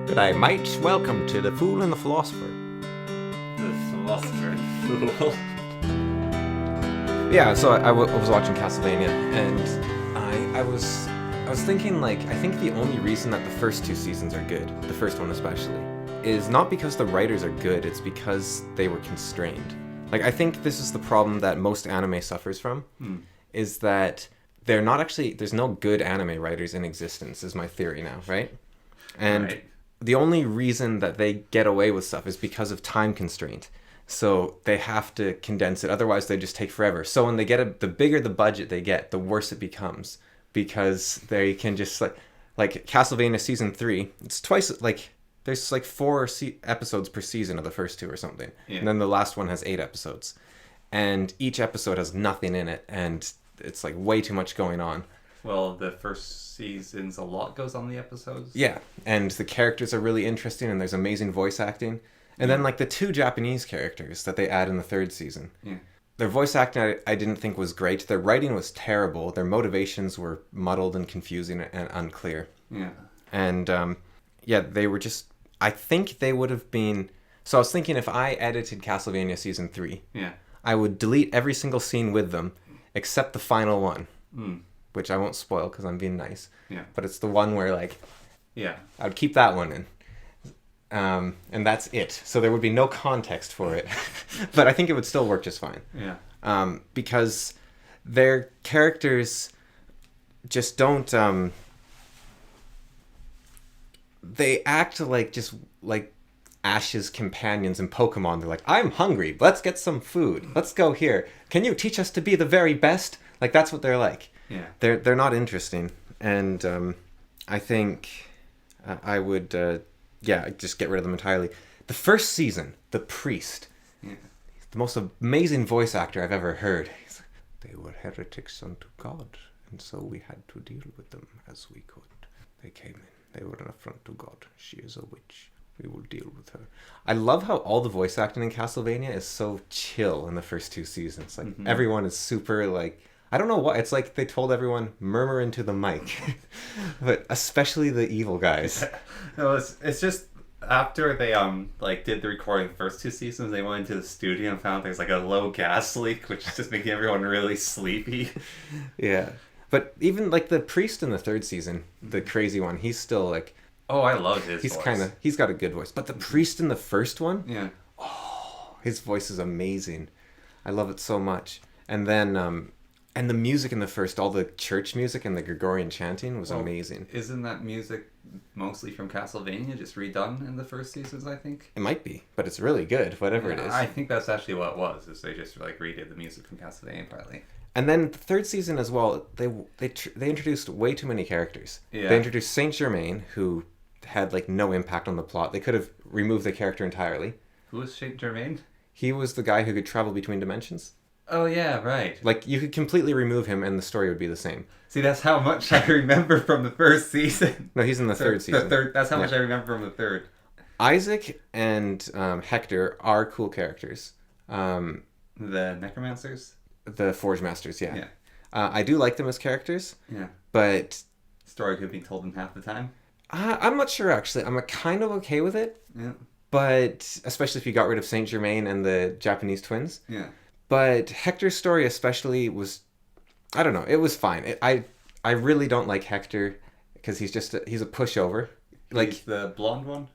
G'day, mates. Welcome to The Fool and the Philosopher. The Philosopher and The Fool. Yeah, so I was watching Castlevania, and I was thinking, like, I think the only reason that the first two seasons are good, the first one especially, is not because the writers are good, it's because they were constrained. Like, I think this is the problem that most anime suffers from, is that they're not actually, there's no good anime writers in existence, is my theory now, right? And Right. the only reason that they get away with stuff is because of time constraint. So they have to condense it, otherwise they just take forever. So when they get the bigger the budget they get, the worse it becomes, because they can just like Castlevania season 3, it's twice, like there's like 4 episodes per season of the first two or something. Yeah. And then the last one has 8 episodes. And each episode has nothing in it, and it's like way too much going on. Well, the first season's a lot goes on the episodes. Yeah, and the characters are really interesting, and there's amazing voice acting. And then, like, the 2 Japanese characters that they add in the 3rd season. Yeah. Their voice acting I didn't think was great. Their writing was terrible. Their motivations were muddled and confusing and unclear. Yeah. And, yeah, they were just... I think they would have been... So I was thinking if I edited Castlevania Season 3, Yeah. I would delete every single scene with them, except the final one. Which I won't spoil because I'm being nice. Yeah. But it's the one where, like... Yeah. I would keep that one in. And that's it. So there would be no context for it. But I think it would still work just fine. Yeah. Because their characters just don't... they act like just like Ash's companions in Pokemon. They're like, I'm hungry. Let's get some food. Let's go here. Can you teach us to be the very best? Like, that's what they're like. Yeah. They're not interesting. And I think I would... just get rid of them entirely. The first season, the priest, Yeah. the most amazing voice actor I've ever heard. He's like, they were heretics unto God, and so we had to deal with them as we could. They came in, they were an affront to God. She is a witch. We will deal with her. I love how all the voice acting in Castlevania is so chill in the first 2 seasons. Like, everyone is super, like... I don't know what, it's like they told everyone, murmur into the mic. But especially the evil guys. No, it's just after they did the recording the first 2 seasons, they went into the studio and found there's like a low gas leak, which is just making everyone really sleepy. Yeah. But even like the priest in the 3rd season, the crazy one, he's still like... Oh, I love his voice. He's got a good voice. But the priest in the first one, Yeah. his voice is amazing. I love it so much. And then... and the music in the first, all the church music and the Gregorian chanting was amazing. Isn't that music mostly from Castlevania, just redone in the first seasons, I think? It might be, but it's really good, whatever it is. I think that's actually what it was, is they just like redid the music from Castlevania partly. And then the 3rd season as well, they introduced way too many characters. Yeah. They introduced Saint Germain, who had like no impact on the plot. They could have removed the character entirely. Who was Saint Germain? He was the guy who could travel between dimensions. Oh yeah, right. Like, you could completely remove him and the story would be the same. See, that's how much I remember from the first season. No, he's in the 3rd season. That's how much I remember from the 3rd. Isaac and Hector are cool characters. The Necromancers? The Forge Masters, yeah. Yeah. I do like them as characters, Yeah. but Story could be told in half the time. I'm not sure, actually. I'm kind of okay with it, Yeah. but especially if you got rid of Saint Germain and the Japanese twins. Yeah. But Hector's story especially was... I don't know, it was fine. I really don't like Hector because he's a pushover. Like, He's the blonde one?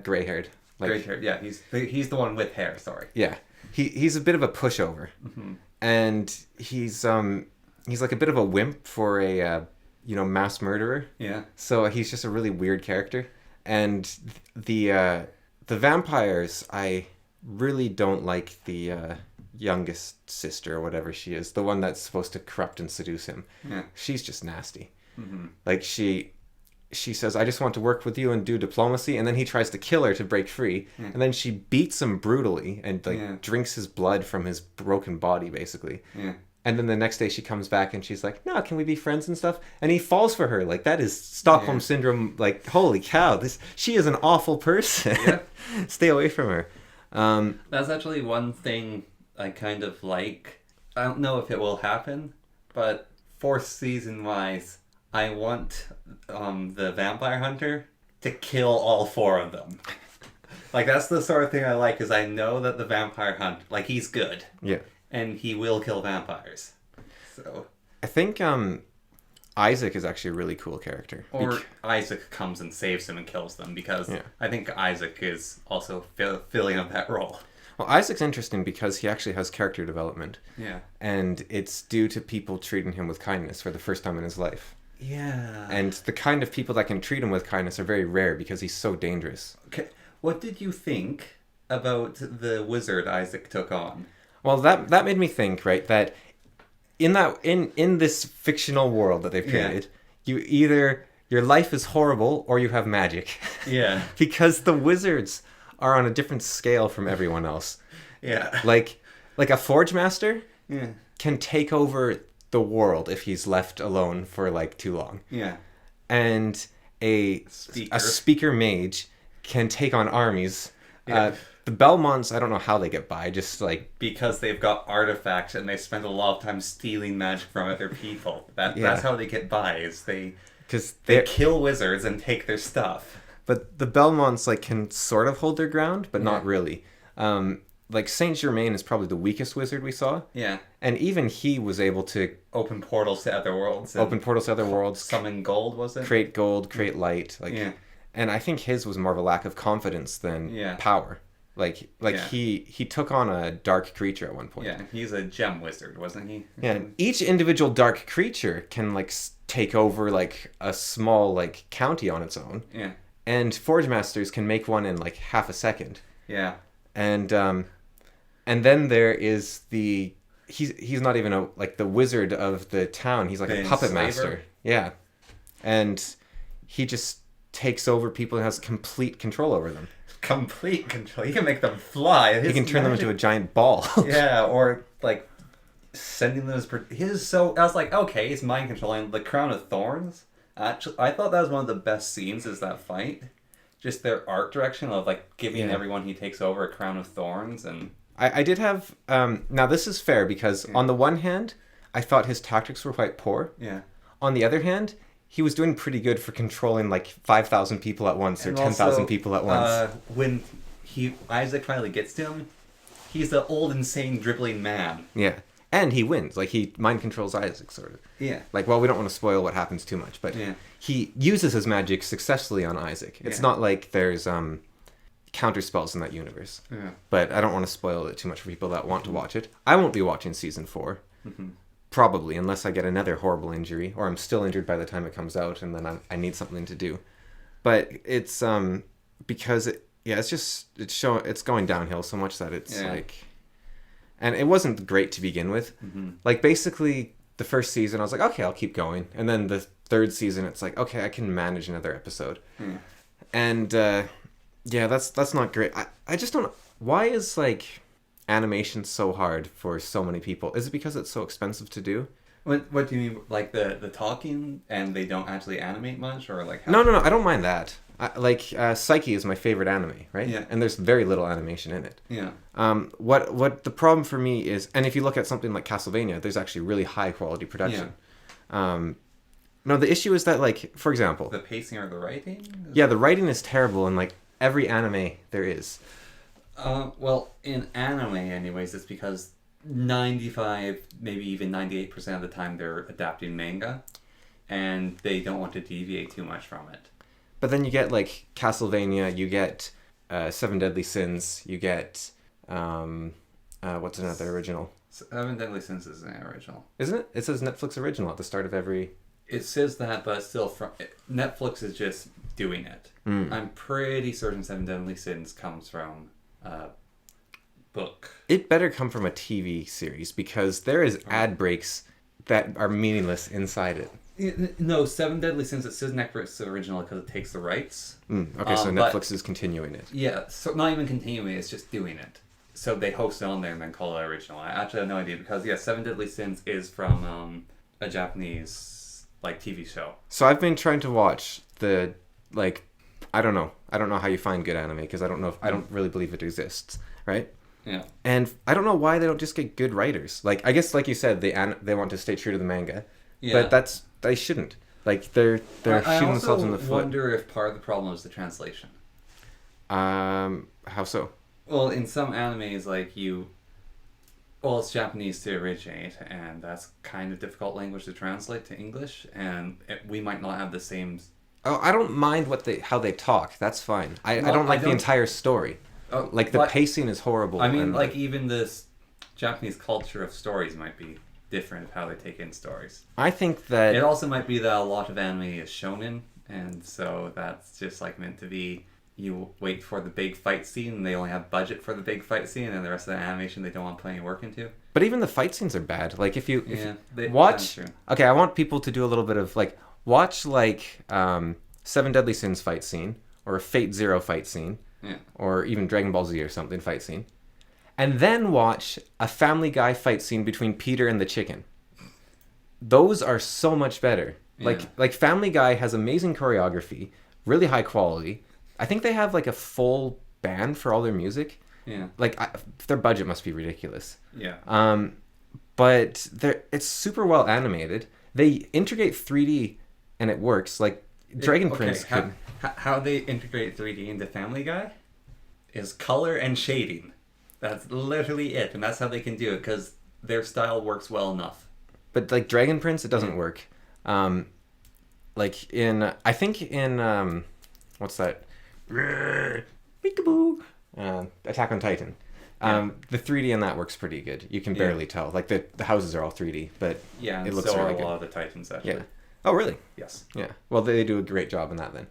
gray-haired. Like, Gray hair. Yeah, he's the one with hair, sorry. Yeah. He's a bit of a pushover. Mm-hmm. And he's like a bit of a wimp for a mass murderer. Yeah. So he's just a really weird character. And the vampires, I really don't like the youngest sister or whatever she is, the one that's supposed to corrupt and seduce him. Yeah. She's just nasty. Mm-hmm. Like, she says, I just want to work with you and do diplomacy, and then he tries to kill her to break free, and then she beats him brutally and drinks his blood from his broken body, basically. Yeah. And then the next day she comes back and she's like, no, can we be friends and stuff? And he falls for her. Like, that is Stockholm Syndrome. Like, holy cow, she is an awful person. Yeah. Stay away from her. That's actually one thing I kind of like. I don't know if it will happen, but 4th season wise, I want the vampire hunter to kill all 4 of them. Like, that's the sort of thing I like, is I know that the vampire hunt, like, he's good. Yeah. And he will kill vampires. So... I think Isaac is actually a really cool character. Or Isaac comes and saves him and kills them, because I think Isaac is also filling up that role. Well, Isaac's interesting because he actually has character development. Yeah. And it's due to people treating him with kindness for the first time in his life. Yeah. And the kind of people that can treat him with kindness are very rare because he's so dangerous. Okay. What did you think about the wizard Isaac took on? Well, that made me think, right, that in this fictional world that they've created, you either your life is horrible or you have magic. Yeah. Because the wizards are on a different scale from everyone else. Yeah. Like a forge master can take over the world if he's left alone for like too long. Yeah. And a speaker mage can take on armies. Yeah. The Belmonts, I don't know how they get by, just like... Because they've got artifacts and they spend a lot of time stealing magic from other people. That's how they get by, is they kill wizards and take their stuff. But the Belmonts like can sort of hold their ground, but not really. Like Saint Germain is probably the weakest wizard we saw. Yeah. And even he was able to... Open portals to other worlds. Summon gold, was it? Create gold, create light. And I think his was more of a lack of confidence than power. He took on a dark creature at one point. Yeah, he's a gem wizard, wasn't he? Yeah, and each individual dark creature can like take over like a small like county on its own. Yeah. And forge masters can make one in like half a second. Yeah. And then there is he's not even the wizard of the town. He's like a puppet master. Yeah. And he just takes over people and has complete control over them. Complete control. He can make them fly. He can turn them into a giant ball. Yeah, or like sending them I was like, okay, he's mind controlling the Crown of Thorns. Actually, I thought that was one of the best scenes, is that fight. Just their art direction of like giving everyone he takes over a crown of thorns. And I did have now this is fair because on the one hand I thought his tactics were quite poor. Yeah. On the other hand, he was doing pretty good for controlling like 5,000 people at once or 10,000 people at once. When Isaac finally gets to him, he's the old insane dribbling man. Yeah. And he wins. Like, he mind controls Isaac, sort of. Yeah. Like, well, we don't want to spoil what happens too much, but he uses his magic successfully on Isaac. It's not like there's counter spells in that universe. Yeah. But I don't want to spoil it too much for people that want to watch it. I won't be watching season 4. Mm-hmm. Probably, unless I get another horrible injury, or I'm still injured by the time it comes out, and then I need something to do. But it's because it's going downhill so much that it's like... And it wasn't great to begin with. Mm-hmm. Like, basically, the first season, I was like, okay, I'll keep going. And then the third season, it's like, okay, I can manage another episode. Mm. And, that's not great. I just don't... Why is, like, animation so hard for so many people? Is it because it's so expensive to do? What do you mean? Like, the talking, and they don't actually animate much? Or, like... No, I don't mind that. Psyche is my favorite anime, right? Yeah. And there's very little animation in it. Yeah. What the problem for me is, and if you look at something like Castlevania, there's actually really high quality production. Yeah. No, the issue is that, like, for example... The pacing or the writing? The writing is terrible in, like, every anime there is. Well, in anime, anyways, it's because 95, maybe even 98% of the time they're adapting manga, and they don't want to deviate too much from it. But then you get, like, Castlevania, you get Seven Deadly Sins, you get, what's another original? Seven Deadly Sins is an original. Isn't it? It says Netflix original at the start of every... It says that, but still, Netflix is just doing it. Mm. I'm pretty certain Seven Deadly Sins comes from a book. It better come from a TV series, because there is ad breaks that are meaningless inside it. No, Seven Deadly Sins, it says Netflix original because it takes the rights. Okay, so Netflix is continuing it. Yeah, so not even continuing it, it's just doing it. So they host it on there and then call it original. I actually have no idea because, Seven Deadly Sins is from a Japanese, like, TV show. So I've been trying to watch the, like, I don't know how you find good anime because I don't really believe it exists, right? Yeah. And I don't know why they don't just get good writers. Like, I guess, like you said, they want to stay true to the manga. Yeah. But they shouldn't. Like they're I shooting themselves in the also foot. wonder if part of the problem is the translation. How so? Well, in some animes, well, it's Japanese to originate, and that's kind of difficult language to translate to English, and we might not have the same. Oh, I don't mind how they talk. That's fine. I Well, don't like I the don't- entire story. Oh, Like the but- pacing is horrible. I mean, and, like even this Japanese culture of stories might be different of how they take in stories. I think that It also might be that a lot of anime is shonen, and so that's just like meant to be. You wait for the big fight scene, and they only have budget for the big fight scene, and the rest of the animation they don't want to put any work into. But even the fight scenes are bad. Like if you watch, that's true. okay, I want people to do a little bit of like watch Seven Deadly Sins fight scene or a Fate Zero fight scene, Yeah. or even Dragon Ball Z or something fight scene, and then watch a Family Guy fight scene between Peter and the chicken. Those are so much better. Yeah. Like Family Guy has amazing choreography, really high quality. I think they have like a full band for all their music. Yeah. Like their budget must be ridiculous. Yeah. But it's super well animated. They integrate 3D and it works. Like Dragon Prince could. How they integrate 3D into Family Guy is color and shading. That's literally it, and that's how they can do it because their style works well enough. But like Dragon Prince, it doesn't work. Like I think in what's that? Peekaboo. Attack on Titan. The 3D in that works pretty good. You can barely tell. Like the houses are all 3D, but Yeah, and it looks so really are a good. lot of the Titans actually. Yeah. Oh, really? Yes. Yeah. Well, they do a great job in that then.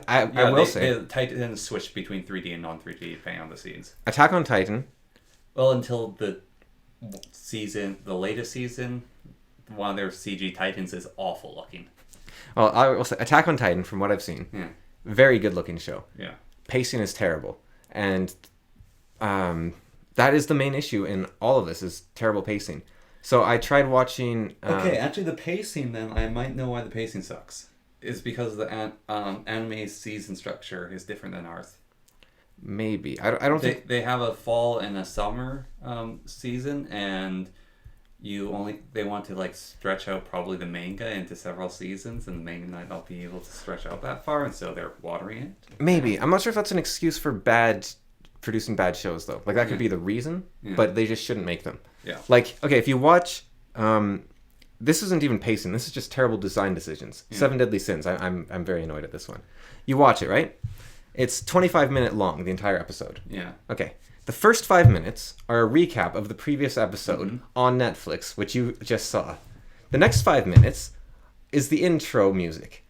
I will say the Titans switch between 3D and non-3D depending on the scenes. Attack on Titan. Well, until the latest season, one of their CG Titans is awful looking. Well, I will say Attack on Titan, from what I've seen, Yeah. very good looking show. Yeah. Pacing is terrible, and that is the main issue in all of this is terrible pacing. So I tried watching. Okay, actually, the pacing then I might know why the pacing sucks. Is because the anime season structure is different than ours. Maybe I don't think They have a fall and a summer season, and they want to like stretch out probably the manga into several seasons, and the manga might not be able to stretch out that far, and so they're watering it. maybe I'm not sure if that's an excuse for producing bad shows though. Like that could be the reason, but they just shouldn't make them. Yeah. Like okay, if you watch, this isn't even pacing. This is just terrible design decisions. Yeah. Seven Deadly Sins. I'm very annoyed at this one. You watch it, right? It's 25-minute long, the entire episode. Yeah. Okay. The first 5 minutes are a recap of the previous episode on Netflix, which you just saw. The next 5 minutes is the intro music.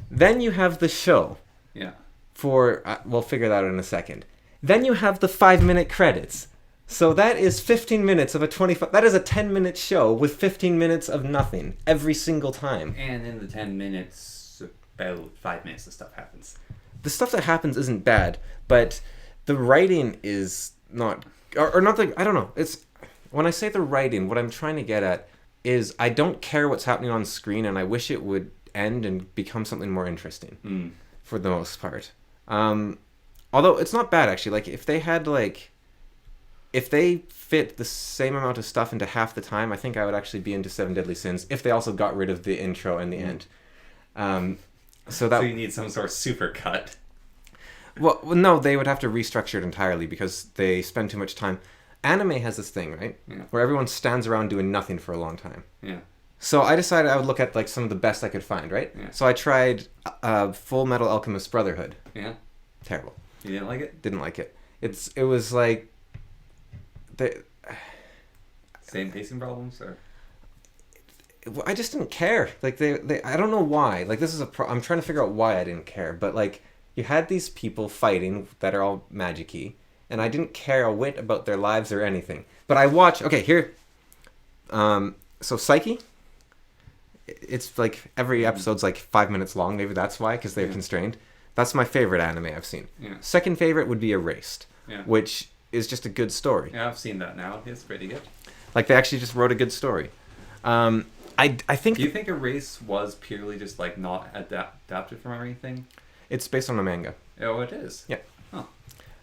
Then you have the show Yeah. for, we'll figure that out in a second. Then you have the 5-minute credits. So that is 15 minutes of that is a 10-minute show with 15 minutes of nothing every single time. And in the 10 minutes, about 5 minutes of stuff happens. The stuff that happens isn't bad, but the writing is not, or not the, I don't know. It's, when I say the writing, what I'm trying to get at is I don't care what's happening on screen, and I wish it would end and become something more interesting for the most part. Although it's not bad actually. Like if they fit the same amount of stuff into half the time, I think I would actually be into Seven Deadly Sins if they also got rid of the intro and the end. So you need some sort of super cut. Well, no, they would have to restructure it entirely because they spend too much time. Anime has this thing, right? Yeah. Where everyone stands around doing nothing for a long time. Yeah. So I decided I would look at like some of the best I could find, right? Yeah. So I tried Full Metal Alchemist Brotherhood. Yeah. Terrible. You didn't like it? Didn't like it. It was like Same pacing problems, or? I just didn't care. Like they I don't know why. Like this is I'm trying to figure out why I didn't care. But like you had these people fighting that are all magic-y, and I didn't care a whit about their lives or anything. But I watched. Okay, here. So Psyche. It's like every episode's like 5 minutes long. Maybe that's why, because they're constrained. That's my favorite anime I've seen. Yeah. Second favorite would be Erased, Yeah. which is just a good story. Yeah, I've seen that now. It's pretty good. Like they actually just wrote a good story. I think Do you think Erase was purely just like not adapted from anything? it's based on a manga. Oh, it is. Yeah. Oh.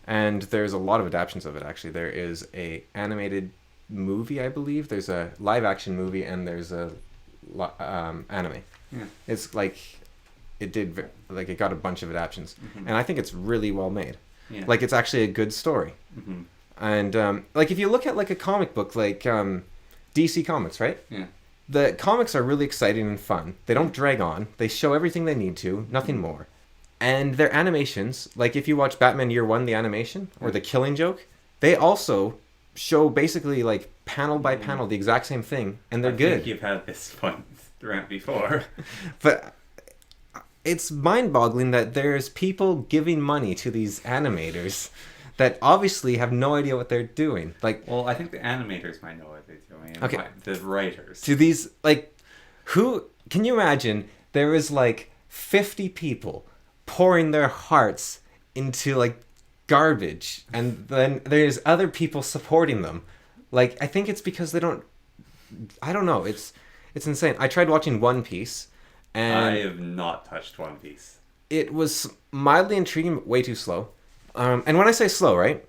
And there's a lot of adaptations of it actually. There is a animated movie, I believe. There's a live action movie and there's a anime. Yeah. It's like it got a bunch of adaptations, Mm-hmm. and I think it's really well made. Yeah. Like it's actually a good story. Mm-hmm. And like if you look at like a comic book like DC Comics, right? Yeah. The comics are really exciting and fun. They don't drag on. They show everything they need to, nothing more. And their animations, like if you watch Batman Year One, the animation or the Killing Joke, they also show basically like panel by panel the exact same thing, and they're I good. think you've had this point rant before. But it's mind-boggling that there's people giving money to these animators that obviously have no idea what they're doing. Like, Well, I think the animators might know what they're doing. Okay. The writers. to these, like, who can you imagine? There is like 50 people pouring their hearts into like garbage, and then there's other people supporting them. Like, I think it's because they don't. I don't know. It's insane. I tried watching One Piece, and I have not touched One Piece. it was mildly intriguing, but way too slow. And when I say slow, right?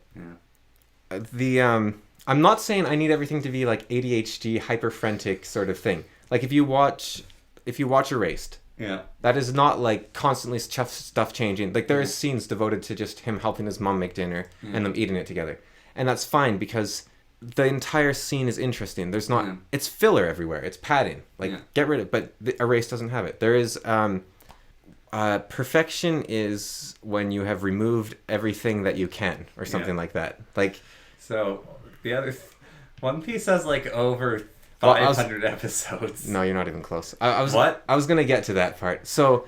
Yeah. I'm not saying I need everything to be like ADHD, hyper-frantic sort of thing. Like if you watch Erased, Yeah. that is not like constantly stuff changing. Like there is scenes devoted to just him helping his mom make dinner and them eating it together, and that's fine because the entire scene is interesting. There's not it's filler everywhere. It's padding. Like get rid of. But the Erased doesn't have it. There is perfection is when you have removed everything that you can, or something like that. Like So the other One Piece has like over Well, I was- 500 episodes. no, you're not even close. I was What? I was gonna get to that part. So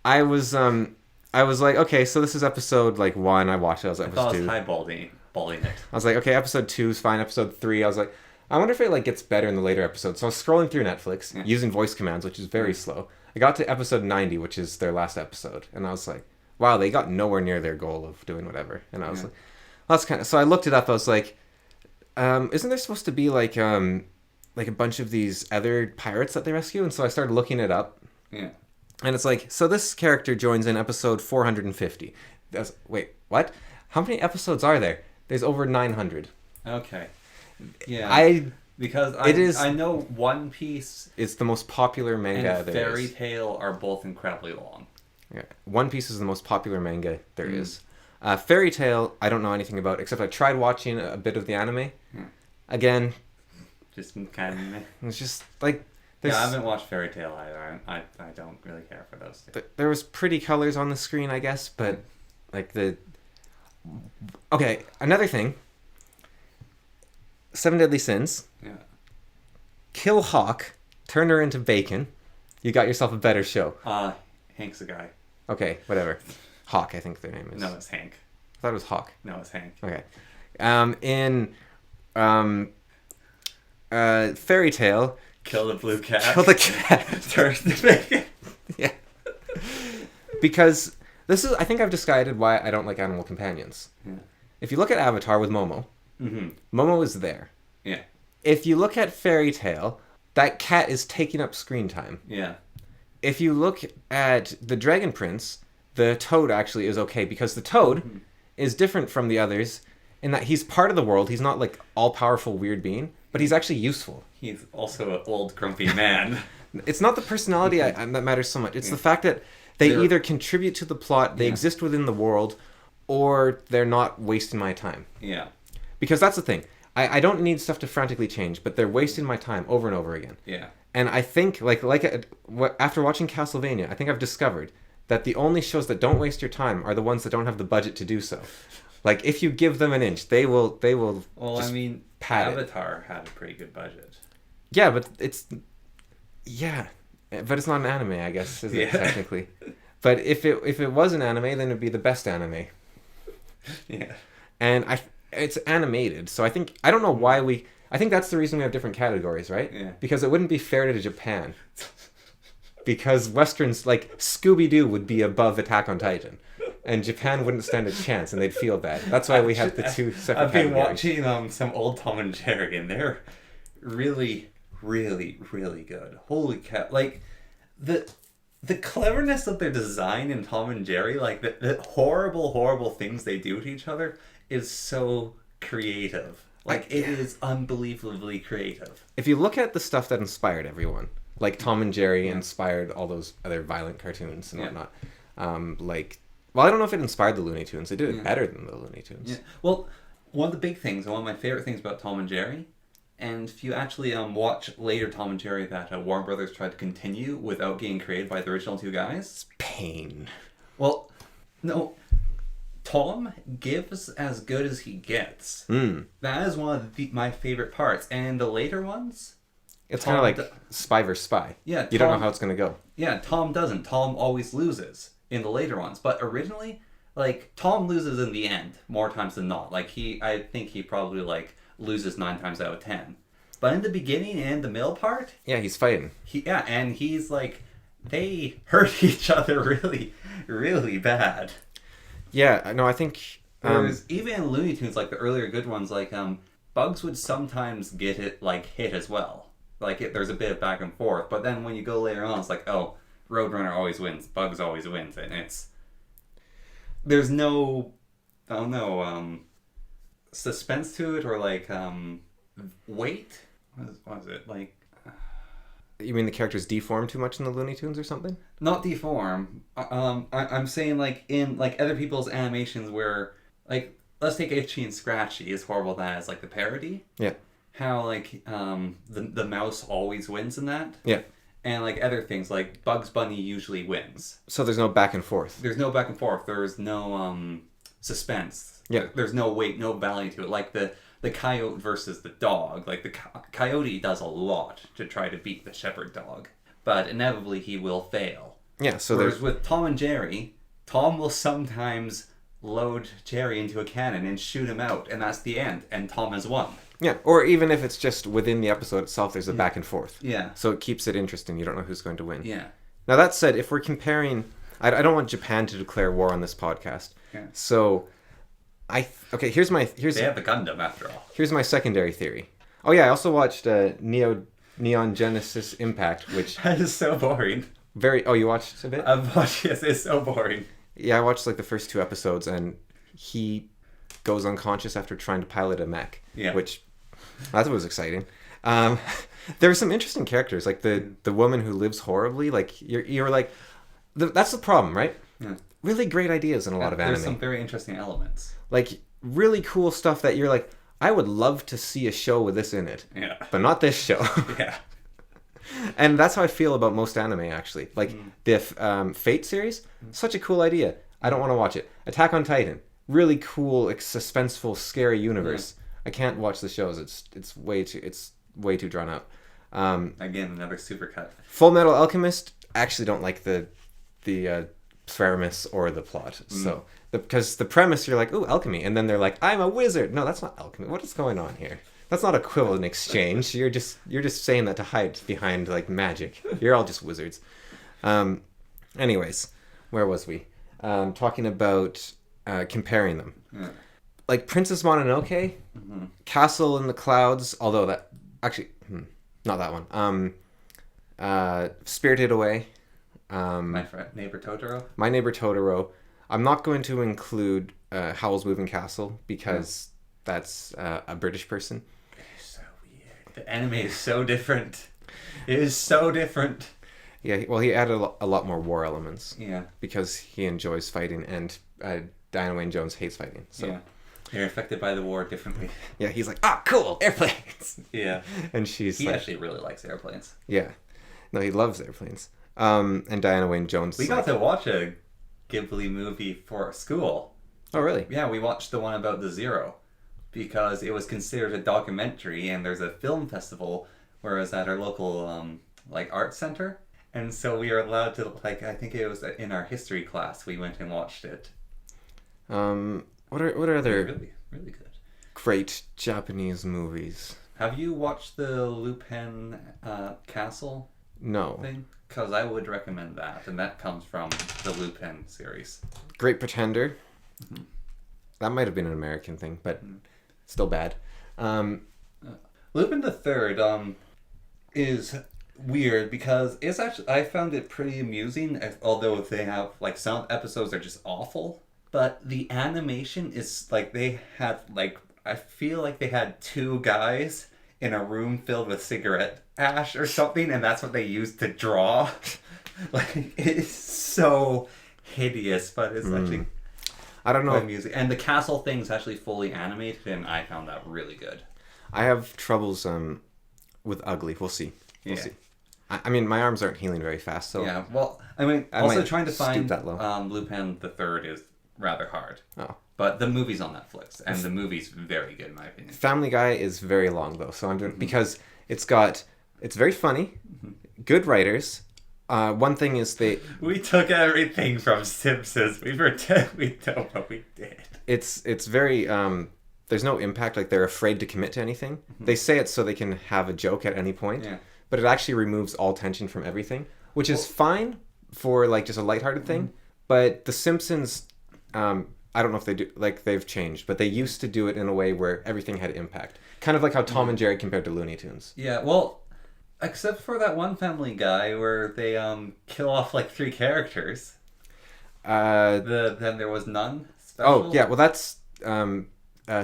I was like, okay, so this is episode like 1. I watched it. I was like, I thought episode it 2. was highballing it. I was like, okay, episode 2 is fine. Episode 3, I was like, I wonder if it like gets better in the later episodes. So I was scrolling through Netflix using voice commands, which is very slow. I got to episode 90, which is their last episode, and I was like, wow, they got nowhere near their goal of doing whatever. And I was like, that's kind of. So I looked it up. I was like, isn't there supposed to be like a bunch of these other pirates that they rescue? And so I started looking it up. Yeah. And it's like, so this character joins in episode 450. Wait, what? How many episodes are there? There's over 900. Okay. Yeah. Because I know One Piece It's the most popular manga and there Fairy is. Tail are both incredibly long. Yeah. One Piece is the most popular manga there is. Fairy Tail, I don't know anything about, except I tried watching a bit of the anime. Again, Just kind of. it's just like... Yeah, I haven't watched Fairy Tail either. I don't really care for those two. There was pretty colors on the screen, I guess, but like the... Okay, another thing. 7 Deadly Sins. Yeah. Kill Hawk, turn her into bacon. You got yourself a better show. Hank's a guy. Okay, whatever. Hawk, I think their name is. No, it's Hank. I thought it was Hawk. No, it's Hank. Okay. In Fairy Tale, Kill the blue cat. kill the cat. Turn the bacon. Yeah. Because I think I've decided why I don't like animal companions. Yeah. If you look at Avatar with Momo, Mm-hmm. Momo is there. Yeah. If you look at Fairy Tale, that cat is taking up screen time. Yeah. If you look at the Dragon Prince, the toad actually is okay because the toad is different from the others in that he's part of the world. He's not like all-powerful weird being, but he's actually useful. He's also an old grumpy man. It's not the personality that matters so much. It's the fact that they're either contribute to the plot, they exist within the world, or they're not wasting my time. Yeah. Because that's the thing. I don't need stuff to frantically change, but they're wasting my time over and over again. Yeah. And I think, after watching Castlevania, I think I've discovered that the only shows that don't waste your time are the ones that don't have the budget to do so. Like, if you give them an inch, they will Well, just I mean, pad it. Avatar had a pretty good budget. Yeah, but it's... Yeah. But it's not an anime, I guess, is it, technically? But if it was an anime, then it'd be the best anime. Yeah. And it's animated, so I don't know why I think that's the reason we have different categories, right? Yeah. Because it wouldn't be fair to Japan. Because Westerns, like Scooby-Doo would be above Attack on Titan. And Japan wouldn't stand a chance, and they'd feel bad. That's why we have the two separate I've been categories. watching some old Tom and Jerry, and they're really, really, really good. Holy cow! Like the cleverness of their design in Tom and Jerry, like the horrible things they do to each other, is so creative. Like it is unbelievably creative. If you look at the stuff that inspired everyone, Like Tom and Jerry Yeah. inspired all those other violent cartoons and Yeah. whatnot. Well, I don't know if it inspired the Looney Tunes. They did it Yeah. better than the Looney Tunes. Yeah. Well, one of the big things, one of my favorite things about Tom and Jerry, and if you actually watch later Tom and Jerry that Warner Brothers tried to continue without getting created by the original two guys. Pain. Well, no. Tom gives as good as he gets. That is one of my favorite parts. And the later ones, It's kind of Tom like Spy vs. Spy. Yeah, You don't know Tom- how it's going to go. yeah, Tom doesn't. Tom always loses in the later ones. But originally, like, Tom loses in the end more times than not. Like, I think he probably, like, loses 9 times out of 10. But in the beginning and the middle part, Yeah, he's fighting. and he's like, they hurt each other really, really bad. Yeah, no, I think... Whereas even in Looney Tunes, like the earlier good ones, like Bugs would sometimes get it like hit as well. Like there's a bit of back and forth, but then when you go later on, it's like, oh, Roadrunner always wins, Bugs always wins, and there's no, I don't know, suspense to it or like weight. What is it like? You mean the characters deform too much in the Looney Tunes or something? Not deform. I'm saying like in like other people's animations where like let's take Itchy and Scratchy, as horrible that is, like the parody. Yeah. How like the mouse always wins in that. Yeah. And like other things like Bugs Bunny usually wins. So there's no back and forth. There's no back and forth. There's no suspense. Yeah. There's no weight, no value to it. Like the coyote versus the dog. Like the coyote does a lot to try to beat the shepherd dog, but inevitably he will fail. Yeah, so Whereas there's... with Tom and Jerry, Tom will sometimes load Jerry into a cannon and shoot him out, and that's the end, and Tom has won. Yeah, or even if it's just within the episode itself, there's a back and forth. Yeah. So it keeps it interesting. You don't know who's going to win. Yeah. Now, that said, if we're comparing... I don't want Japan to declare war on this podcast. Yeah. So... Okay, here's They have the Gundam after all. here's my secondary theory. Oh yeah, I also watched Neon Genesis Impact, which That is so boring. Oh, you watched a bit? I've watched this. It's so boring. Yeah, I watched like the first 2 episodes, and he goes unconscious after trying to pilot a mech. Yeah. Which I thought was exciting. There were some interesting characters, like the woman who lives horribly. Like you're like, that's the problem, right? Yeah. Really great ideas in a lot of anime. There's some very interesting elements. Like really cool stuff that you're like, I would love to see a show with this in it. Yeah. But not this show. Yeah. And that's how I feel about most anime, actually. Like the Fate series, such a cool idea. I don't want to watch it. Attack on Titan, really cool, suspenseful, scary universe. I can't watch the shows. It's way too drawn out. Again, another supercut. Full Metal Alchemist, actually don't like the premise or the plot. So because the premise, you're like, ooh, alchemy, and then they're like, I'm a wizard. No, that's not alchemy. What is going on here? That's not equivalent exchange. You're just saying that to hide behind like magic. You're all just wizards. Anyways, where was we? Talking about comparing them. Yeah. Like Princess Mononoke, Castle in the Clouds. Although that actually, not that one. Spirited Away. My neighbor Totoro. My Neighbor Totoro. I'm not going to include Howl's Moving Castle because that's a British person. It's so weird. The anime is so different. It is so different. Yeah, well, he added a lot more war elements. Yeah. Because he enjoys fighting, and Diana Wayne Jones hates fighting. So Yeah. You're affected by the war differently. yeah, he's like, cool, airplanes. Yeah. And she's He like, actually really likes airplanes. yeah, no, he loves airplanes. And Diana Wayne Jones. We got to watch a Ghibli movie for school. Oh, really? Yeah, we watched the one about the Zero because it was considered a documentary, and there's a film festival where it was at our local like art center, and so we were allowed to like I think it was in our history class we went and watched it. What are other Really, really good. great Japanese movies? Have you watched the Lupin Castle No. thing? Because I would recommend that, and that comes from the Lupin series. Great Pretender. That might have been an American thing, but still bad. Lupin the Third is weird because it's actually I found it pretty amusing. Although they have like some episodes are just awful, but the animation is like they had like I feel like they had 2 guys in a room filled with cigarette ash or something, and that's what they use to draw. Like, it's so hideous, but it's actually I don't know. quite amusing. And the castle thing's actually fully animated, and I found that really good. I have troubles with ugly. We'll see. We'll Yeah. see. I mean, my arms aren't healing very fast, so Yeah, well, I mean, I also might trying to stoop find that low. Lupin the Third is rather hard. Oh. But the movie's on Netflix, and the movie's very good in my opinion. Family Guy is very long though, so I'm doing because it's very funny, good writers. One thing is We took everything from Simpsons. We pretend we don't, but we did. it's very there's no impact, like they're afraid to commit to anything. They say it so they can have a joke at any point. Yeah. But it actually removes all tension from everything, which is fine for like just a lighthearted thing. But The Simpsons, I don't know if they do, like they've changed, but they used to do it in a way where everything had impact. Kind of like how Tom and Jerry compared to Looney Tunes. Yeah, well, except for that one Family Guy where they kill off like 3 characters. Then there was none special. Oh, yeah, well that's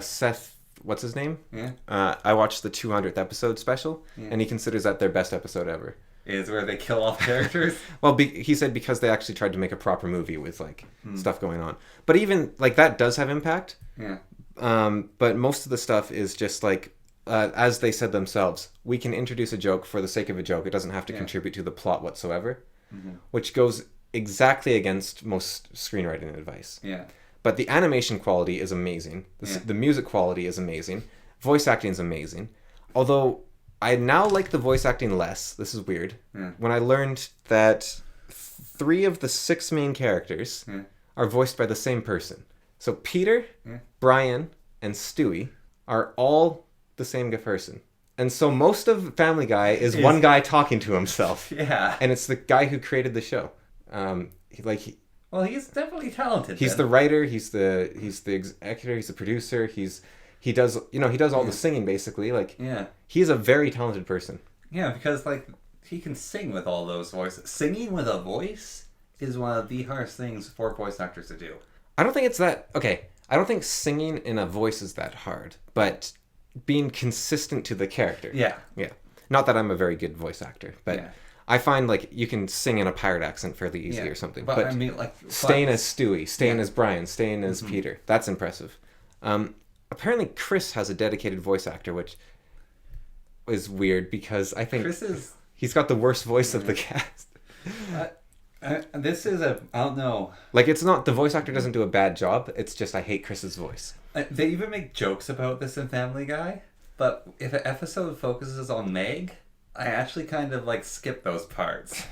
Seth, what's his name? Yeah. I watched the 200th episode special, and he considers that their best episode ever. Is where they kill off characters. Well, he said because they actually tried to make a proper movie with like stuff going on. But even like that does have impact. Yeah. But most of the stuff is just like, as they said themselves, we can introduce a joke for the sake of a joke. It doesn't have to contribute to the plot whatsoever, which goes exactly against most screenwriting advice. Yeah. But the animation quality is amazing. The music quality is amazing. Voice acting is amazing. Although I now like the voice acting less. This is weird. Yeah. When I learned that 3 of the 6 main characters are voiced by the same person. So Peter, Brian, and Stewie are all the same person. And so most of Family Guy is one guy talking to himself. Yeah. And it's the guy who created the show. Well, he's definitely talented. He's the writer, he's the executor, he's the producer, he does all the singing basically. Like, Yeah. he's a very talented person. Yeah, because like he can sing with all those voices. Singing with a voice is one of the hardest things for voice actors to do. I don't think it's that okay. I don't think singing in a voice is that hard, but being consistent to the character. Yeah. Yeah. Not that I'm a very good voice actor, but Yeah. I find like you can sing in a pirate accent fairly easily Yeah. or something. But I mean, like staying as Stewie, staying as Brian, staying as Peter. That's impressive. Apparently Chris has a dedicated voice actor, which is weird because I think Chris is. he's got the worst voice of the cast. This is I don't know. Like, it's not the voice actor doesn't do a bad job. It's just I hate Chris's voice. They even make jokes about this in Family Guy. But if an episode focuses on Meg, I actually kind of like skip those parts.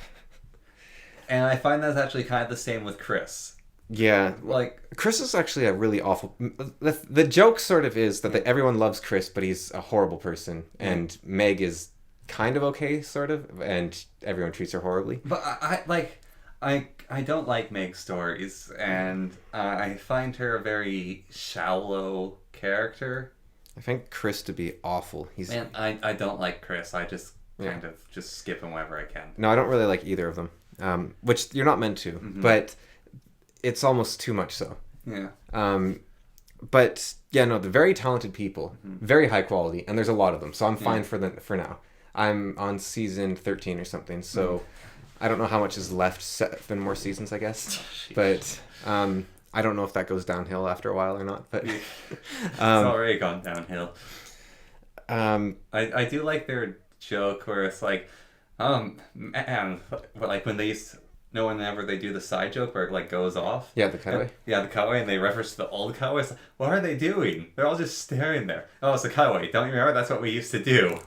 And I find that's actually kind of the same with Chris. Yeah, Like, Chris is actually a really awful. The joke sort of is that everyone loves Chris, but he's a horrible person, and Meg is kind of okay, sort of, and everyone treats her horribly. but I don't like Meg's stories, and I find her a very shallow character. I find Chris to be awful. And I don't like Chris. I just kind of just skip him whenever I can. No, I don't really like either of them, which you're not meant to, but it's almost too much so. Yeah. But yeah, no, they're very talented people, very high quality, and there's a lot of them, so I'm fine for now. I'm on season 13 or something, so I don't know how much is left. 7 more seasons, I guess. But I don't know if that goes downhill after a while or not. But It's already gone downhill. I do like their joke where it's like, man, like when they used no, whenever they do the side joke where it like goes off. Yeah, the cutaway. Yeah, the cutaway, and they reference the old cutaways. Like, what are they doing? They're all just staring there. Oh, it's a cutaway. Don't you remember? That's what we used to do.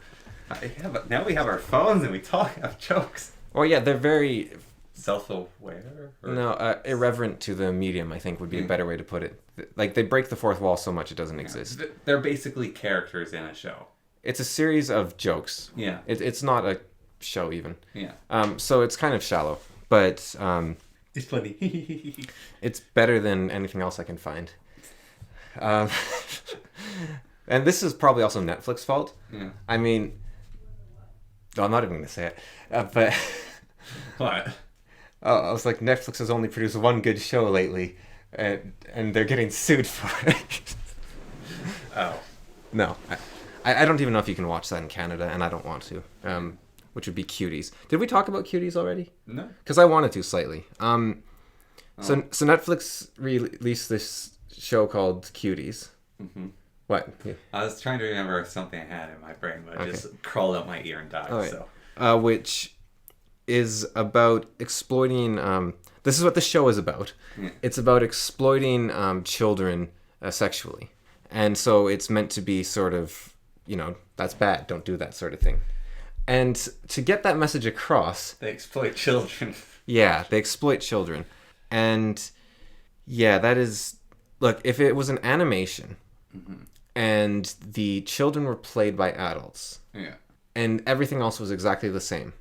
Yeah, but now we have our phones and we talk, have jokes. Well, yeah, they're very Self-aware? irreverent to the medium, I think would be a better way to put it. Like, they break the fourth wall so much it doesn't exist. They're basically characters in a show. It's a series of jokes. Yeah. It's not a show even. Yeah. So it's kind of shallow, but It's funny. it's better than anything else I can find. And this is probably also Netflix's fault. Yeah. I mean, I'm not even going to say it, but What? I was like, Netflix has only produced one good show lately, and they're getting sued for it. Oh. No, I don't even know if you can watch that in Canada, and I don't want to. Which would be Cuties. Did we talk about Cuties already? No. Because I wanted to slightly. So Netflix released this show called Cuties. Mm-hmm. What? Yeah. I was trying to remember something I had in my brain, but it just crawled out my ear and died. Right. So. Which is about exploiting. This is what the show is about. Yeah. It's about exploiting children sexually, and so it's meant to be sort of, that's bad. Don't do that sort of thing. And to get that message across, They exploit children. yeah, they exploit children, and yeah, that is. Look, if it was an animation, and the children were played by adults. Yeah. And everything else was exactly the same,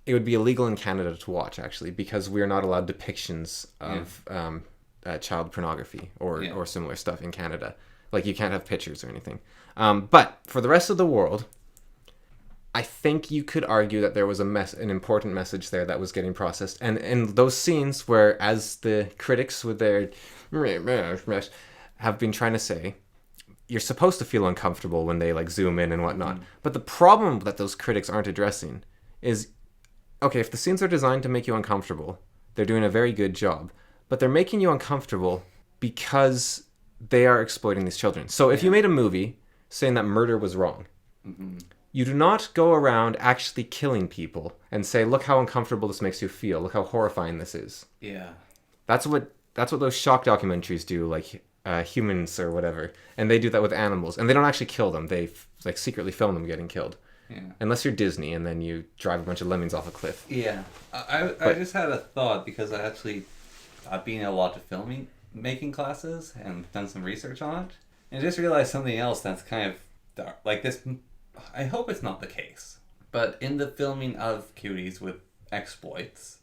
it would be illegal in Canada to watch, actually, because we're not allowed depictions of child pornography or similar stuff in Canada. Like, you can't have pictures or anything. But for the rest of the world, I think you could argue that there was an important message there that was getting processed. And in those scenes where, as the critics with their have been trying to say, you're supposed to feel uncomfortable when they like zoom in and whatnot. But the problem that those critics aren't addressing is, okay, if the scenes are designed to make you uncomfortable, they're doing a very good job. But they're making you uncomfortable because they are exploiting these children. So if you made a movie saying that murder was wrong, you do not go around actually killing people and say, look how uncomfortable this makes you feel. Look how horrifying this is. Yeah. That's what those shock documentaries do, like Humans or whatever. And they do that with animals. And they don't actually kill them. They like secretly film them getting killed. Yeah. Unless you're Disney and then you drive a bunch of lemmings off a cliff. Yeah. I just had a thought because I've been in a lot of making classes and done some research on it. And I just realized something else that's kind of dark. Like this, I hope it's not the case. But in the filming of Cuties with exploits,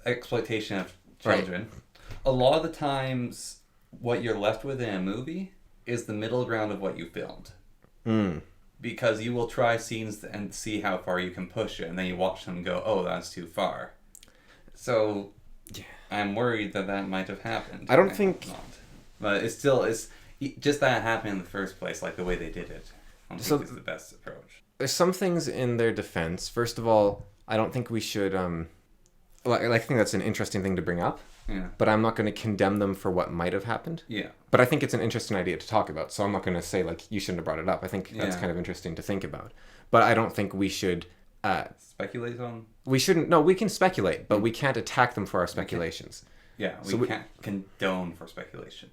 exploitation of children, Right. A lot of the times what you're left with in a movie is the middle ground of what you filmed. Because you will try scenes and see how far you can push it, and then you watch them and go, oh, that's too far. So I'm worried that might have happened. I don't think... Not. But it's just that it happened in the first place, like the way they did it. I don't think is the best approach. There's some things in their defense. First of all, I don't think we should... I think that's an interesting thing to bring up. Yeah. But I'm not going to condemn them for what might have happened. Yeah. But I think it's an interesting idea to talk about. So I'm not going to say, like, you shouldn't have brought it up. I think that's kind of interesting to think about. But I don't think we should... speculate on? We shouldn't... No, we can speculate, but we can't attack them for our speculations. Yeah, we can't condone for speculation.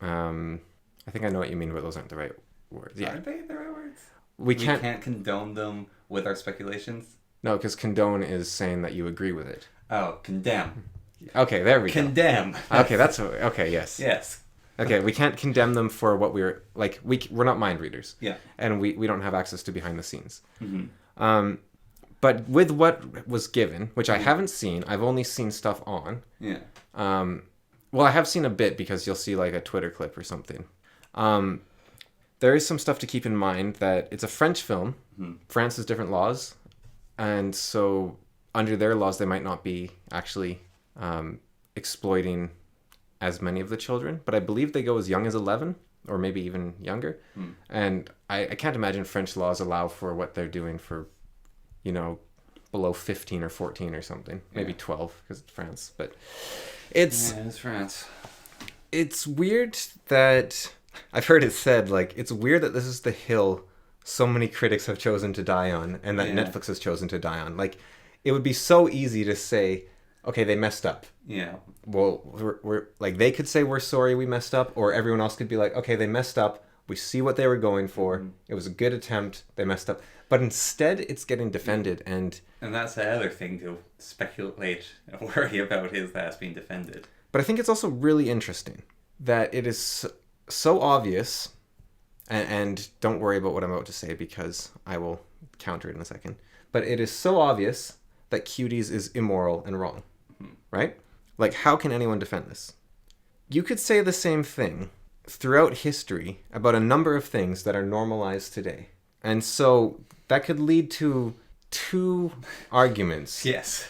I think I know what you mean, but those aren't the right words. Yeah. Aren't they the right words? We can't condone them with our speculations? No, because condone is saying that you agree with it. Oh, condemn. Okay, there we go. Condemn. Okay, okay, yes. Yes. Okay, we can't condemn them for what we're... Like, we're not mind readers. Yeah. And we don't have access to behind the scenes. But with what was given, which I haven't seen, I've only seen stuff on. Yeah. Well, I have seen a bit because you'll see like a Twitter clip or something. There is some stuff to keep in mind that it's a French film. France has different laws. And so under their laws, they might not be actually exploiting as many of the children. But I believe they go as young as 11 or maybe even younger. And I can't imagine French laws allow for what they're doing for, below 15 or 14 or something. Maybe 12 because it's France. But it's France. It's weird that... I've heard it said, like, it's weird that this is the hill so many critics have chosen to die on and that Netflix has chosen to die on. Like, it would be so easy to say, okay, they messed up. Yeah. Well, we're like, they could say we're sorry we messed up, or everyone else could be like, okay, they messed up. We see what they were going for. It was a good attempt. They messed up. But instead, it's getting defended. And that's the other thing to speculate and worry about is that it's being defended. But I think it's also really interesting that it is so obvious, and don't worry about what I'm about to say because I will counter it in a second, but it is so obvious that Cuties is immoral and wrong, right? Like, how can anyone defend this? You could say the same thing throughout history about a number of things that are normalized today. And so that could lead to two arguments. Yes.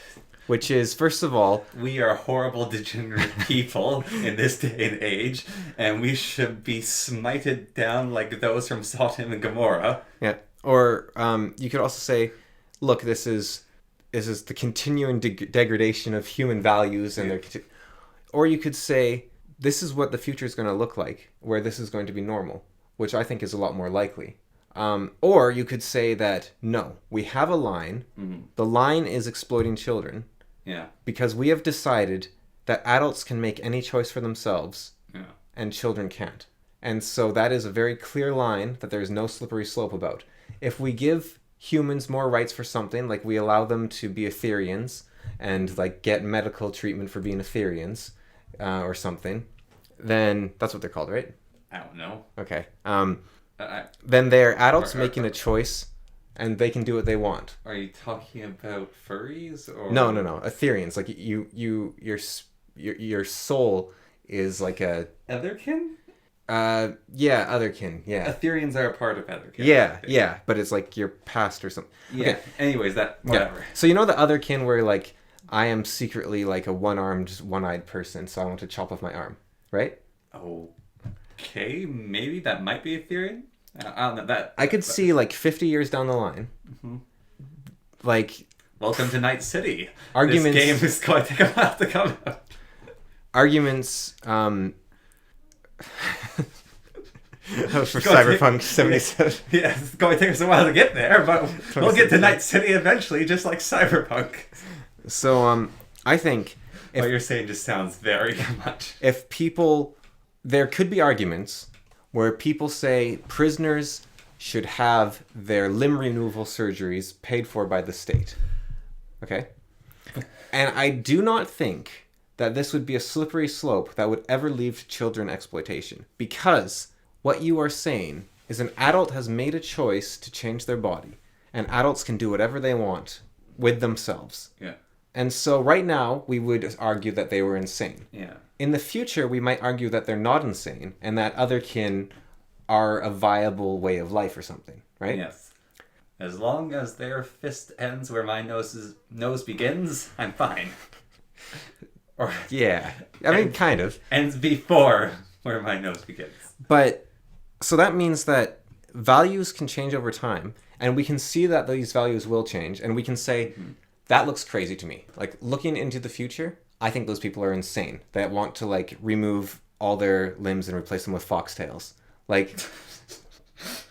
which is, first of all, We are horrible, degenerate people in this day and age, and we should be smited down like those from Sodom and Gomorrah. yeah. Or you could also say, look, this is the continuing degradation of human values, and or you could say, this is what the future is going to look like, where this is going to be normal, which I think is a lot more likely. Or you could say that, no, we have a line. Mm-hmm. The line is exploiting children. Yeah. Because we have decided that adults can make any choice for themselves, Yeah. and children can't. And so that is a very clear line that there is no slippery slope about. If we give humans more rights for something, like we allow them to be Ethereans and like get medical treatment for being Ethereans or something, then that's what they're called, right? I don't know. Okay. Then they're adults Are- making a choice, and they can do what they want. Are you talking about furries or No. Ethereans, like your soul is like a Otherkin? otherkin, yeah. Ethereans are a part of Otherkin. Yeah, but it's like your past or something. Yeah. Okay. Anyways, whatever. Yeah. So you know the otherkin where like I am secretly like a one-armed, one-eyed person, so I want to chop off my arm, right? Okay, maybe that might be Etherean. I don't know that. I could see like 50 years down the line, like Welcome to Night City. Arguments- This game is going to take a while to come out. arguments for Go ahead. Cyberpunk 77. Yeah, it's going to take us a while to get there, but we'll get to Night City eventually, just like Cyberpunk. So I think What you're saying just sounds very much. if people, there could be arguments where people say prisoners should have their limb removal surgeries paid for by the state. Okay? And I do not think that this would be a slippery slope that would ever lead to children exploitation. Because what you are saying is an adult has made a choice to change their body. And adults can do whatever they want with themselves. Yeah. And so right now, we would argue that they were insane. Yeah. In the future, we might argue that they're not insane and that otherkin are a viable way of life or something, right? Yes. As long as their fist ends where my nose begins, I'm fine. Or Yeah. I mean, kind of. ends before where my nose begins. But, so that means that values can change over time, and we can see that these values will change, and we can say, that looks crazy to me. Like, looking into the future, I think those people are insane that want to, like, remove all their limbs and replace them with foxtails. Like,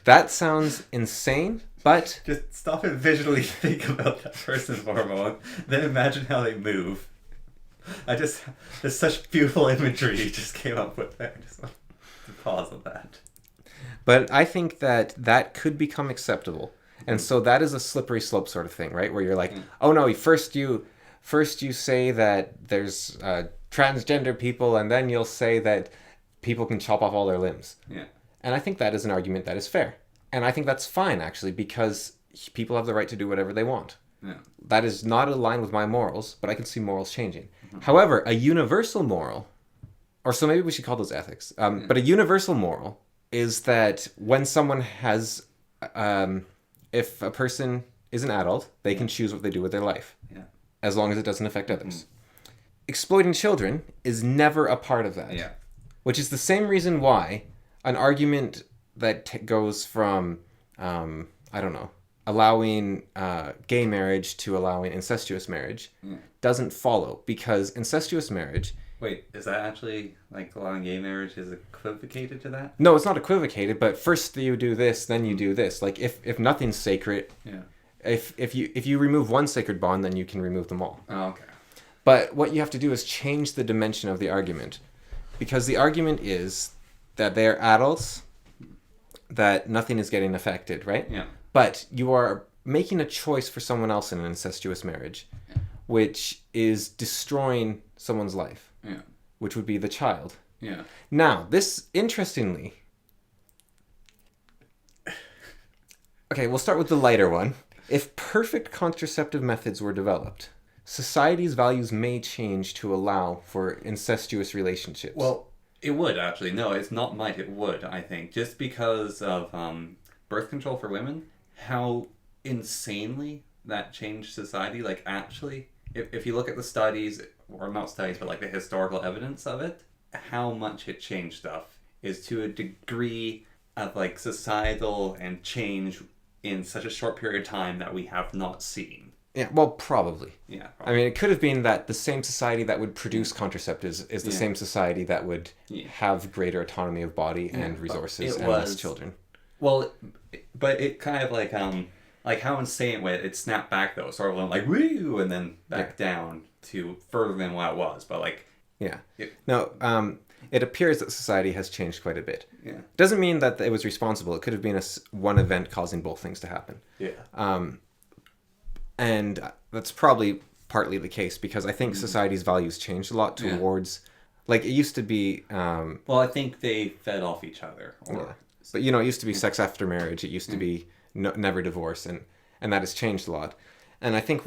that sounds insane, but Just stop and visually think about that person for a moment. Then imagine how they move. There's such beautiful imagery you just came up with there. I just want to pause on that. But I think that could become acceptable. And so that is a slippery slope sort of thing, right? Where you're like, oh no, first you say that there's transgender people, and then you'll say that people can chop off all their limbs. Yeah. And I think that is an argument that is fair. And I think that's fine, actually, because people have the right to do whatever they want. Yeah. That is not aligned with my morals, but I can see morals changing. However, a universal moral, or so maybe we should call those ethics, but a universal moral is that when someone has, if a person is an adult, they can choose what they do with their life, as long as it doesn't affect others. Exploiting children is never a part of that, Yeah. which is the same reason why an argument that goes from, allowing gay marriage to allowing incestuous marriage doesn't follow, because incestuous marriage... Wait, is that actually, like, allowing gay marriage is equivocated to that? No, it's not equivocated, but first you do this, then you do this. Like, if nothing's sacred, if you remove one sacred bond, then you can remove them all. Oh, okay. But what you have to do is change the dimension of the argument, because the argument is that they're adults, that nothing is getting affected, right? Yeah. But you are making a choice for someone else in an incestuous marriage, which is destroying someone's life, which would be the child. Yeah. Now, this, interestingly... Okay, we'll start with the lighter one. If perfect contraceptive methods were developed, society's values may change to allow for incestuous relationships. Well, it would, actually. No, it's not might, it would, I think. Just because of birth control for women, how insanely that changed society. Like, actually, if you look at the studies, or not studies, but like the historical evidence of it, how much it changed stuff is to a degree of like societal and change in such a short period of time that we have not seen. Yeah, well, probably. Yeah. I mean, it could have been that the same society that would produce contraceptives is the same society that would have greater autonomy of body and resources and less children. Well, but it kind of like how insane it went. It snapped back though, sort of went like woo, and then back down to further than what it was. But like it appears that society has changed quite a bit. Yeah. Doesn't mean that it was responsible. It could have been one event causing both things to happen. Yeah. And that's probably partly the case because I think society's values changed a lot towards, like it used to be. Well, I think they fed off each other. But it used to be sex after marriage. It used to be never divorce, and that has changed a lot. And I think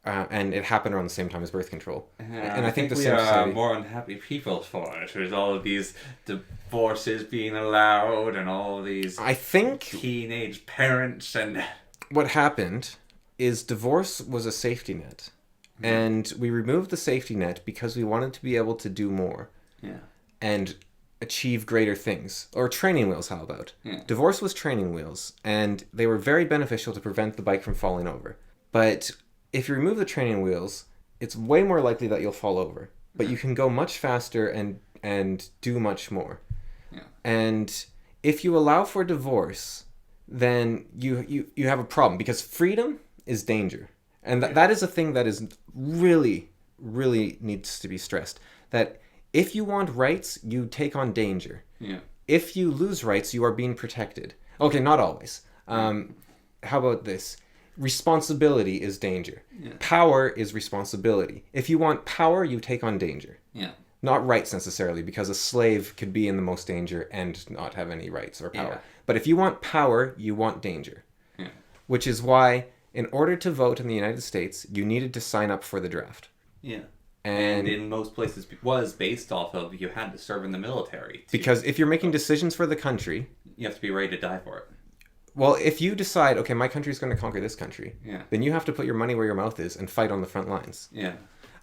and it happened around the same time as birth control. And I think the we same are society... more unhappy people for it. There's all of these divorces being allowed, and all of these teenage parents and. What happened is divorce was a safety net. And we removed the safety net because we wanted to be able to do more. Yeah. And achieve greater things. Or training wheels, how about? Yeah. Divorce was training wheels, and they were very beneficial to prevent the bike from falling over. But if you remove the training wheels, it's way more likely that you'll fall over. But you can go much faster and do much more. Yeah. And if you allow for divorce, then you have a problem, because freedom is danger. And that is a thing that is really, really needs to be stressed. That if you want rights, you take on danger. Yeah. If you lose rights, you are being protected. Okay, not always. How about this? Responsibility is danger. Yeah. Power is responsibility. If you want power, you take on danger. Yeah. Not rights necessarily, because a slave could be in the most danger and not have any rights or power. Yeah. But if you want power, you want danger. Yeah. Which is why, in order to vote in the United States, you needed to sign up for the draft. Yeah. And in most places was based off of you had to serve in the military. Because if you're making decisions for the country... You have to be ready to die for it. Well, if you decide, okay, my country's going to conquer this country, then you have to put your money where your mouth is and fight on the front lines. Yeah.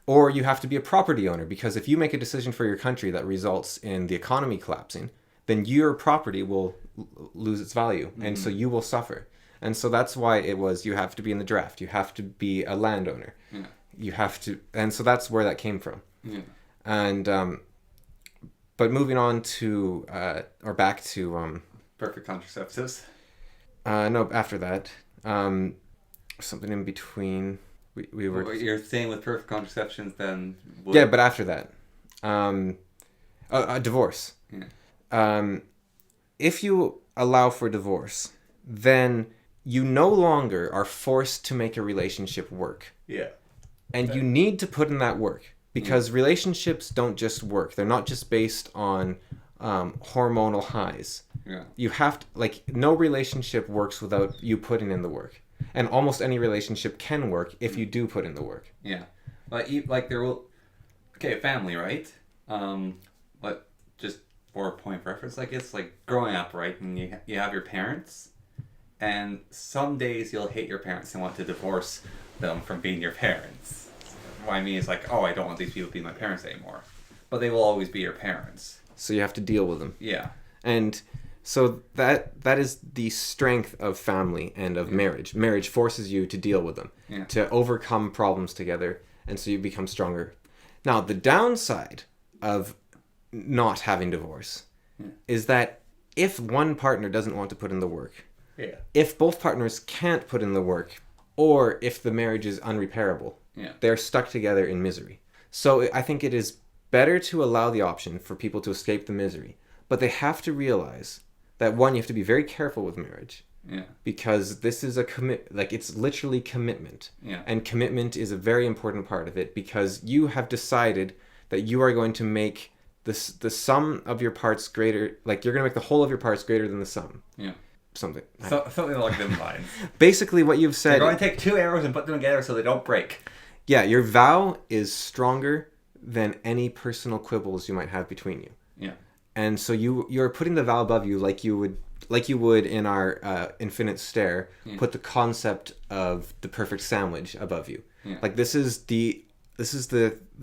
Or you have to be a property owner, because if you make a decision for your country that results in the economy collapsing, then your property will lose its value, and so you will suffer. And so that's why it was, you have to be in the draft, you have to be a landowner. Yeah. You have to, and so that's where that came from. Yeah. And, but moving on to, or back to... Perfect contraceptives. No, after that. Something in between. We were... What you're saying with perfect contraceptions, then... Yeah, but after that. Divorce. Yeah. If you allow for divorce, then you no longer are forced to make a relationship work. Yeah. And you need to put in that work, because relationships don't just work. They're not just based on hormonal highs. Yeah. You have to, like, no relationship works without you putting in the work. And almost any relationship can work if you do put in the work. Yeah. Like there will... Okay, family, right? But just for a point of reference, I guess, like growing up, right? And you have your parents, and some days you'll hate your parents and want to divorce them from being your parents. What I mean is like, oh, I don't want these people to be my parents anymore. But they will always be your parents. So you have to deal with them. Yeah. And so that is the strength of family and of marriage. Marriage forces you to deal with them, to overcome problems together, and so you become stronger. Now, the downside of not having divorce is that if one partner doesn't want to put in the work, if both partners can't put in the work, or if the marriage is unrepairable, they're stuck together in misery. So I think it is better to allow the option for people to escape the misery, but they have to realize that, one, you have to be very careful with marriage. Yeah. Because this is a it's literally commitment. Yeah. And commitment is a very important part of it, because you have decided that you are going to make the sum of your parts greater, like you're going to make the whole of your parts greater than the sum. Yeah. Something along them lines. Basically what you've said... You're going to take 2 arrows and put them together so they don't break. Yeah, your vow is stronger than any personal quibbles you might have between you. Yeah. And so you're putting the vow above you, like you would in our infinite stare, put the concept of the perfect sandwich above you. Yeah. Like this is the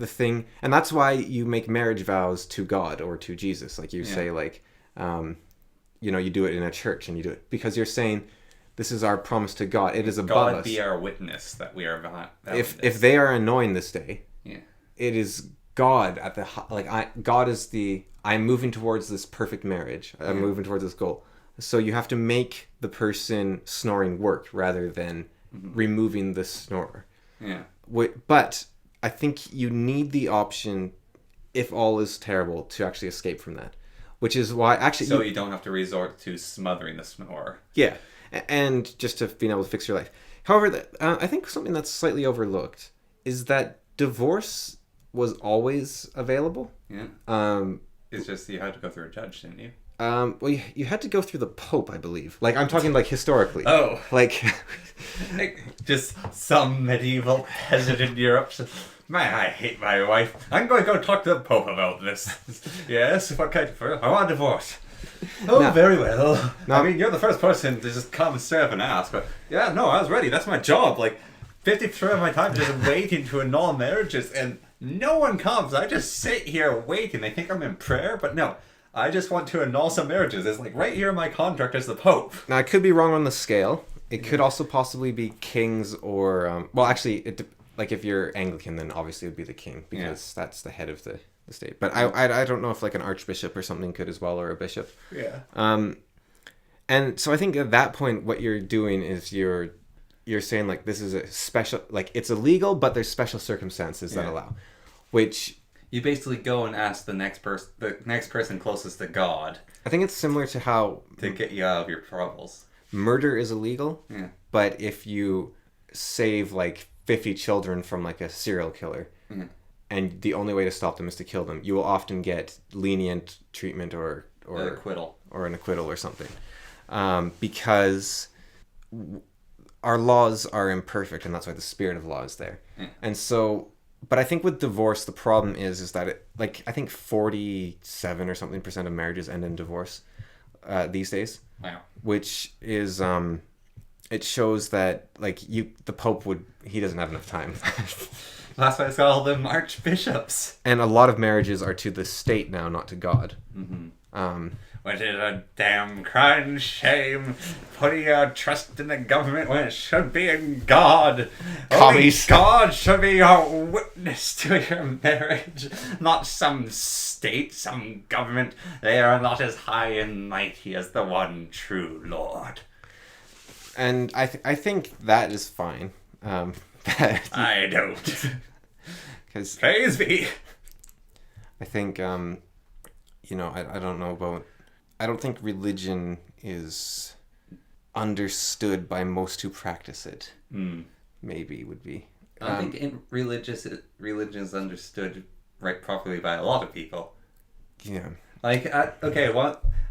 thing, and that's why you make marriage vows to God or to Jesus. Like you say, like, you do it in a church, and you do it because you're saying, this is our promise to God. It is above us. God be our witness that we are If they are annoying this day, yeah, it is God at the God is I'm moving towards this perfect marriage. I'm moving towards this goal. So you have to make the person snoring work rather than removing the snorer. Yeah. But I think you need the option, if all is terrible, to actually escape from that. Which is why actually... So you don't have to resort to smothering the snorer. Yeah. And just to being able to fix your life. However, I think something that's slightly overlooked is that divorce was always available. Yeah. It's just you had to go through a judge, didn't you? Well, you had to go through the Pope, I believe. Like, I'm talking, like, historically. Oh. Like... just some medieval peasant in Europe. Man, I hate my wife. I'm going to go talk to the Pope about this. Yes, what kind of... I want a divorce. Oh, no. Very well. No. I mean, you're the first person to just come straight up and ask. But yeah, no, I was ready. That's my job. Like, 50% of my time just waiting to annul marriages, and no one comes. I just sit here waiting. They think I'm in prayer, but no. I just want to annul some marriages. It's like right here in my contract as the Pope. Now, I could be wrong on the scale. It could also possibly be kings or... well, actually, like if you're Anglican, then obviously it would be the king because that's the head of the state. But I don't know if like an archbishop or something could as well, or a bishop. Yeah. And so I think at that point, what you're doing is you're saying like this is a special... Like it's illegal, but there's special circumstances that allow. Which... You basically go and ask the next person closest to God. I think it's similar to how... To get you out of your troubles. Murder is illegal, yeah. But if you save like 50 children from like a serial killer, and the only way to stop them is to kill them, you will often get lenient treatment or an acquittal. Or an acquittal or something. Because our laws are imperfect, and that's why the spirit of law is there. Yeah. And so... But I think with divorce, the problem is that it, like, I think 47 or something % of marriages end in divorce these days. Wow. Which is, it shows that, like, the Pope he doesn't have enough time. That's why it's called them archbishops. And a lot of marriages are to the state now, not to God. Mm-hmm. Which is a damn crying shame, putting your trust in the government when it should be in God. Commies. Only God should be your witness to your marriage, not some state, some government. They are not as high and mighty as the one true Lord. And I think that is fine. I don't. Because praise be. I think, I don't know about... I don't think religion is understood by most who practice it. Maybe would be. I think religion is understood right properly by a lot of people. Yeah. Like, I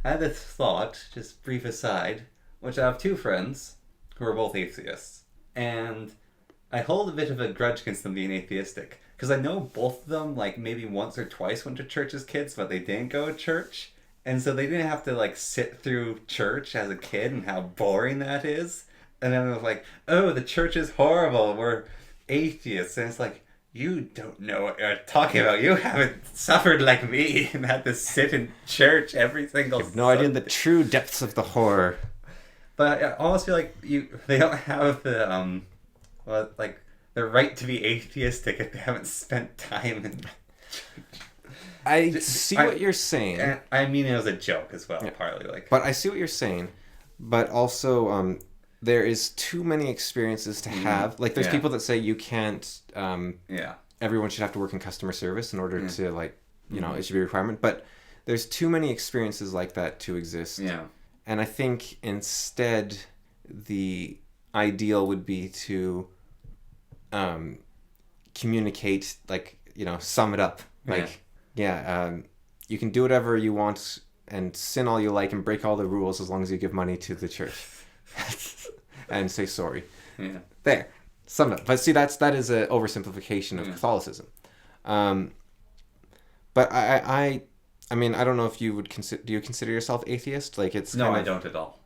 had this thought, just brief aside, which I have two friends who are both atheists. And I hold a bit of a grudge against them being atheistic. Because I know both of them, like, maybe once or twice went to church as kids, but they didn't go to church. And so they didn't have to, like, sit through church as a kid and how boring that is. And then it was like, oh, the church is horrible. We're atheists. And it's like, you don't know what you're talking about. You haven't suffered like me and had to sit in church every single You have no idea the true depths of the horror. But I almost feel like they don't have the, the right to be atheistic if they haven't spent time in church. I see what you're saying. I mean, it was a joke as well, partly. But I see what you're saying. But also, there is too many experiences to have. Like, there's people that say you can't... everyone should have to work in customer service in order to, like, it should be a requirement. But there's too many experiences like that to exist. Yeah. And I think instead, the ideal would be to communicate, like, sum it up. Like... you can do whatever you want and sin all you like and break all the rules as long as you give money to the church and say sorry. Yeah. There, summed up. But see, that is an oversimplification of Catholicism. But I mean, I don't know if you would consider. Do you consider yourself atheist? Like it's no, I don't at all.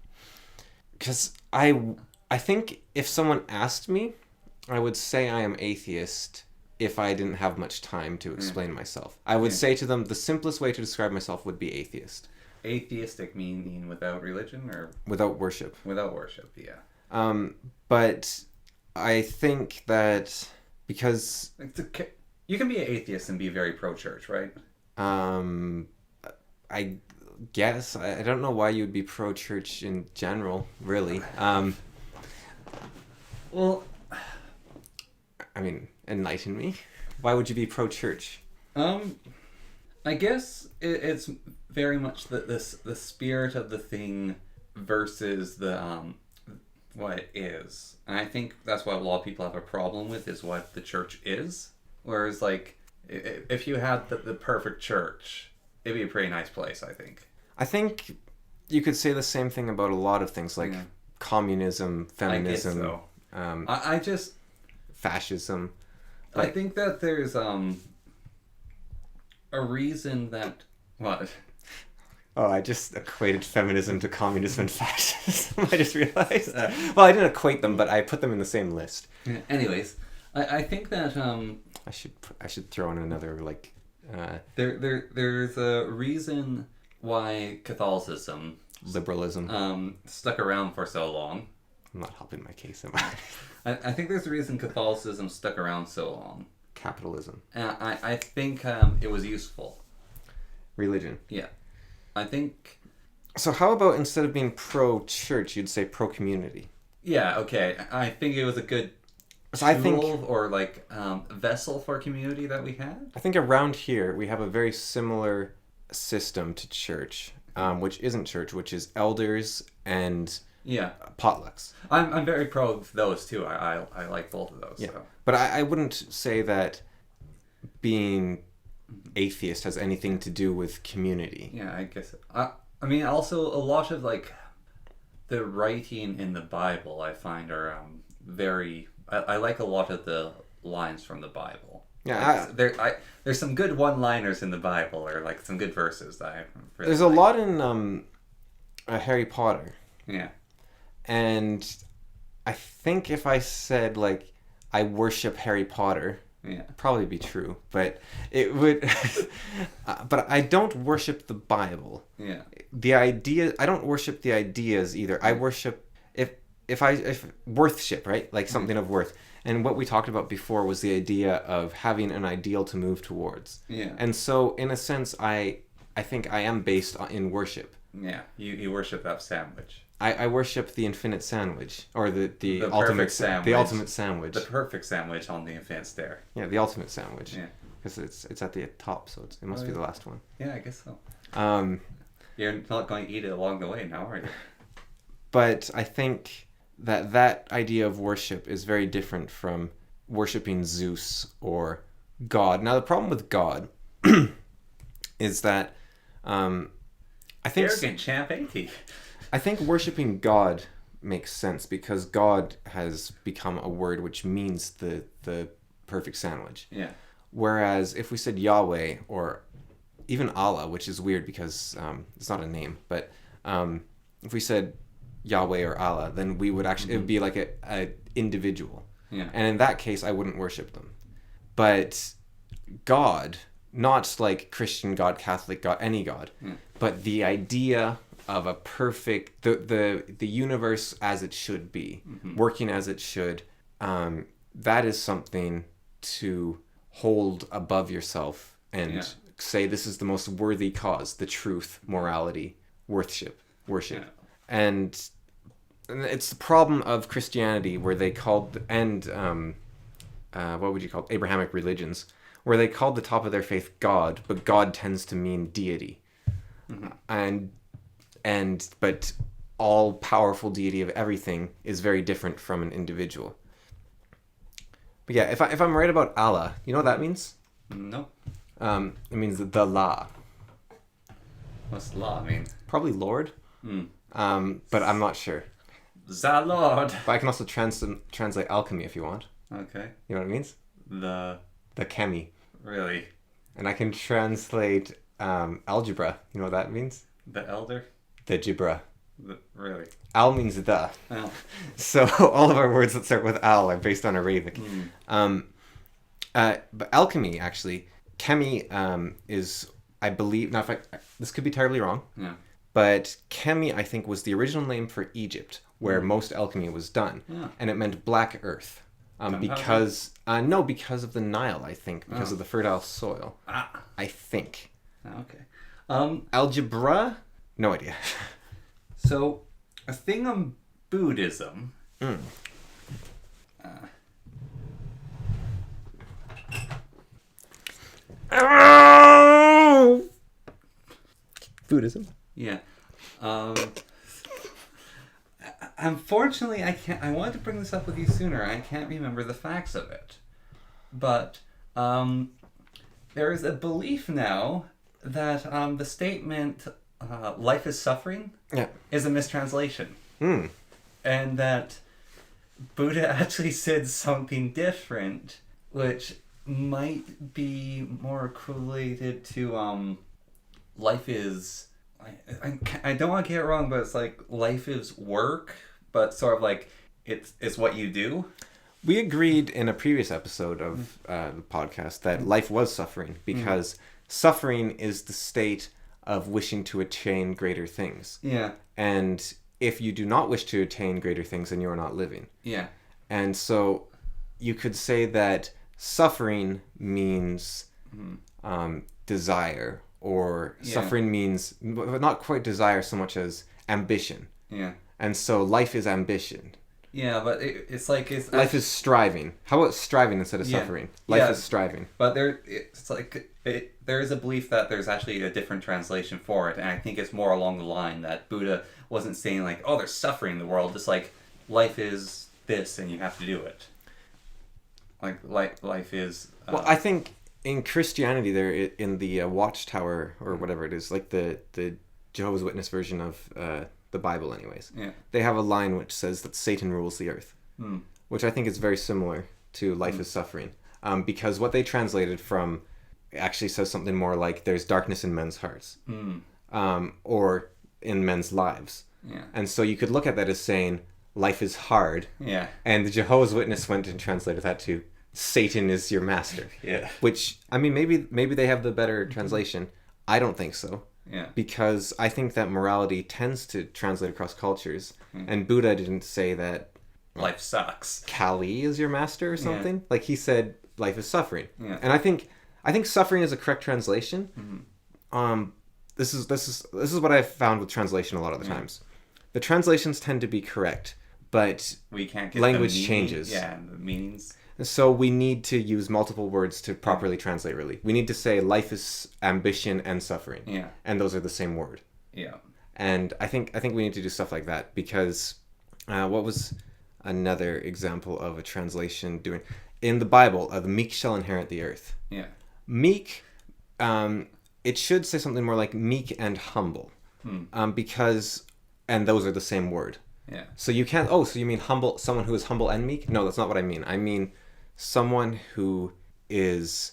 Because I think if someone asked me, I would say I am atheist if I didn't have much time to explain myself. I would say to them the simplest way to describe myself would be atheist. Atheistic meaning without religion or without worship. Without worship, yeah. But I think that because you can be an atheist and be very pro-church, right? I guess I don't know why you would be pro-church in general, really. Well, I mean, enlighten me. Why would you be pro-church? I guess it's very much the spirit of the thing versus the what it is, and I think that's what a lot of people have a problem with is what the church is. Whereas, like, if you had the perfect church, it'd be a pretty nice place. I think you could say the same thing about a lot of things, like communism, feminism. I just fascism. I think that there's a reason that what. Oh, I just equated feminism to communism and fascism. I just realized. Well, I didn't equate them, but I put them in the same list. Yeah, anyways, I think that I should throw in another like. There's a reason why Catholicism, liberalism, stuck around for so long. I'm not helping my case, am I? I think there's a reason Catholicism stuck around so long. Capitalism. I think it was useful. Religion. Yeah. I think... So how about instead of being pro-church, you'd say pro-community? Yeah, okay. I think it was a good tool or like vessel for community that we had. I think around here we have a very similar system to church, which isn't church, which is elders and potlucks. I'm very pro of those too. I like both of those. Yeah. So. But I wouldn't say that being atheist has anything to do with community. Yeah, I guess. I mean, also a lot of like the writing in the Bible I find are very. I like a lot of the lines from the Bible. Yeah, there's some good one-liners in the Bible, or like some good verses that I really there's like. a lot in Harry Potter. Yeah. And I think if I said like I worship Harry Potter, it'd probably be true, but it would. But I don't worship the Bible. Yeah. I don't worship the ideas either. I worship if worthship, right? Like something of worth. And what we talked about before was the idea of having an ideal to move towards. Yeah. And so in a sense, I think I am based in worship. Yeah. You worship that sandwich. I worship the infinite sandwich, or the ultimate sandwich. The ultimate sandwich. The perfect sandwich on the infinite stair. Yeah, the ultimate sandwich. Yeah. Because it's at the top, so it must be the last one. Yeah, I guess so. You're not going to eat it along the way now, are you? But I think that idea of worship is very different from worshiping Zeus or God. Now, the problem with God is that I think... Arrogant champ, ain't he? I think worshiping God makes sense because God has become a word which means the perfect sandwich. Yeah. Whereas if we said Yahweh or even Allah, which is weird because it's not a name, but if we said Yahweh or Allah, then we would actually, it would be like a individual. Yeah. And in that case, I wouldn't worship them. But God, not like Christian God, Catholic God, any God, but the idea of a perfect, the universe as it should be, working as it should, that is something to hold above yourself and say this is the most worthy cause, the truth, morality, worship. Yeah. And it's the problem of Christianity where they called, and what would you call it? Abrahamic religions, where they called the top of their faith God, but God tends to mean deity. But all powerful deity of everything is very different from an individual. But yeah, if I'm right about Allah, you know what that means? No. It means the law. What's law mean? Probably Lord. But I'm not sure. The Lord. But I can also translate alchemy if you want. Okay. You know what it means? The chemi. Really? And I can translate algebra. You know what that means? The elder? The Jibra. Really? Al means the. Oh. So all of our words that start with al are based on Arabic. But alchemy, actually, chemi is, I believe, now if this could be terribly wrong, Yeah. but chemi, I think, was the original name for Egypt, where most alchemy was done. Yeah. And it meant black earth. Because of the Nile, I think, because of the fertile soil. I think. Okay. Algebra? No idea. So, a thing on Buddhism. Buddhism? Yeah. Unfortunately, I can't. I wanted to bring this up with you sooner. I can't remember the facts of it, but there is a belief now that the statement "life is suffering" is a mistranslation, and that Buddha actually said something different, which might be more correlated to life is. I don't want to get it wrong, but it's like life is work, but sort of like it's what you do. We agreed in a previous episode of the podcast that life was suffering because suffering is the state of wishing to attain greater things. Yeah. And if you do not wish to attain greater things, then you are not living. Yeah. And so you could say that suffering means desire, or suffering means not quite desire so much as ambition. Yeah. And so life is ambition. Yeah, but it's like life is striving. How about striving instead of suffering? Life is striving. But there is a belief that there's actually a different translation for it, and I think it's more along the line that Buddha wasn't saying like, oh, there's suffering in the world. Just like life is this, and you have to do it. Like life is. Well, I think in Christianity, there in the Watchtower or whatever it is, like the Jehovah's Witness version of the Bible, anyways. Yeah. They have a line which says that Satan rules the earth, which I think is very similar to life is suffering, because what they translated from actually says something more like there's darkness in men's hearts, or in men's lives. Yeah. And so you could look at that as saying life is hard. Yeah. And the Jehovah's Witness went and translated that to Satan is your master. Yeah. Which, I mean, maybe they have the better translation. I don't think so. Yeah. Because I think that morality tends to translate across cultures. And Buddha didn't say that life sucks. Kali is your master or something. Like he said life is suffering. Yeah. And I think suffering is a correct translation. This is what I've found with translation a lot of the times. The translations tend to be correct, but we can't get language the changes. Yeah, the meanings. So we need to use multiple words to properly translate, really. We need to say life is ambition and suffering. Yeah. And those are the same word. Yeah. And I think we need to do stuff like that because what was another example of a translation doing? In the Bible, the meek shall inherit the earth. Yeah. Meek, it should say something more like meek and humble. Because, and those are the same word. Yeah. So you can't, so you mean humble, someone who is humble and meek? No, that's not what I mean. I mean someone who is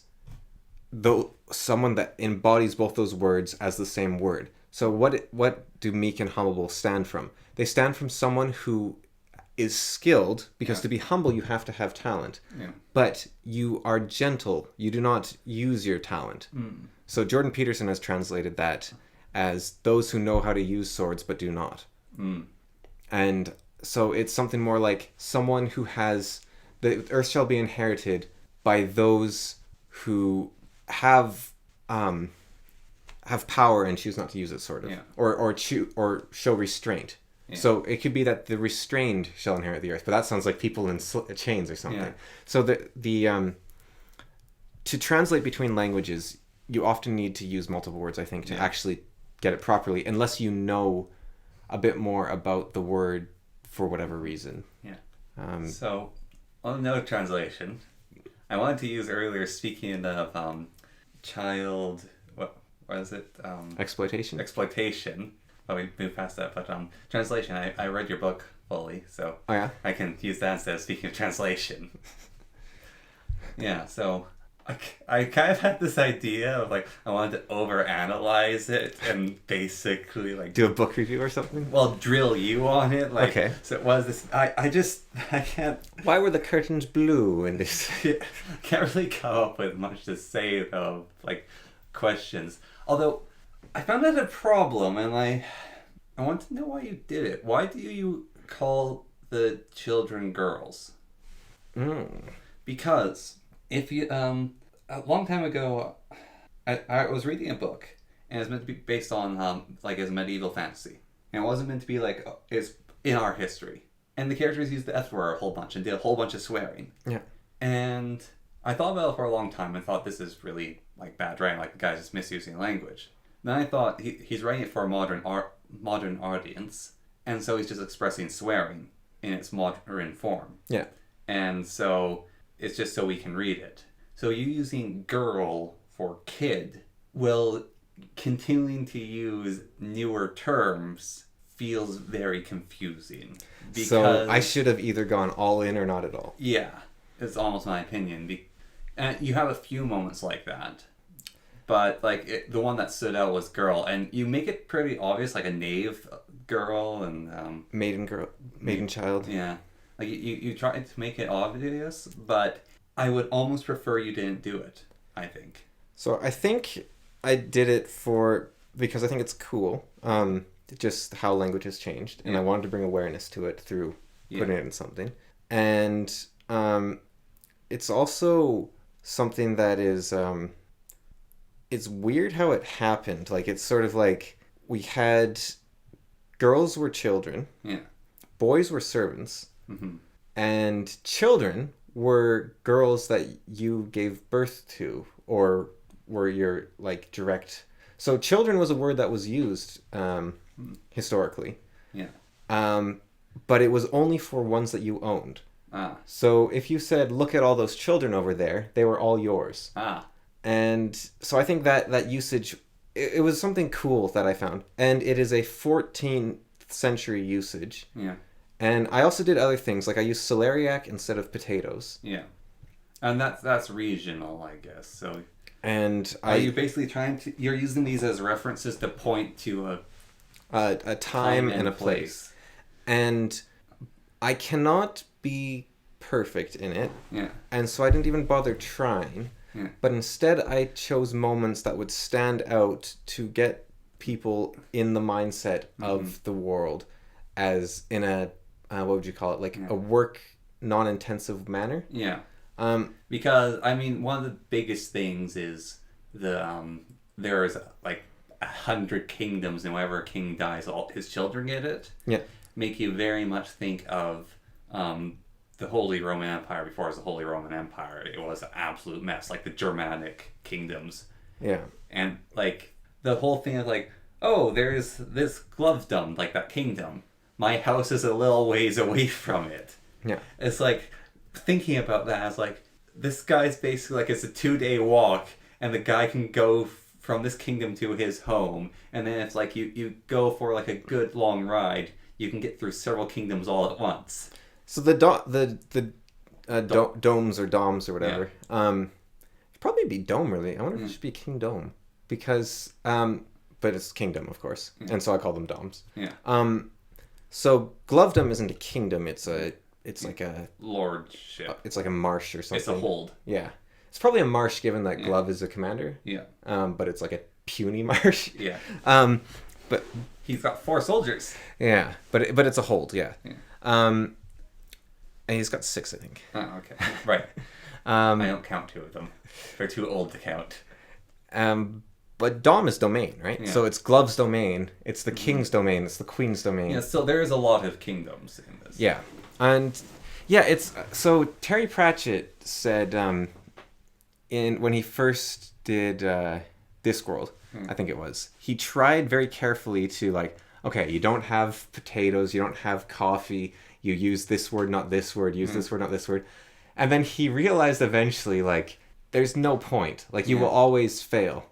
someone that embodies both those words as the same word. So what do meek and humble stand from? They stand from someone who is skilled, because to be humble you have to have talent. Yeah. But you are gentle. You do not use your talent. So Jordan Peterson has translated that as those who know how to use swords but do not. And so it's something more like someone who has the earth shall be inherited by those who have power and choose not to use it, sort of, or show restraint. Yeah. So it could be that the restrained shall inherit the earth, but that sounds like people in chains or something. Yeah. So the to translate between languages, you often need to use multiple words, I think, to actually get it properly, unless you know a bit more about the word for whatever reason. Yeah. So, on another translation, I wanted to use earlier, speaking of child, what is it? Exploitation. Exploitation. Oh, we moved past that, but translation. I read your book fully, so I can use that instead of speaking of translation. Yeah. So, I kind of had this idea of like I wanted to overanalyze it and basically like Do a book review or something? well drill you on it like Okay. so it was this I can't Why were the curtains blue in this? can't really come up with much to say though like questions although I found that a problem and I want to know why you did it. Why do you call the children girls? Because if you a long time ago I was reading a book and it's meant to be based on like as medieval fantasy and it wasn't meant to be like it's in our history and the characters used the F word a whole bunch and did a whole bunch of swearing and I thought about it for a long time and thought this is really like bad writing, like the guy's just misusing language. Then I thought he's writing it for a modern audience and so he's just expressing swearing in its modern form and so it's just so we can read it. So you using girl for kid will continuing to use newer terms feels very confusing. Because, so I should have either gone all in or not at all. Yeah, it's almost my opinion. And you have a few moments like that. But like the one that stood out was girl. And you make it pretty obvious, like a knave girl and... maiden child. Yeah. Like you try to make it obvious, but I would almost prefer you didn't do it, I think. So I think I did it because I think it's cool, just how language has changed, and I wanted to bring awareness to it through putting it in something. And it's also something that is, it's weird how it happened. Like, it's sort of like we had girls were children, boys were servants, and children were girls that you gave birth to or were your like direct. So children was a word that was used historically. But it was only for ones that you owned. So if you said, look at all those children over there, they were all yours. And so I think that usage, it was something cool that I found. And it is a 14th century usage. And I also did other things, like I used celeriac instead of potatoes. And that's regional, I guess. So, and are you basically you're using these as references to point to a time and a place. And I cannot be perfect in it. And so I didn't even bother trying. But instead I chose moments that would stand out to get people in the mindset of the world as in a what would you call it? Like a work non-intensive manner. Because I mean, one of the biggest things is there's like 100 kingdoms, and whenever a king dies, all his children get it. Make you very much think of the Holy Roman Empire. Before it was the Holy Roman Empire, it was an absolute mess, like the Germanic kingdoms. And like the whole thing of like, oh, there's this glovedom, like that kingdom. My house is a little ways away from it. It's like, thinking about that, I was like, this guy's basically like, it's a 2-day walk, and the guy can go from this kingdom to his home, and then it's like, you go for like a good long ride, you can get through several kingdoms all at once. So the domes or doms or whatever, it'd probably be dome, really. I wonder if it should be King Dome, because, but it's kingdom, of course, and so I call them domes. So glovedom isn't a kingdom, it's like a lordship. It's like a marsh or something. It's a hold. It's probably a marsh, given that Glove is a commander. But it's like a puny marsh. But he's got 4 soldiers. But it's a hold. And he's got 6, I think. Oh, okay. Right. I don't count 2 of them. They're too old to count. But dom is domain, right? So it's Glove's domain, it's the king's domain, it's the queen's domain. So there is a lot of kingdoms in this. And it's so Terry Pratchett said when he first did Discworld, I think it was, he tried very carefully to like, okay, you don't have potatoes, you don't have coffee, you use this word, not this word, use this word, not this word. And then he realized eventually, like, there's no point. Like, you will always fail.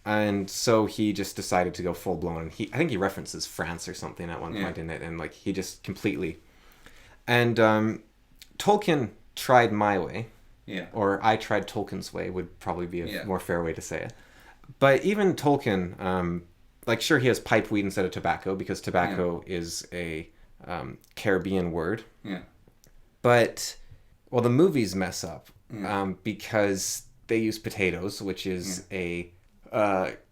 And so he just decided to go full blown. And I think he references France or something at one point in it. And like, he just completely... And Tolkien tried my way. Yeah. Or I tried Tolkien's way would probably be a Yeah. more fair way to say it. But even Tolkien, like sure he has pipe weed instead of tobacco because tobacco is a Caribbean word. Yeah. But, well, the movies mess up Yeah. because they use potatoes, which is a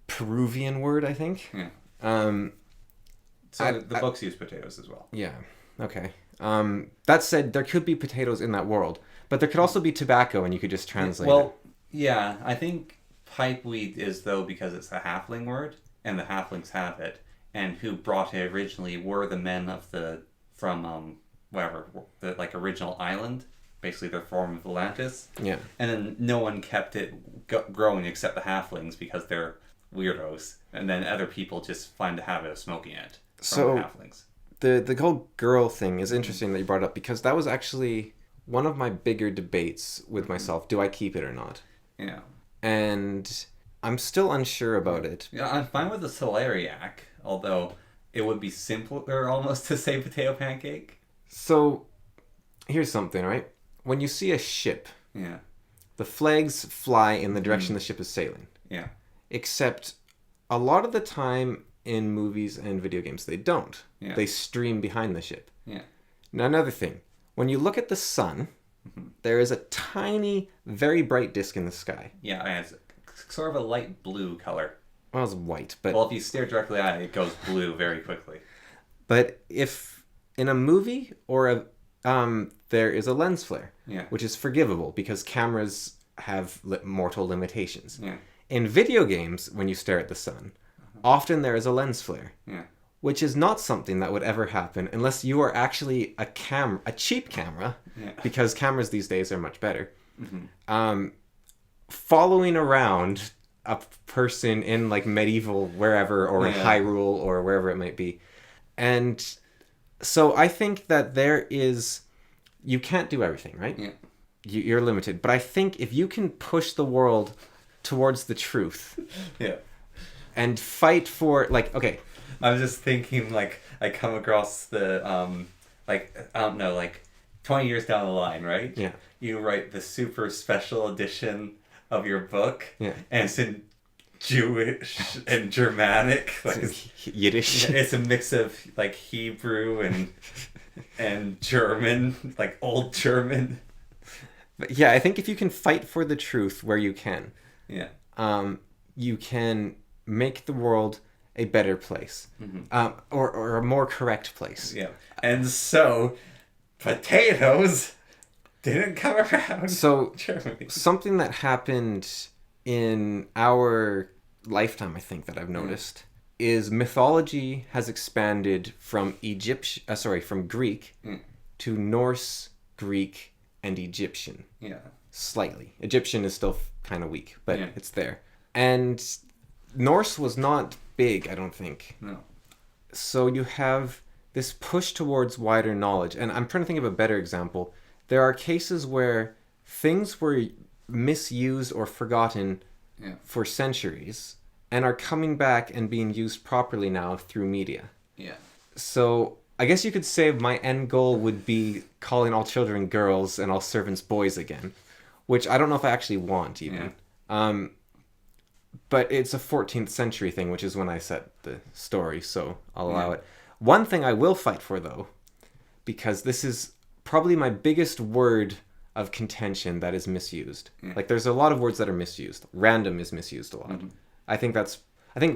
Peruvian word, I think. Yeah. Um, So the books use potatoes as well. yeah, okay. That said, there could be potatoes in that world, but there could also be tobacco, and you could just translate Well, it. yeah, I think pipeweed is though because it's a halfling word, and the halflings have it, and who brought it originally were the men of the from wherever the like original island, basically their form of Atlantis, Yeah. and then no one kept it growing except the halflings because they're weirdos, and then other people just find the habit of smoking it from So- the halflings. The whole girl thing is interesting that you brought up because that was actually one of my bigger debates with myself. Do I keep it or not? Yeah. And I'm still unsure about it. Yeah, I'm fine with the celeriac, although it would be simpler almost to say potato pancake. So, here's something, right? When you see a ship, Yeah, the flags fly in the direction the ship is sailing. yeah, Except a lot of the time in movies and video games, they don't. Yeah. They stream behind the ship. yeah, Now, another thing. When you look at the sun, there is a tiny, very bright disk in the sky. yeah. It's sort of a light blue color. Well, it's white, but Well, if you stare directly at it, it goes blue very quickly. if in a movie or there is a lens flare, Yeah. which is forgivable because cameras have mortal limitations. Yeah, In video games, when you stare at the sun, often there is a lens flare, yeah, which is not something that would ever happen unless you are actually a cheap camera, Yeah. because cameras these days are much better. Following around a person in like medieval wherever or in Yeah. Hyrule or wherever it might be. And so I think that you can't do everything, right? yeah, You're limited. But I think if you can push the world towards the truth yeah. and fight for, like, okay, I was just thinking, like, I come across the, like, I don't know, like, 20 years down the line, right? Yeah. You write the super special edition of your book, Yeah. and it's in Jewish and Germanic. Like, Yiddish. it's a mix of, like, Hebrew and German, like, old German. But yeah, I think if you can fight for the truth where you can, Yeah. you can make the world a better place, or a more correct place. Yeah. And so, potatoes didn't come around. So Germany. something that happened in our lifetime, I think, that I've noticed is mythology has expanded from from Greek to Norse, Greek, and Egyptian. Yeah. Slightly. Egyptian is still kind of weak, but Yeah. it's there. And Norse was not big, I don't think. No. So you have this push towards wider knowledge. And I'm trying to think of a better example. There are cases where things were misused or forgotten Yeah. for centuries and are coming back and being used properly now through media. Yeah. So I guess you could say my end goal would be calling all children girls and all servants boys again, which I don't know if I actually want even. But it's a 14th century thing, which is when I set the story, so I'll allow it. One thing I will fight for, though, because this is probably my biggest word of contention that is misused. Like, there's a lot of words that are misused. Random is misused a lot. I think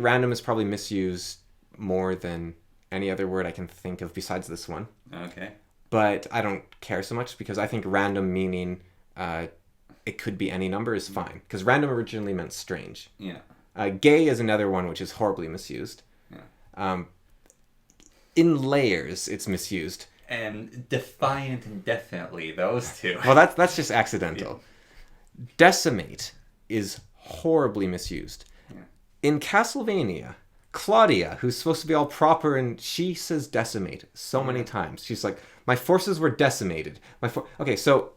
random is probably misused more than any other word I can think of besides this one. Okay. But I don't care so much because I think random meaning it could be any number is fine. Because random originally meant strange. Yeah. Gay is another one which is horribly misused. Yeah. In layers, it's misused. And defiant and definitely, those two. Well, that's just accidental. Decimate is horribly misused. Yeah. In Castlevania, Claudia, who's supposed to be all proper, and she says decimate so many times. She's like, my forces were decimated. Okay, so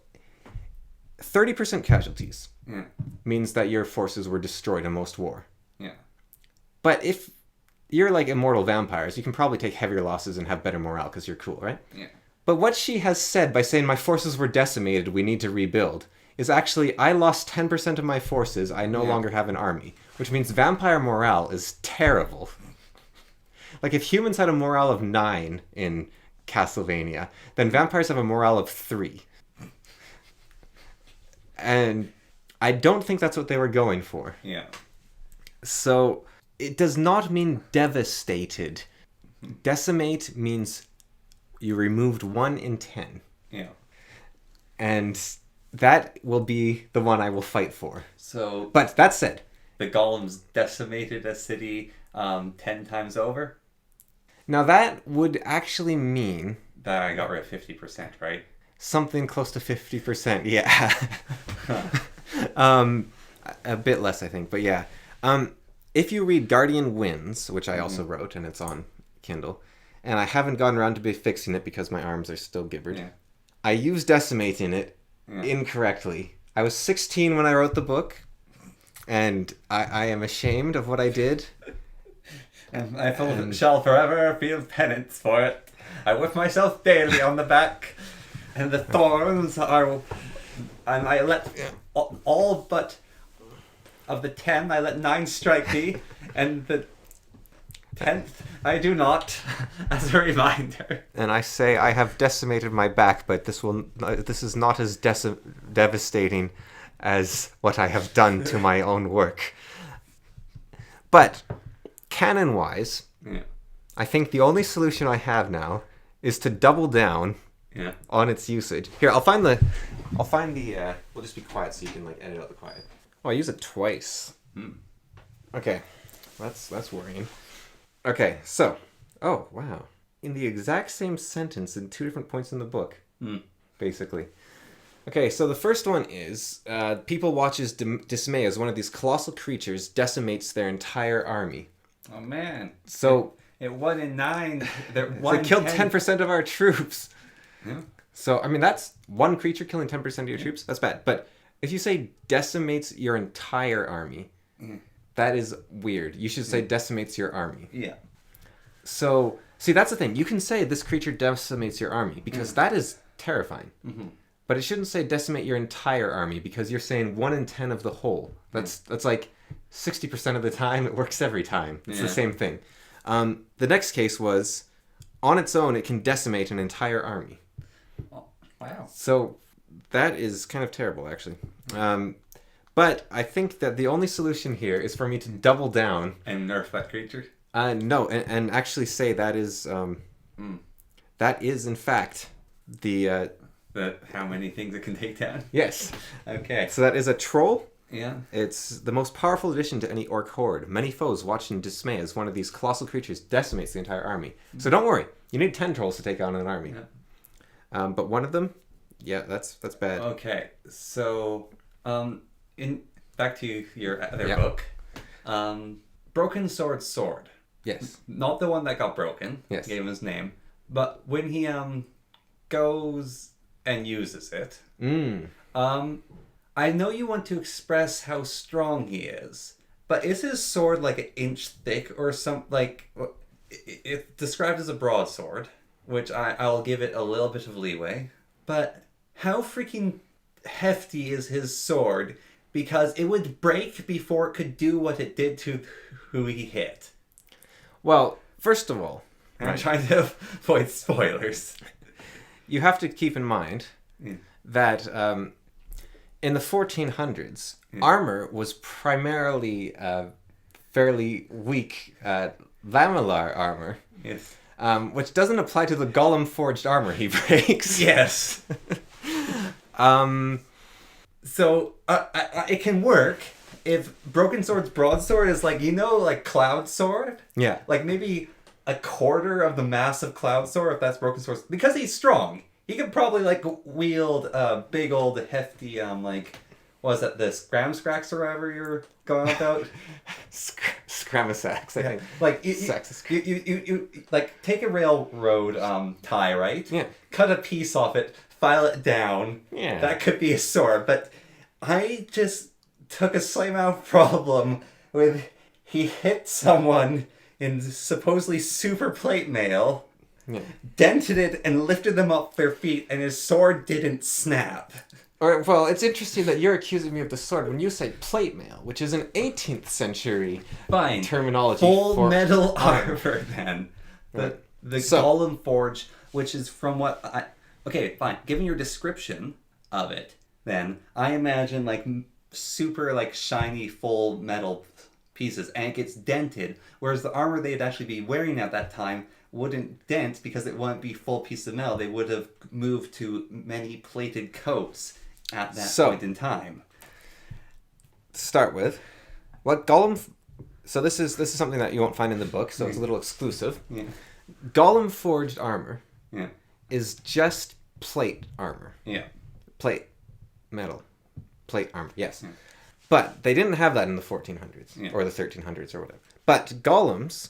30% casualties means that your forces were destroyed in most war. Yeah. But if you're like immortal vampires, you can probably take heavier losses and have better morale because you're cool, right? Yeah. But what she has said by saying my forces were decimated, we need to rebuild, is actually, I lost 10% of my forces, I no longer have an army. Which means vampire morale is terrible. Like, if humans had a morale of 9 in Castlevania, then vampires have a morale of 3. And I don't think that's what they were going for. Yeah. So, it does not mean devastated. Decimate means you removed 1 in 10. Yeah. And that will be the one I will fight for. So, But that said, the Golems decimated a city 10 times over? now that would actually mean That I got rid of 50%, right? something close to 50%. Yeah. A bit less, I think, but yeah. If you read Guardian Winds, which I also wrote, and it's on Kindle, and I haven't gotten around to be fixing it because my arms are still gibbered. Yeah. I used decimate in it incorrectly. I was 16 when I wrote the book, and I am ashamed of what I did. And I shall forever feel penance for it. I whip myself daily on the back, and the thorns are... And I let all but... Of the 10, I let 9 strike me, and the 10th, I do not, as a reminder. And I say I have decimated my back, but this is not as devastating as what I have done to my own work. But canon-wise, I think the only solution I have now is to double down on its usage. Here, I'll find the. We'll just be quiet so you can edit out the quiet. Oh, I use it twice. Okay, that's worrying. Okay, so, oh wow, in the exact same sentence in 2 different points in the book, basically. Okay, so the first one is people watches dismay as one of these colossal creatures decimates their entire army. Oh man! So it 1 in 9. They killed 10% of our troops. Yeah. So I mean, that's one creature killing 10% of your troops. That's bad, but. If you say decimates your entire army, that is weird. You should say decimates your army. Yeah. So, see, that's the thing. You can say this creature decimates your army because that is terrifying. But it shouldn't say decimate your entire army because you're saying 1 in 10 of the whole. That's like 60% of the time. It works every time. It's the same thing. The next case was, on its own, it can decimate an entire army. Oh, wow. So... that is kind of terrible, actually. But I think that the only solution here is for me to double down. And nerf that creature? No, and actually say that is... that is, in fact, the... how many things it can take down? Yes. Okay. So that is a troll. Yeah. It's the most powerful addition to any orc horde. Many foes watch in dismay as one of these colossal creatures decimates the entire army. So don't worry. You need 10 trolls to take on an army. Yeah. But one of them... yeah, that's bad. Okay, so back to your other book, Broken Sword. Yes. Not the one that got broken. Yes. Gave him his name, but when he goes and uses it, I know you want to express how strong he is, but is his sword like an inch thick or some it's described as a broadsword, which I'll give it a little bit of leeway, but. How freaking hefty is his sword? Because it would break before it could do what it did to who he hit. Well, first of all... I'm trying to avoid spoilers. You have to keep in mind that in the 1400s, armor was primarily fairly weak lamellar armor. Yes. Which doesn't apply to the golem forged armor he breaks. Yes. So it can work if Broken Sword's broadsword is like Cloud Sword. Yeah. Like maybe a quarter of the mass of Cloud Sword if that's Broken Sword. Because he's strong. He could probably wield a big old hefty what is that, the Scramscrax or whatever you're going about? Scramasax, I think. You take a railroad tie, right? Yeah. Cut a piece off it, file it down. Yeah. That could be a sword, but I just took a slight amount of problem with he hit someone in supposedly super plate mail, dented it and lifted them up their feet, and his sword didn't snap. Well, it's interesting that you're accusing me of the sword when you say plate mail, which is an 18th century Fine. terminology Full for metal armor, then. Right. The So- Golem Forge, which is from what I... Okay, fine. Given your description of it, then, I imagine, like, super, like, shiny, full metal pieces, and it gets dented, whereas the armor they'd actually be wearing at that time wouldn't dent because it wouldn't be full piece of metal. They would have moved to many plated coats at that point in time. To start with, what Golem... So this is something that you won't find in the book, so it's a little exclusive. Yeah. Golem forged armor Yeah. is just plate armor. Yeah. Plate. Metal. Plate armor, yes. But they didn't have that in the 1400s or the 1300s or whatever. But golems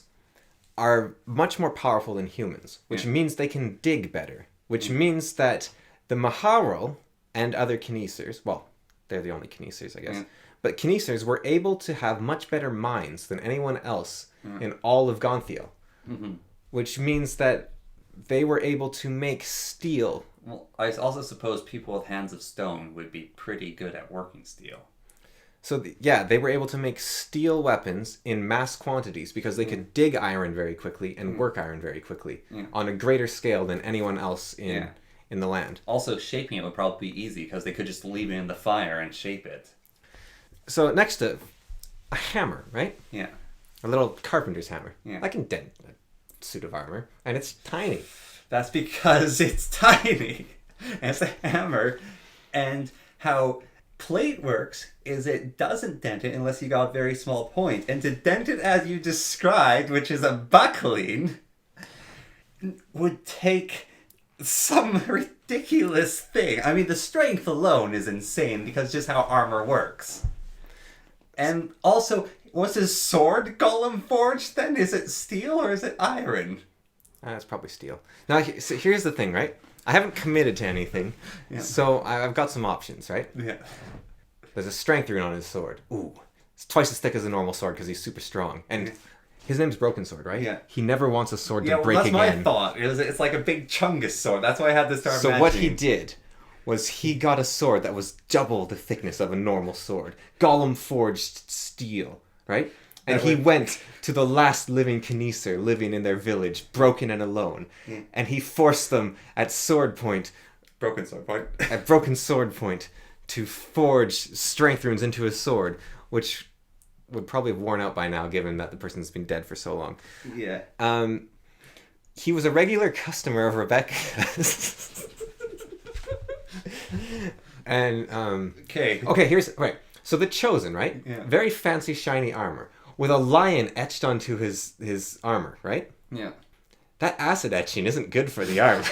are much more powerful than humans, which means they can dig better, which means that the Maharil and other Kinesers, well, they're the only Kinesers, I guess, but Kinesers were able to have much better minds than anyone else in all of Gonthiel, which means that they were able to make steel. Well, I also suppose people with hands of stone would be pretty good at working steel. So, they were able to make steel weapons in mass quantities because they could dig iron very quickly and work iron very quickly on a greater scale than anyone else in the land. Also, shaping it would probably be easy because they could just leave it in the fire and shape it. So, next to a hammer, right? Yeah. A little carpenter's hammer. Yeah. I can dent a suit of armor, and it's tiny. That's because it's tiny. And it's a hammer. And how plate works is it doesn't dent it unless you got a very small point. And to dent it as you described, which is a buckling, would take some ridiculous thing. I mean, the strength alone is insane because just how armor works. And also, was his sword golem forged then? Is it steel or is it iron? It's probably steel. Now, so here's the thing, right? I haven't committed to anything, so I've got some options, right? Yeah. There's a strength rune on his sword. Ooh, it's twice as thick as a normal sword because he's super strong. And his name's Broken Sword, right? Yeah. He never wants a sword to break that's again. my thought. It's like a big Chungus sword. That's why I had to start So imagining. what he did was he got a sword that was double the thickness of a normal sword. Golem forged steel, right? And he went to the last living Kineser living in their village, broken and alone. And he forced them at sword point, Broken sword point. at broken sword point, to forge strength runes into his sword, which would probably have worn out by now, given that the person's been dead for so long. Yeah. He was a regular customer of Rebecca's. And okay, here's right. So the Chosen, right? Yeah. Very fancy, shiny armor with a lion etched onto his armor, right? Yeah. That acid etching isn't good for the armor.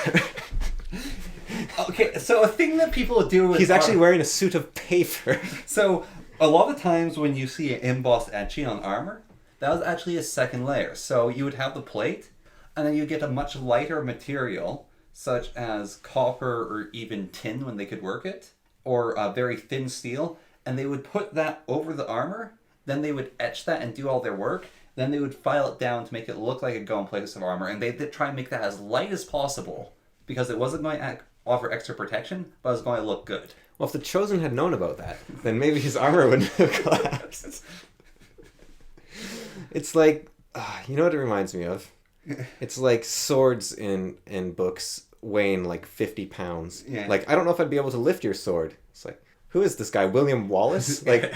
Okay, so a thing that people do with He's actually wearing a suit of paper. So a lot of times when you see an embossed etching on armor, that was actually a second layer. So you would have the plate, and then you get a much lighter material, such as copper or even tin when they could work it, or very thin steel, and they would put that over the armor. Then they would etch that and do all their work. Then they would file it down to make it look like a golem piece of armor, and they'd try and make that as light as possible because it wasn't going to offer extra protection, but it was going to look good. Well, if the Chosen had known about that, then maybe his armor wouldn't have collapsed. It's like, you know what it reminds me of? It's like swords in books weighing like 50 pounds. Yeah. Like, I don't know if I'd be able to lift your sword. It's like, who is this guy? William Wallace? Like,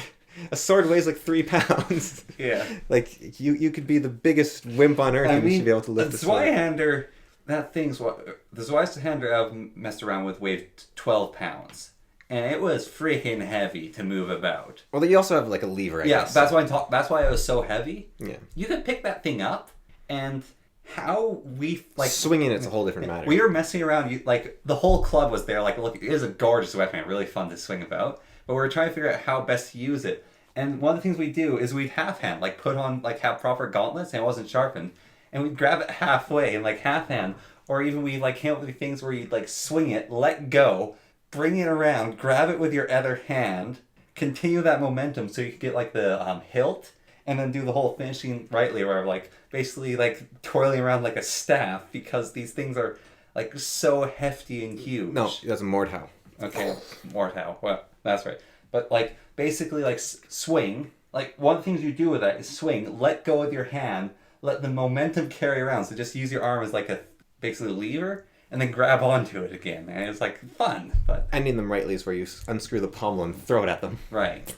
a sword weighs like 3 pounds. Yeah. Like, you could be the biggest wimp on earth and you should be able to lift the sword. Zweihander, that thing's what... The Zweihander I've messed around with weighed 12 pounds. And it was freaking heavy to move about. Well, you also have like a lever, I guess. That's why it was so heavy. Yeah. You could pick that thing up, and how we like swinging it's a whole different matter. We were messing around. Like the whole club was there. Like, look, it is a gorgeous weapon, really fun to swing about. But we were trying to figure out how best to use it. And one of the things we do is we'd half hand, like put on like have proper gauntlets, and it wasn't sharpened, and we'd grab it halfway and like half hand, or even we like came up with things where you'd like swing it, let go, bring it around, grab it with your other hand, continue that momentum so you could get like the hilt, and then do the whole finishing rightly where like basically like twirling around like a staff because these things are like so hefty and huge. No, that's a Mordhau. Okay, mortal. Well, that's right. But like basically like swing. Like one of the things you do with that is swing. Let go with your hand. Let the momentum carry around. So just use your arm as like a basically a lever, and then grab onto it again. And it's like fun, but Ending them rightly is where you unscrew the pommel and throw it at them. right.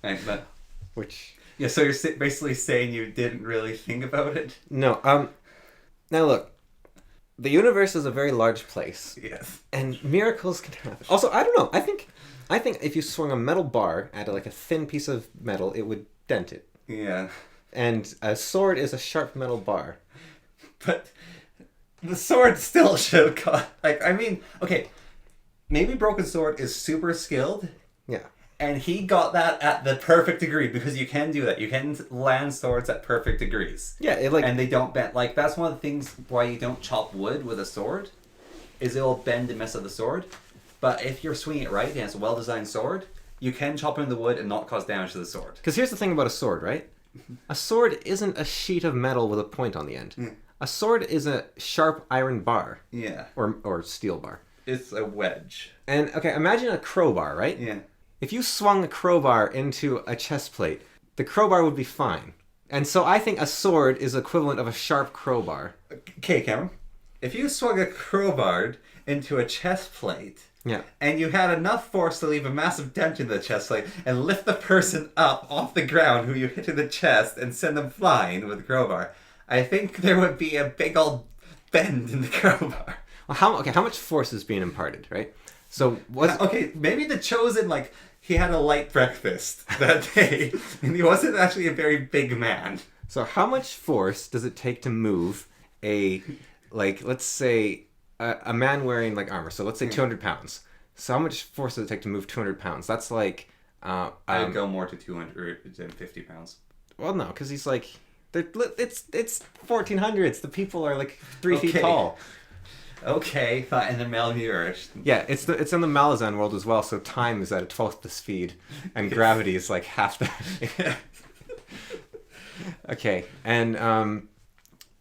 Right, but Which yeah. So you're basically saying you didn't really think about it. no. Now look, the universe is a very large place. Yes. And miracles can happen. Also, I don't know. I think if you swung a metal bar at like a thin piece of metal, it would dent it. Yeah. And a sword is a sharp metal bar. But the sword still should have got like I mean, okay, maybe Broken Sword is super skilled, Yeah. and he got that at the perfect degree because you can do that. You can land swords at perfect degrees. Yeah, it like And they don't bend. Like that's one of the things why you don't chop wood with a sword, is it'll bend and mess up the sword. But if you're swinging it right and it's a well-designed sword, you can chop in the wood and not cause damage to the sword. because here's the thing about a sword, right? A sword isn't a sheet of metal with a point on the end. A sword is a sharp iron bar Yeah. or steel bar. It's a wedge. And okay, imagine a crowbar, right? Yeah. If you swung a crowbar into a chest plate, the crowbar would be fine. And so I think a sword is equivalent of a sharp crowbar. Okay, Cameron. If you swung a crowbar into a chest plate, Yeah. and you had enough force to leave a massive dent in the chest plate and lift the person up off the ground who you hit in the chest and send them flying with the crowbar, I think there would be a big old bend in the crowbar. Well, how much force is being imparted, right? So what's Okay, maybe the Chosen, like, he had a light breakfast that day, and he wasn't actually a very big man. so how much force does it take to move a, like, let's say a man wearing like armor? So let's say 200 pounds. So how much force does it take to move 200 pounds? That's like I'd go more to 250 pounds. well, no, because he's like it's 1400s. The people are like 3 feet Okay. tall. Okay, fine, and then Malmurish. Yeah, it's in the Malazan world as well. So time is at a 12th the speed, and gravity is like half that. Okay, and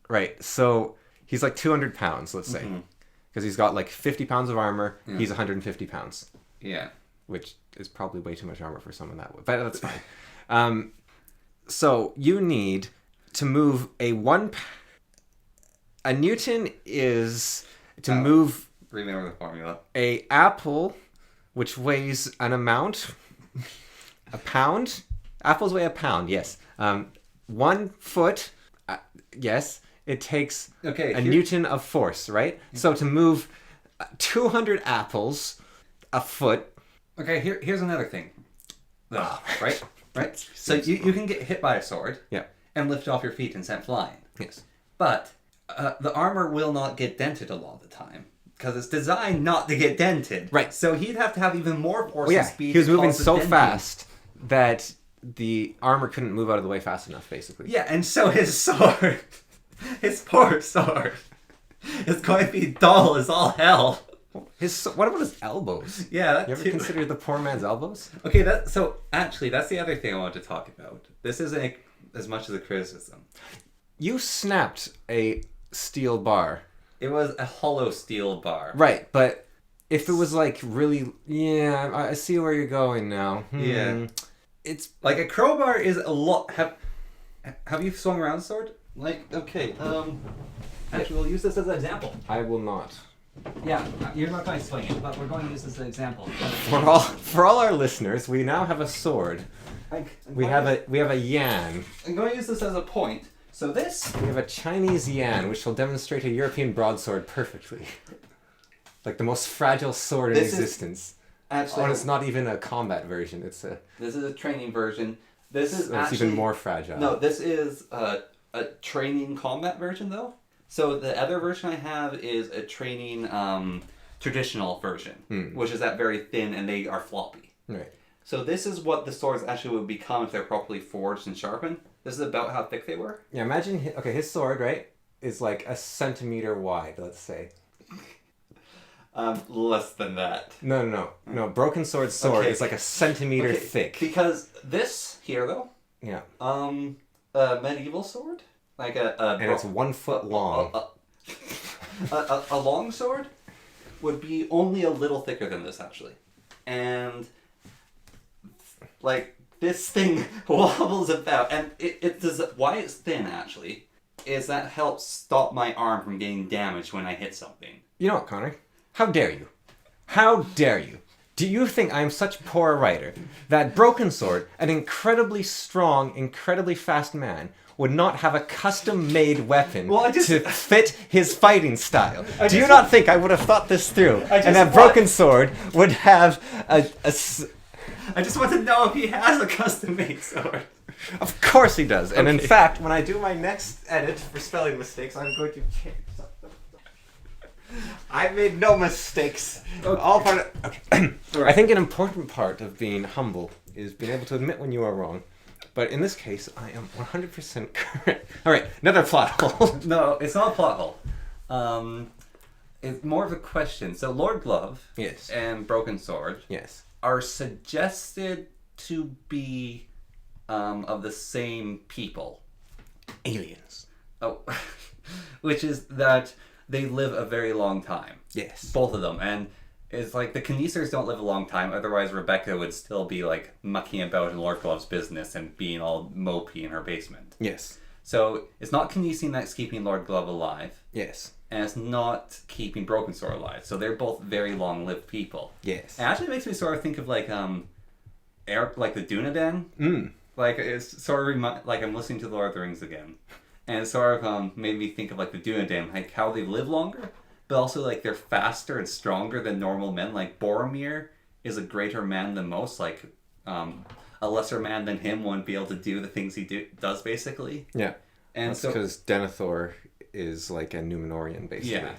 right, so he's like 200 pounds, let's say, because he's got like 50 pounds of armor. Yeah. He's 150 pounds, Yeah. which is probably way too much armor for someone that way, but that's fine. So you need to move a newton is to move Remember the formula. a apple, which weighs an amount, a pound. Apples weigh a pound. Yes. 1 foot. Yes. It takes Okay, a here- newton of force, right? So to move 200 apples a foot. Okay, here's another thing. Though, right? Right? So you can get hit by a sword Yeah. and lift off your feet and sent flying. Yes. But the armor will not get dented a lot of the time. Because it's designed not to get dented. Right. So he'd have to have even more force Well, yeah. and speed. He was to moving cause the so denting. fast that the armor couldn't move out of the way fast enough, basically. Yeah, and so his sword, his poor sword, is going to be dull as all hell. What about his elbows? Yeah, that You ever too. considered the poor man's elbows? Okay, that's the other thing I wanted to talk about. This isn't as much as a criticism. You snapped a steel bar. It was a hollow steel bar. Right, but if it was like really, yeah, I see where you're going now. Yeah. It's Like a crowbar is a lot. Have you swung around a sword? Like, okay, actually, we'll use this as an example. I will not. Yeah, you're not going to swing it, but we're going to use this as an example. For all our listeners, we now have a sword. We have a yan. I'm going to use this as a point. So this. We have a Chinese yan, which will demonstrate a European broadsword perfectly. Like the most fragile sword in This is- existence. Actually, Oh, and it's not even a combat version. It's a. this is a training version. This is So it's actually even more fragile. No, this is a training combat version though. So the other version I have is a training traditional version, which is that very thin and they are floppy. Right. So this is what the swords actually would become if they're properly forged and sharpened. This is about how thick they were. Yeah. Imagine. His sword, right, is like a centimeter wide. Let's say. Less than that. No. Broken sword Okay. is like a centimeter Okay, thick. Because this here though, Yeah. a medieval sword, like And it's 1 foot long. a long sword would be only a little thicker than this, actually. And, like, this thing wobbles about, and it does. Why it's thin, actually, is that helps stop my arm from getting damaged when I hit something. You know what, Connor? How dare you? How dare you? Do you think I'm such a poor writer that Broken Sword, an incredibly strong, incredibly fast man, would not have a custom-made weapon to fit his fighting style? Do you not think I would have thought this through? And that Broken Sword would have a I just want to know if he has a custom-made sword. Of course he does. And in fact, when I do my next edit for spelling mistakes, I'm going to change something. I made no mistakes. Okay. All part of... Okay. Right. I think an important part of being humble is being able to admit when you are wrong. But in this case, I am 100% correct. All right, another plot hole. No, it's not a plot hole. It's more of a question. So Lord Glove and Broken Sword are suggested to be of the same people. Aliens. Oh, which is that they live a very long time. Yes. Both of them. And it's like the Kinesers don't live a long time, otherwise Rebecca would still be like mucking about in Lord Glove's business and being all mopey in her basement. Yes. So it's not Kinesing that's keeping Lord Glove alive. Yes. And it's not keeping Broken Sword alive. So they're both very long-lived people. Yes. It actually makes me sort of think of like like the Dunedain. Mm. Like it's sort of like I'm listening to the Lord of the Rings again. And it sort of made me think of like the Dunedain, like how they live longer, but also like they're faster and stronger than normal men. Like Boromir is a greater man than most. Like a lesser man than him wouldn't be able to do the things he does basically. Yeah. And that's so because Denethor is like a Númenorian basically.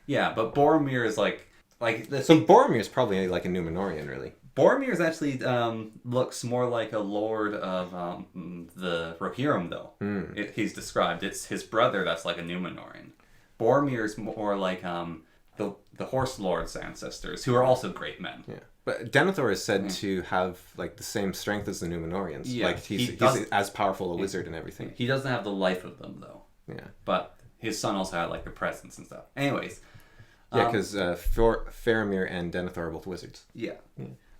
Yeah, but Boromir is like so Boromir is probably like a Númenorian really. Boromir actually looks more like a lord of the Rohirrim, though. Mm. He's described. It's his brother that's like a Númenorian. Boromir is more like the Horse Lord's ancestors, who are also great men. Yeah, but Denethor is said to have like the same strength as the Númenorians. Yeah, like he's as powerful a wizard and everything. He doesn't have the life of them, though. Yeah, but his son also had like the presence and stuff. Anyways. Yeah, because Faramir and Denethor are both wizards. Yeah.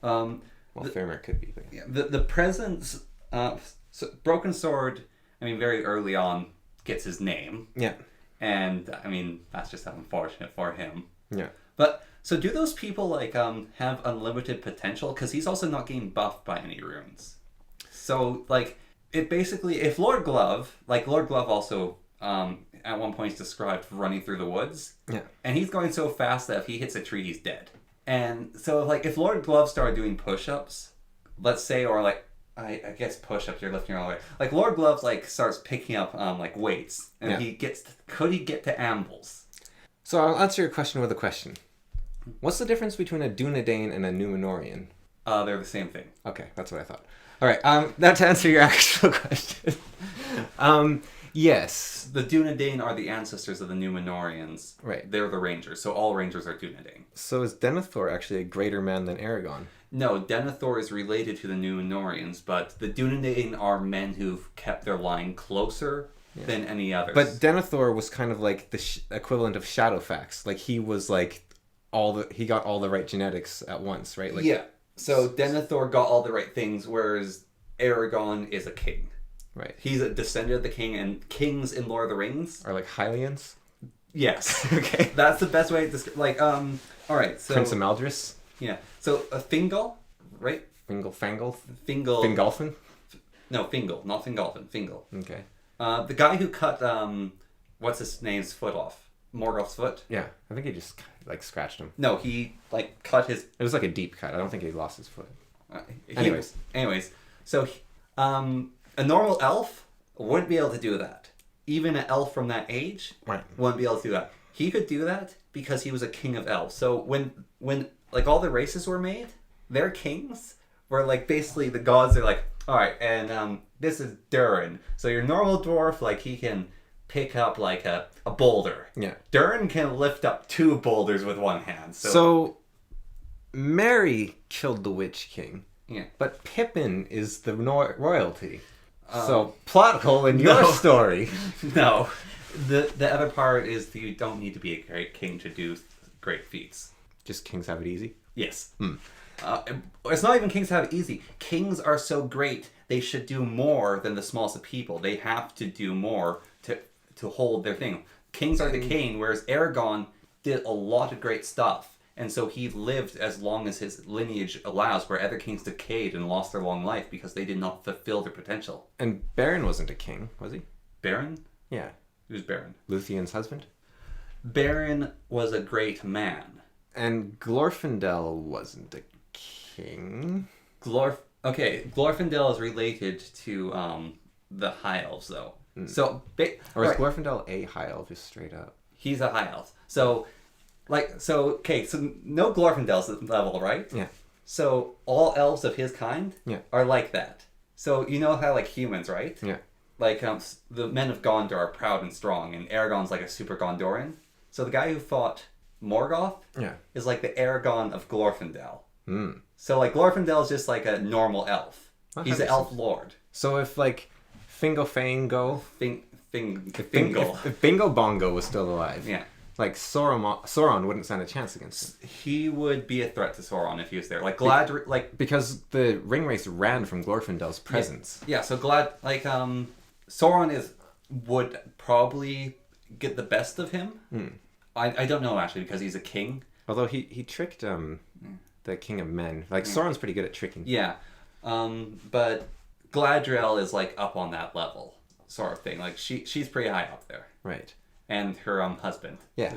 Well, Faramir could be. But... Yeah, the presence, so Broken Sword, I mean, very early on, gets his name. Yeah. And, I mean, that's just unfortunate for him. Yeah. But, so do those people, like, have unlimited potential? Because he's also not getting buffed by any runes. So, like, it basically, if Lord Glove also, at one point is described running through the woods. Yeah. And he's going so fast that if he hits a tree, he's dead. And so, like, if Lord Glove started doing push-ups, let's say, or, like, I guess push-ups, you're lifting your all the way. Like, Lord Glove, like, starts picking up, like, weights. And could he get to ambles? So I'll answer your question with a question. What's the difference between a Dunedain and a Númenorian? They're the same thing. Okay, that's what I thought. All right, now to answer your actual question. Yes. The Dunedain are the ancestors of the Númenorians. Right. They're the Rangers, so all Rangers are Dunedain. So is Denethor actually a greater man than Aragorn? No, Denethor is related to the Númenorians, but the Dunedain are men who've kept their line closer than any others. But Denethor was kind of like the equivalent of Shadowfax. Like he was like he got all the right genetics at once, right? Like, yeah. So Denethor got all the right things, whereas Aragorn is a king. Right. He's a descendant of the king, and kings in Lord of the Rings are like Hylians. Yes. Okay. That's the best way to describe. Like, all right. So Prince of Maldris. Yeah. So a Fingal, right? Fingolfin. No, Fingal, not Fingolfin. Fingal. Okay. The guy who cut what's his name's foot off? Morgoth's foot. Yeah, I think he just like scratched him. No, he like cut his. It was like a deep cut. I don't think he lost his foot. Anyways, so a normal elf wouldn't be able to do that. Even an elf from that age wouldn't be able to do that. He could do that because he was a king of elves. So when like all the races were made, their kings were like basically the gods are like, all right, and this is Durin. So your normal dwarf, like he can pick up like a boulder. Yeah. Durin can lift up 2 boulders with one hand. So Merry killed the Witch King. Yeah. But Pippin is the royalty. So plot hole in your story. No. The other part is you don't need to be a great king to do great feats. Just kings have it easy? Yes. Hmm. It's not even kings have it easy. Kings are so great, they should do more than the smallest of people. They have to do more to hold their thing. Kings are decaying, whereas Aragon did a lot of great stuff. And so he lived as long as his lineage allows, where other kings decayed and lost their long life because they did not fulfill their potential. And Baron wasn't a king, was he? Baron? Yeah. Who's Baron? Luthien's husband? Baron was a great man. And Glorfindel wasn't a king. Glorfindel is related to the High Elves, though. So, or is Glorfindel a high elf, just straight up? He's a High Elf. So no Glorfindel's level, right? Yeah. So all elves of his kind are like that. So you know how like humans, right? Yeah. Like the men of Gondor are proud and strong, and Aragorn's like a super Gondorian. So the guy who fought Morgoth is like the Aragon of Glorfindel. Mm. So like Glorfindel is just like a normal elf. He's an elf lord. So if like Fingo Fango... Fingal. If Bingo Bongo was still alive, like Sauron wouldn't stand a chance against him. He would be a threat to Sauron if he was there. Because the ringwraiths ran from Glorfindel's presence. Yeah, so Sauron would probably get the best of him. I don't know actually because he's a king. Although he tricked the King of Men. Like Sauron's pretty good at tricking. Yeah, but Galadriel is like up on that level sort of thing. Like she's pretty high up there. Right. And her husband. Yeah.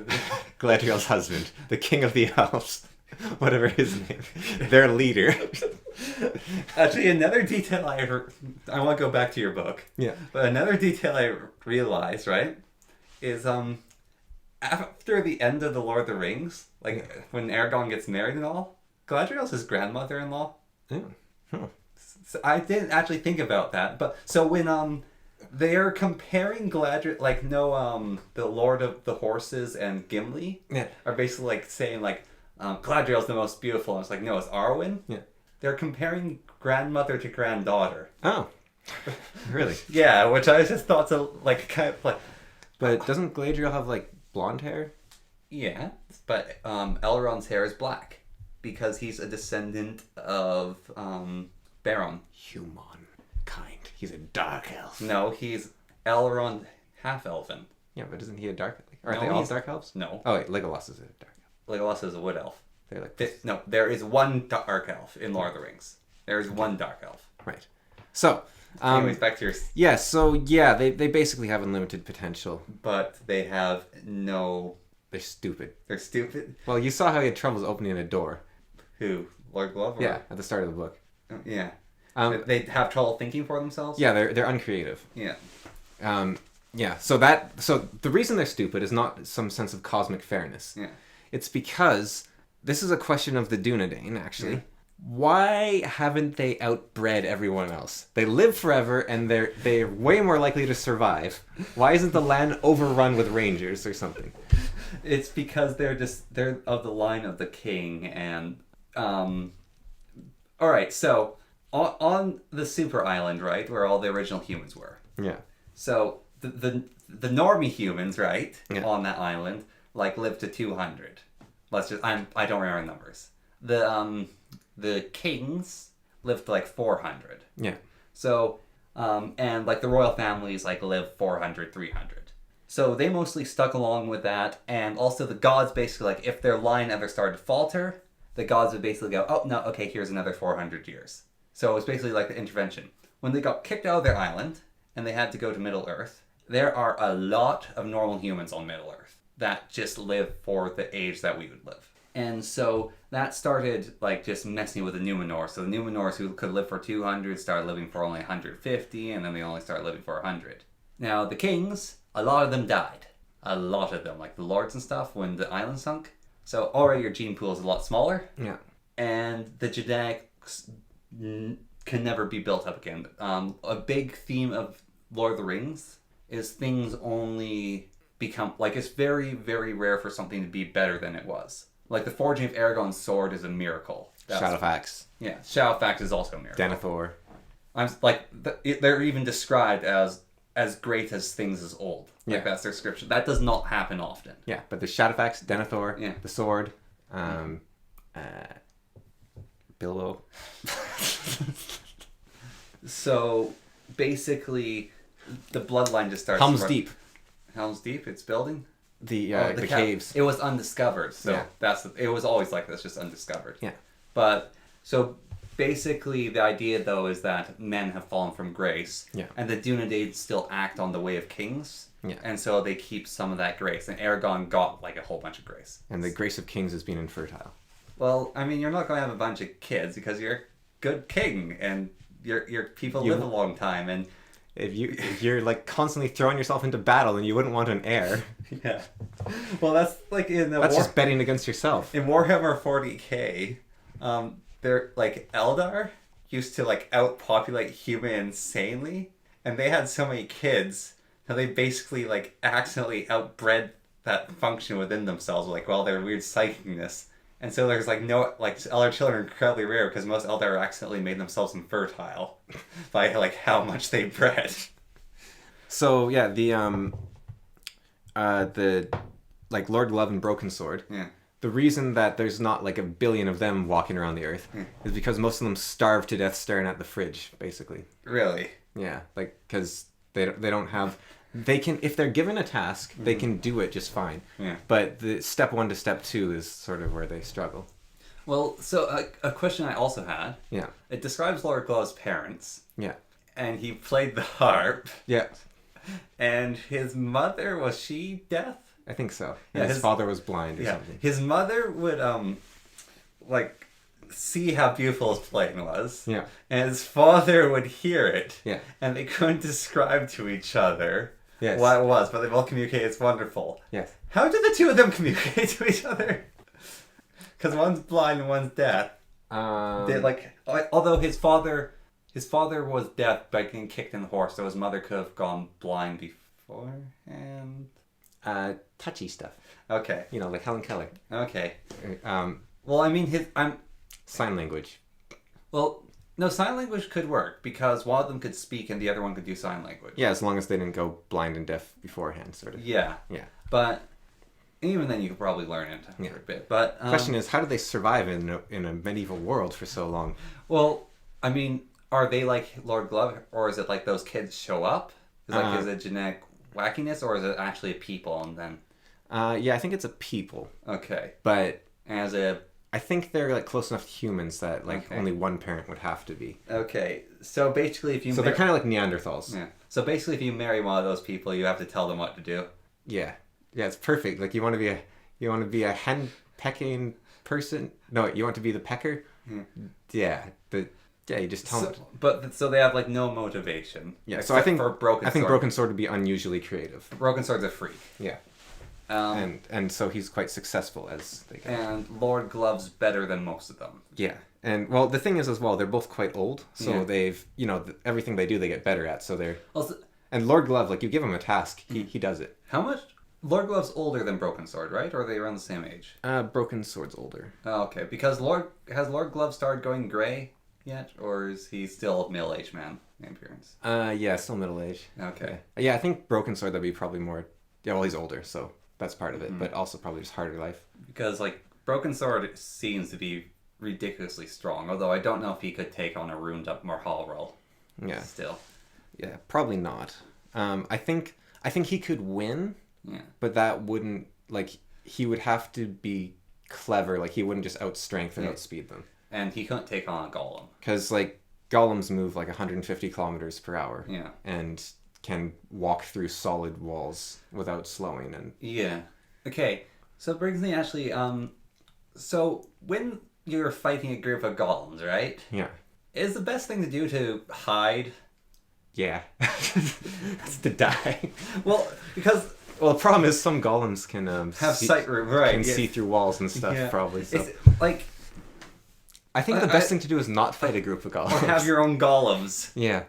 Galadriel's husband, the king of the elves, whatever his name, their leader. Actually, another detail I want to go back to your book. Yeah. But another detail I realized, right, is after the end of the Lord of the Rings, like when Aragorn gets married and all, Galadriel's his grandmother-in-law. Yeah. Huh. So I didn't actually think about that, but so when they're comparing Galadriel, like the Lord of the Horses and Gimli are basically like saying like Galadriel's the most beautiful, and it's like no, it's Arwen. Yeah. They're comparing grandmother to granddaughter. Oh. Really? Yeah, which I just thought so like kind of like. But doesn't Galadriel have like blonde hair? Yeah, but Elrond's hair is black because he's a descendant of Baron. Humankind. He's a dark elf. No, he's Elrond half-elven. Yeah, but isn't he a dark elf? Are No, they all he's- dark elves? No, Oh wait, Legolas is a dark elf. Legolas is a wood elf. They're like No, there is one dark elf in Lord of the Rings. There is one dark elf. right. So Anyways, back to your... they basically have unlimited potential. But they have no... They're stupid. They're stupid. Well, you saw how he had troubles opening a door. Who? Lord Glove? Or... Yeah, at the start of the book. Yeah. They have trouble thinking for themselves? Yeah, they're uncreative. Yeah. So the reason they're stupid is not some sense of cosmic fairness. Yeah. It's because this is a question of the Dunedain, actually. Yeah. Why haven't they outbred everyone else? They live forever and they're way more likely to survive. Why isn't the land overrun with rangers or something? It's because they're of the line of the king and alright, so on the super island, right, where all the original humans were. Yeah. So the normie humans, right, on that island, like lived to 200. I don't remember numbers. The kings lived to like 400. Yeah. So and like the royal families like live 400, 300. So they mostly stuck along with that, and also the gods basically like if their line ever started to falter, the gods would basically go, oh no, okay, here's another 400 years. So it was basically like the intervention. When they got kicked out of their island and they had to go to Middle Earth, there are a lot of normal humans on Middle Earth that just live for the age that we would live. And so that started like just messing with the Numenor. So the Numenors who could live for 200 started living for only 150, and then they only started living for 100. Now the kings, a lot of them died. A lot of them, like the lords and stuff, when the island sunk. So already your gene pool is a lot smaller. Yeah. And the genetics can never be built up again. A big theme of Lord of the Rings is things only become... Like, it's very, very rare for something to be better than it was. Like, the forging of Aragorn's sword is a miracle. Shadowfax. Yeah, Shadowfax is also a miracle. Denethor. They're even described as great as things as old. Like, that's their description. That does not happen often. Yeah, but the Shadowfax, Denethor, the sword, Billow. So basically, the bloodline just starts. Helm's Deep. Helm's Deep. It's building. The caves. It was undiscovered, so Yeah. it was always like this, just undiscovered. Yeah. But so basically, the idea though is that men have fallen from grace, Yeah. and the Dunedain still act on the way of kings, Yeah. and so they keep some of that grace. And Aragon got like a whole bunch of grace. And the grace of kings is being infertile. Well, I mean, you're not going to have a bunch of kids because you're a good king, and your people live a long time, and If you're like constantly throwing yourself into battle, then you wouldn't want an heir. yeah. Well, that's like in the That's just betting against yourself. in Warhammer 40k, they're like Eldar used to like outpopulate human insanely, and they had so many kids that they basically like accidentally outbred that function within themselves, like their weird psychicness. And so there's like no like Eldar children are incredibly rare because most Eldar accidentally made themselves infertile by like how much they bred. So yeah, the like Lord Glove and Broken Sword. Yeah. The reason that there's not like a billion of them walking around the earth is because most of them starve to death staring at the fridge, basically. Really? Yeah, like because they don't have. They can, if they're given a task, they can do it just fine. Yeah. But the step 1 to step 2 is sort of where they struggle. Well, so a question I also had. Yeah. It describes Lord Glove's parents, Yeah. and he played the harp, Yeah. and his mother, was she deaf? I think so. Yeah, And his father was blind or Yeah. something. His mother would like see how beautiful his playing was. Yeah. And his father would hear it. Yeah. And they couldn't describe to each other Yes. what it was, but they both communicate it's wonderful. Yes. How did the two of them communicate to each other? Because one's blind and one's deaf. They like, although his father was deaf by getting kicked in the horse, so his mother could have gone blind beforehand. Touchy stuff. Okay. You know, like Helen Keller. Okay. Um, Well, I mean, sign language. Well, no, sign language could work because one of them could speak and the other one could do sign language. Yeah, as long as they didn't go blind and deaf beforehand, sort of. Yeah. Yeah. But even then, you could probably learn it for a bit. But Question is, how do they survive in a medieval world for so long? Well, I mean, are they like Lord Glove, or is it like those kids show up? Is it genetic wackiness, or is it actually a people and then? Yeah, I think it's a people, Okay. but As a I think they're like close enough to humans that like Okay. only one parent would have to be. okay, so basically, if you So they're kind of like Neanderthals. yeah. So basically, if you marry one of those people, you have to tell them what to do. Yeah, yeah, it's perfect. Like you want to be a hen pecking person. No, you want to be the pecker. Yeah, you just tell them. So they have like no motivation. Yeah, so I think for Broken Sword. Broken Sword would be unusually creative. Broken Sword's a freak. Yeah, and so he's quite successful as they go. And Lord Glove's better than most of them. Yeah, and well, the thing is as well, they're both quite old, so Yeah. they've everything they do they get better at. So they're Also, and Lord Glove, like you give him a task, he does it. how much? Lord Glove's older than Broken Sword, right? Or are they around the same age? Broken Sword's older. Oh, okay. Because has Lord Glove started going gray yet, or is he still a middle-aged man in appearance? Yeah, still middle age. Okay. Yeah, I think Broken Sword that'd be probably more. Yeah, well, he's older, so that's part of it, but also probably just harder life. Because like Broken Sword seems to be ridiculously strong, although I don't know if he could take on a ruined up Marhal Yeah, still. yeah, probably not. I think he could win. Yeah. But that wouldn't, like, he would have to be clever. Like, he wouldn't just outstrength or outspeed them. And he couldn't take on a golem. Because, like, golems move, like, 150 kilometers per hour. Yeah. And can walk through solid walls without slowing. And Yeah. Okay. So it brings me actually, so when you're fighting a group of golems, right? yeah. Is the best thing to do to hide? Yeah. That's to die. Well, because... Well, the problem is some golems can have sight room, right? Can see through walls and stuff, probably. So It's like... I think the best thing to do is not fight a group of golems. Or have your own golems. Yeah.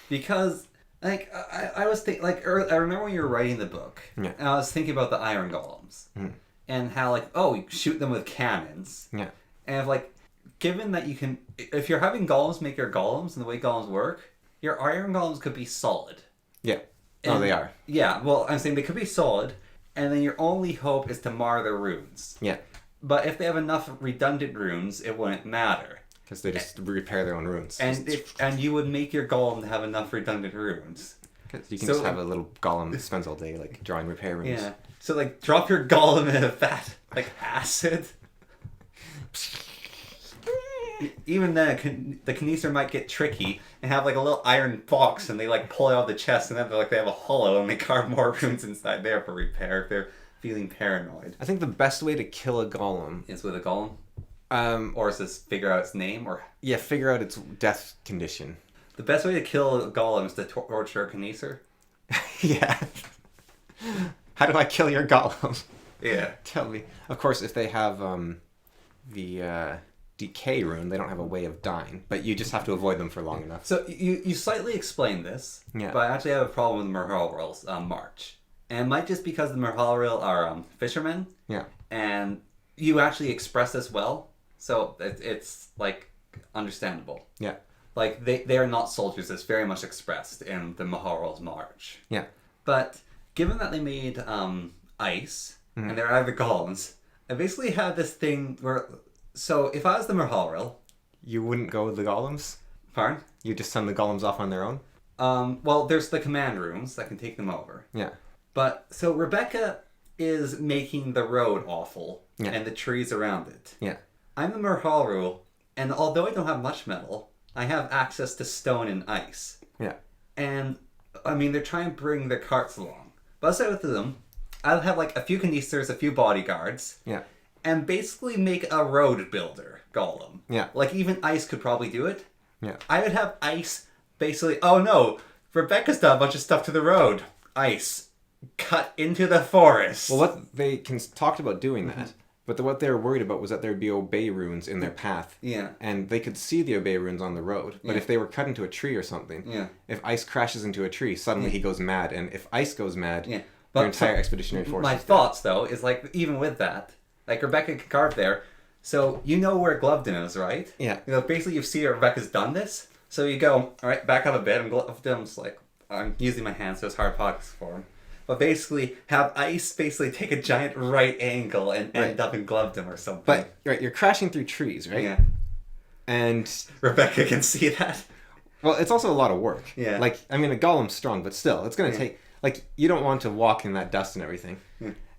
Because, like, I was thinking, like, I remember when you were writing the book, Yeah. and I was thinking about the iron golems. And how, like, you shoot them with cannons. Yeah. And, like, given that you can... If you're having golems make your golems, and the way golems work, your iron golems could be solid. Yeah. And, they are. Yeah, well, I'm saying they could be solid, and then your only hope is to mar their runes. Yeah. But if they have enough redundant runes, it wouldn't matter. Because they just repair their own runes. And you would make your golem to have enough redundant runes. Because you can just have a little golem that spends all day like drawing repair runes. Yeah. So like drop your golem in a vat like acid. Even then, the Kineser might get tricky and have like a little iron box, and they like pull it out of the chest, and then they have a hollow, and they carve more runes inside there for repair if they're feeling paranoid. I think the best way to kill a golem is with a golem. Or is this figure out its name, or figure out its death condition. The best way to kill a golem is to torture a Kineser. Yeah. How do I kill your golem? Yeah. Tell me. Of course, if they have the decay rune, they don't have a way of dying, but you just have to avoid them for long enough. So you slightly explained this, but I actually have a problem with Merhalril's march. And it might just because the Merhalril are fishermen. Yeah. And you actually express this well, so it's like understandable. Yeah. Like they are not soldiers. It's very much expressed in the Merhalril's march. Yeah. But given that they made ice and they're either golems, I basically have this thing where. So, if I was the Merhalril... You wouldn't go with the golems? Pardon? You just send the golems off on their own? Well, there's the command rooms that can take them over. Yeah. But, so Rebecca is making the road awful, and the trees around it. Yeah. I'm the Merhalril, and although I don't have much metal, I have access to stone and ice. Yeah. And, I mean, they're trying to bring their carts along. But aside with them, I'll have, like, a few Kinesers, a few bodyguards. Yeah. And basically make a road builder golem. Yeah. Like even ice could probably do it. Yeah. I would have ice basically. Oh no, Rebecca's done a bunch of stuff to the road. Ice. Cut into the forest. Well, what they talked about doing that, but what they were worried about was that there'd be obey runes in their path. Yeah. And they could see the obey runes on the road, but if they were cut into a tree or something, if ice crashes into a tree, suddenly he goes mad, and if ice goes mad, their entire expeditionary force. My thoughts though is like even with that. Like, Rebecca can carve there. So, you know where Gloveden is, right? Yeah. You know, basically, you see Rebecca's done this. So, you go, all right, back up a bit. And Gloveden's like, I'm using my hands, so it's hard pockets for him. But basically, have ice basically take a giant right angle and end up in Gloveden or something. But, right, you're crashing through trees, right? Yeah. And... Rebecca can see that. Well, it's also a lot of work. Yeah. Like, I mean, a golem's strong, but still, it's going to take... Like, you don't want to walk in that dust and everything.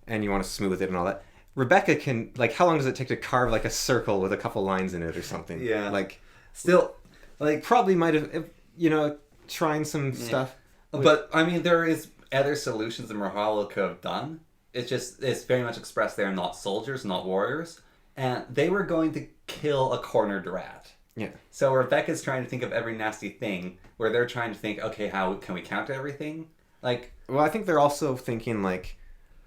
And you want to smooth it and all that. Rebecca can, like, how long does it take to carve, like, a circle with a couple lines in it or something? Yeah. Like, still, like... Probably might have, you know, trying some stuff. But, I mean, there is other solutions that Merhalril could have done. It's very much expressed they're not soldiers, not warriors. And they were going to kill a cornered rat. Yeah. So Rebecca's trying to think of every nasty thing, where they're trying to think, okay, how can we counter everything? Like... Well, I think they're also thinking, like...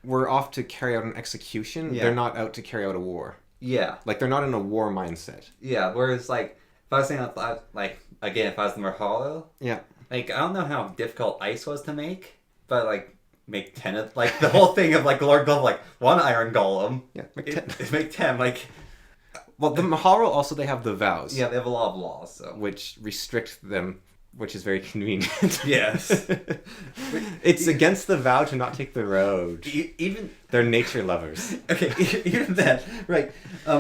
We're off to carry out an execution. Yeah. They're not out to carry out a war. Yeah. Like, they're not in a war mindset. Yeah, whereas, like, if I was saying, like, again, if I was the Merhalril... Yeah. Like, I don't know how difficult ice was to make, but, like, make 10 of... Like, the whole thing of, like, Lord Glove, like, one iron golem. Yeah, make 10. Make 10, like... Well, the Merhalril also, they have the vows. Yeah, they have a lot of laws, so... Which restrict them... Which is very convenient. Yes. It's against the vow to not take the road. Even... They're nature lovers. Okay, even then, right.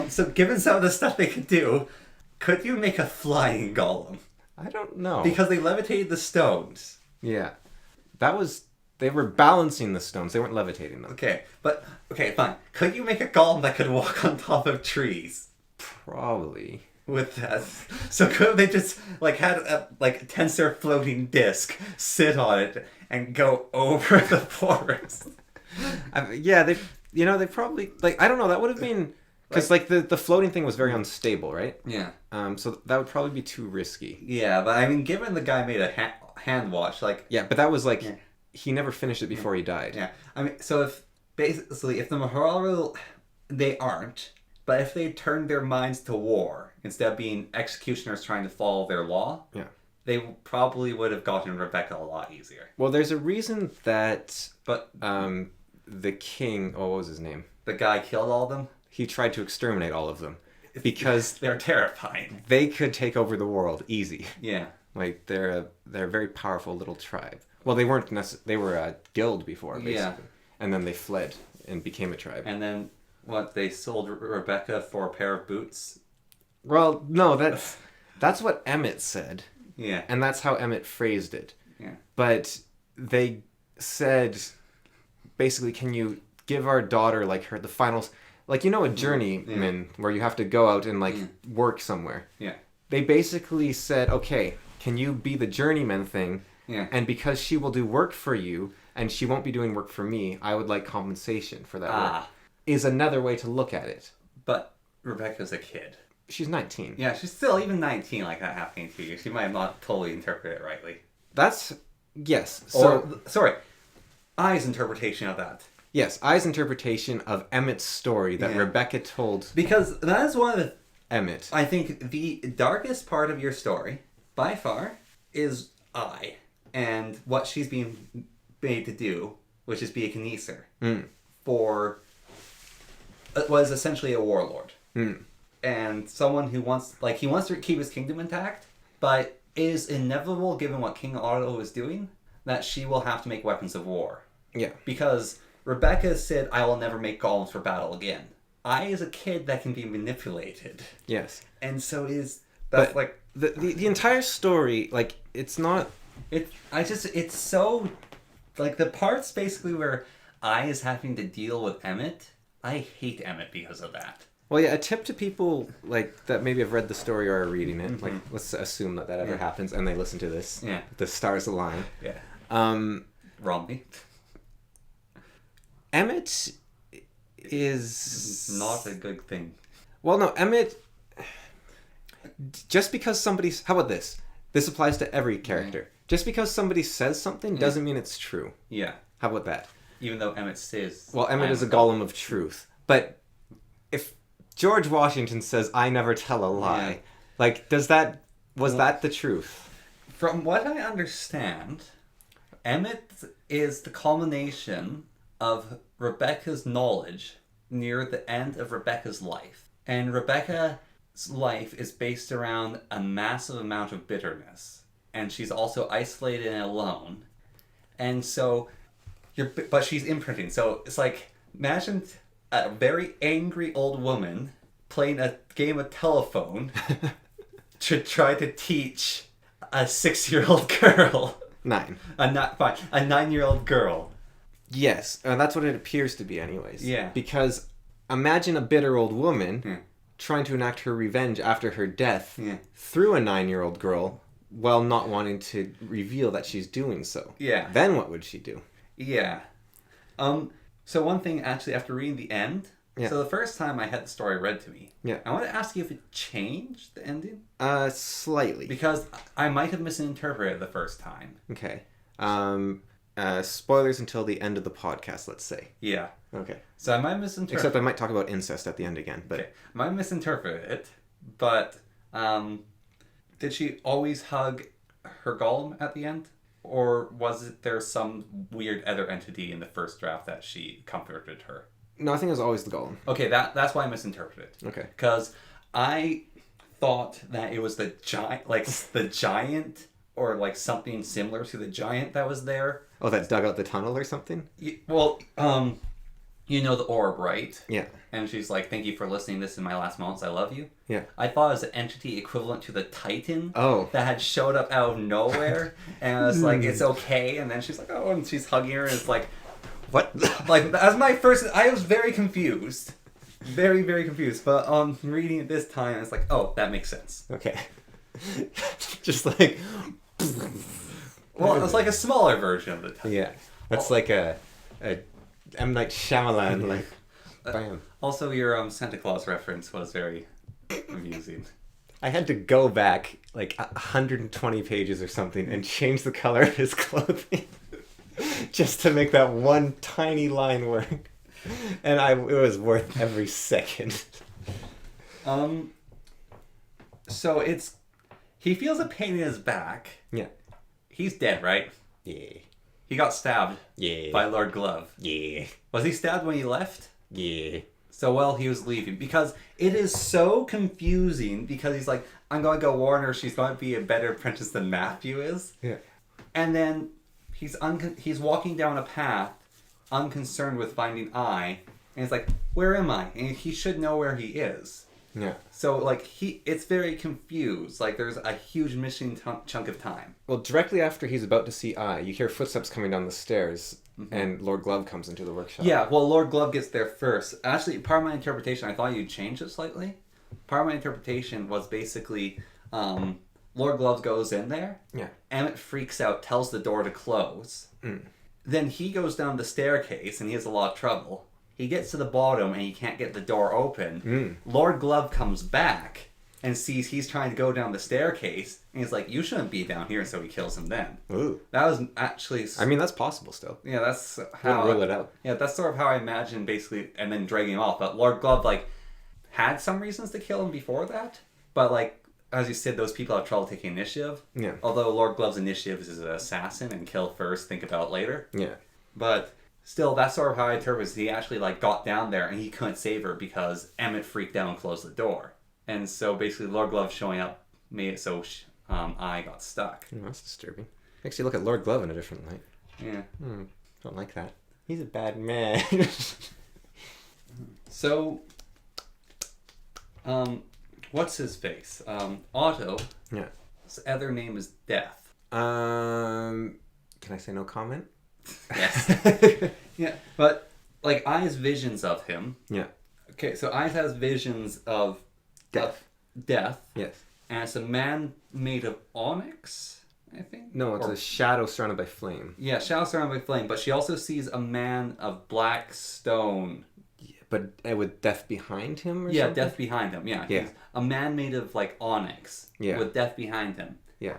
So given some of the stuff they could do, could you make a flying golem? I don't know. Because they levitated the stones. Yeah. That was... They were balancing the stones. They weren't levitating them. Okay, but... Okay, fine. Could you make a golem that could walk on top of trees? Probably. With that. So could they just, like, had a, like, tensor floating disc, sit on it, and go over the forest? Yeah, they probably, like, I don't know, that would have been, because, like, the floating thing was very unstable, right? Yeah. So that would probably be too risky. Yeah, but, I mean, given the guy made a hand watch, like... Yeah, but that was, like, he never finished it before he died. Yeah. I mean, so if, basically, if the Merhalril, they aren't, but if they turned their minds to war, instead of being executioners trying to follow their law, they probably would have gotten Rebecca a lot easier. Well, there's a reason that but the king, what was his name? The guy killed all of them? He tried to exterminate all of them. Because they're terrifying. They could take over the world easy. Yeah. Like, they're a very powerful little tribe. Well, they weren't they were a guild before, basically. Yeah. And then they fled and became a tribe. And then What, they sold Rebecca for a pair of boots? Well, no, that's what Emmett said, Yeah. and that's how Emmett phrased it. Yeah. But they said, basically, can you give our daughter, like, her, the finals, like, you know, a journeyman, where you have to go out and, like, work somewhere. Yeah. They basically said, okay, can you be the journeyman thing? Yeah. And because she will do work for you, and she won't be doing work for me, I would like compensation for that work. Is another way to look at it. But Rebecca's a kid. She's 19. Yeah, she's still even 19 like that happening to you. She might have not totally interpreted it rightly. That's... Yes. So... Sorry. I's interpretation of that. Yes, I's interpretation of Emmett's story that Rebecca told... Because that is one of the... Emmett. I think the darkest part of your story, by far, is I. And what she's being made to do, which is be a Kneeser. For... was essentially a warlord. And someone who wants... Like, he wants to keep his kingdom intact, but it is inevitable, given what King Otto is doing, that she will have to make weapons of war. Yeah. Because Rebecca said, I will never make golems for battle again. I is a kid that can be manipulated. Yes. And so that's but like... The entire story, like, it's not... It's so... Like, the parts basically where I is having to deal with Emmett, I hate Emmett because of that. Well, yeah, a tip to people, like, that maybe have read the story or are reading it, like, let's assume that ever happens, and they listen to this. Yeah. The stars align. Yeah. Romney. Emmett is... Not a good thing. Well, no, Emmett... Just because somebody's... How about this? This applies to every character. Just because somebody says something doesn't mean it's true. Yeah. How about that? Even though Emmett says... Well, Emmett is a golem of truth. But if George Washington says, I never tell a lie, like, was that the truth? From what I understand, Emmett is the culmination of Rebecca's knowledge near the end of Rebecca's life. And Rebecca's life is based around a massive amount of bitterness. And she's also isolated and alone. And so, but she's imprinting. So it's like, imagine a very angry old woman playing a game of telephone to try to teach a 6-year-old girl. 9. A 9-year-old girl. Yes, and that's what it appears to be anyways. Yeah. Because imagine a bitter old woman trying to enact her revenge after her death through a 9-year-old girl while not wanting to reveal that she's doing so. Yeah. Then what would she do? Yeah. So one thing, actually, after reading the end, so the first time I had the story read to me, I want to ask you if it changed the ending? Slightly. Because I might have misinterpreted it the first time. Okay. Spoilers until the end of the podcast, let's say. Yeah. Okay. So I might misinterpret... Except I might talk about incest at the end again. But... Okay. I might misinterpret it, but did she always hug her golem at the end? Or was there some weird other entity in the first draft that she comforted her? No, I think it was always the golem. Okay, that's why I misinterpreted it. Okay. Because I thought that it was the giant, or like something similar to the giant that was there. Oh, that dug out the tunnel or something? Well, you know the orb, right? Yeah. And she's like, thank you for listening. This is my last moments. I love you. Yeah. I thought it was an entity equivalent to the Titan. Oh. That had showed up out of nowhere. And I was like, it's okay. And then she's like, oh, and she's hugging her. And it's like, what? Like, as my first... I was very confused. Very, very confused. But reading it this time, it's like, oh, that makes sense. Okay. Just like... Well, it's like a smaller version of the Titan. Yeah. That's like a M. Night Shyamalan, like... Bam. Also, your Santa Claus reference was very amusing. I had to go back like 120 pages or something and change the color of his clothing just to make that one tiny line work. And it was worth every second. So he feels a pain in his back. Yeah. He's dead, right? Yeah. He got stabbed. Yeah. By Lord Glove. Yeah. Was he stabbed when he left? Yeah. So, well, he was leaving. Because it is so confusing, because he's like, I'm going to go warn her she's going to be a better apprentice than Matthew is. Yeah. And then he's walking down a path, unconcerned with finding I, And he's like, where am I? And he should know where he is. Yeah. So, like, it's very confused. Like, there's a huge missing chunk of time. Well, directly after he's about to see I, you hear footsteps coming down the stairs, and Lord Glove comes into the workshop. Yeah, well, Lord Glove gets there first. Actually, part of my interpretation, I thought you'd change it slightly. Part of my interpretation was basically, Lord Glove goes in there. Yeah. Emmett freaks out, tells the door to close. Then he goes down the staircase, and he has a lot of trouble. He gets to the bottom, and he can't get the door open. Lord Glove comes back and sees he's trying to go down the staircase, and he's like, you shouldn't be down here, so he kills him then. Ooh. That was actually... I mean, that's possible still. Yeah, that's how... Wouldn't rule it out. Yeah, that's sort of how I imagine, basically, and then dragging him off. But Lord Glove, like, had some reasons to kill him before that, but, like, as you said, those people have trouble taking initiative. Yeah. Although Lord Glove's initiative is an assassin and kill first, think about it later. Yeah. But still, that's sort of how I interpret it. He actually, like, got down there and he couldn't save her because Emmett freaked out and closed the door. And so basically Lord Glove showing up made it so I got stuck. Oh, that's disturbing. Makes you look at Lord Glove in a different light. Yeah. Don't like that. He's a bad man. So, what's his face? Otto. Yeah. His other name is Death. Can I say no comment? Yes. Yeah, but like Eyes visions of him. Yeah. Okay, so Eyes has visions of death. Yes. And it's a man made of onyx, I think. No, it's a shadow surrounded by flame. Yeah, shadow surrounded by flame. But she also sees a man of black stone. Yeah, but with death behind him or Yeah, something? death behind him. Yeah. Yeah. He's a man made of like onyx. Yeah. With death behind him. Yeah.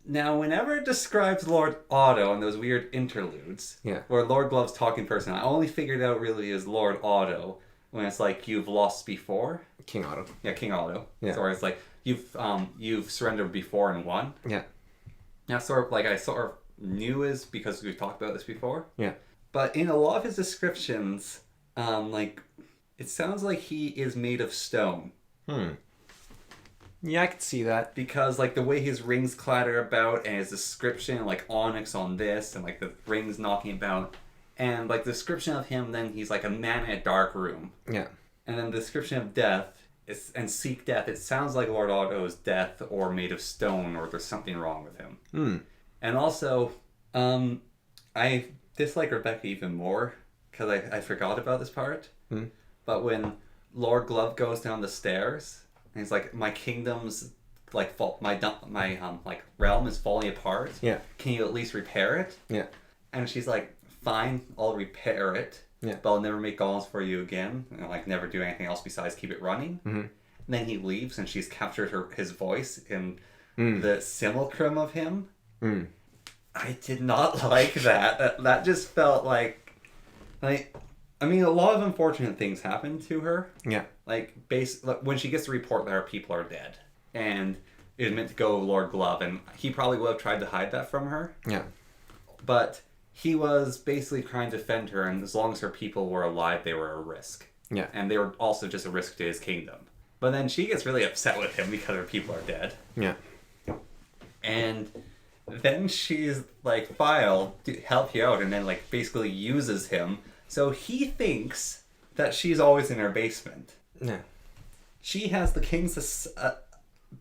Now, whenever it describes Lord Otto and those weird interludes, Yeah. where Lord Glove's talking person, I only figured out really is Lord Otto when it's like you've lost before. King Otto. Yeah, King Otto. Yeah. So it's like you've surrendered before and won. Yeah. Now, sort of like I sort of knew is because we've talked about this before. Yeah. But in a lot of his descriptions, like it sounds like he is made of stone. Yeah, I could see that. Because, like, the way his rings clatter about and his description, like, onyx on this and, like, the rings knocking about. And, like, the description of him, then he's, like, a man in a dark room. Yeah. And then the description of death and seek death. It sounds like Lord Otto is death or made of stone or there's something wrong with him. And also, I dislike Rebecca even more because I forgot about this part. But when Lord Glove goes down the stairs... And he's like, my kingdom's like my like realm is falling apart. Yeah. Can you at least repair it? Yeah. And she's like, fine, I'll repair it. Yeah. But I'll never make golems for you again. And like never do anything else besides keep it running. And then he leaves, and she's captured his voice in the simulacrum of him. I did not like that. That just felt like. I mean, a lot of unfortunate things happen to her. Yeah. Like, when she gets the report that her people are dead. And it was meant to go Lord Glove. And he probably would have tried to hide that from her. Yeah. But he was basically trying to defend her. And as long as her people were alive, they were a risk. Yeah. And they were also just a risk to his kingdom. But then she gets really upset with him because her people are dead. Yeah. And then she's like, I'll help you out. And then, like, basically uses him. So he thinks that she's always in her basement. Yeah. She has the king's,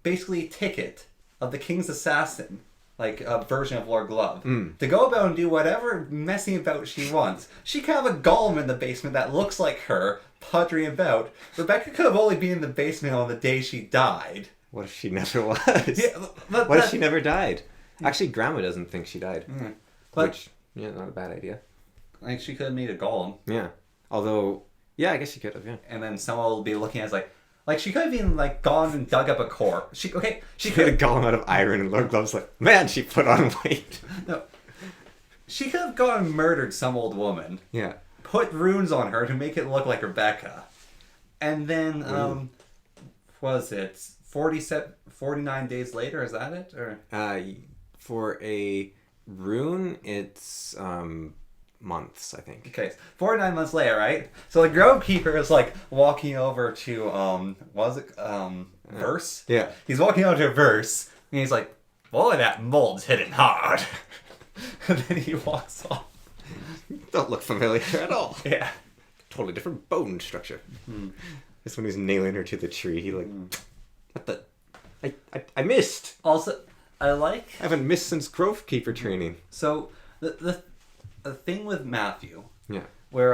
basically ticket of the king's assassin, like a version of Lord Glove, to go about and do whatever messing about she wants. She could have a golem in the basement that looks like her, puttering about. Rebecca could have only been in the basement on the day she died. What if she never was? Yeah, what if she never died? Actually, Grandma doesn't think she died. But, Which, yeah, not a bad idea. like, she could have made a golem. Yeah. Although, yeah, I guess she could have, yeah. And then someone will be looking at it like she could have even, like, gone and dug up a corpse. She She could made a golem out of iron, and Lord Glove's like, man, she put on weight. No. She could have gone and murdered some old woman. Yeah. Put runes on her to make it look like Rebecca. And then, was it 49 days later? Is that it? Or For a rune, it's months, I think. okay, 49 months later, right? So the grovekeeper is like walking over to Verse. Yeah. He's walking over to Verse, and he's like, "Boy, that mold's hitting hard." And then he walks off. Don't look familiar at all. Yeah. totally different bone structure. This one he's nailing her to the tree. He like, what the? I missed. Also, I haven't missed since Growth Keeper training. So the thing with Matthew, Yeah. where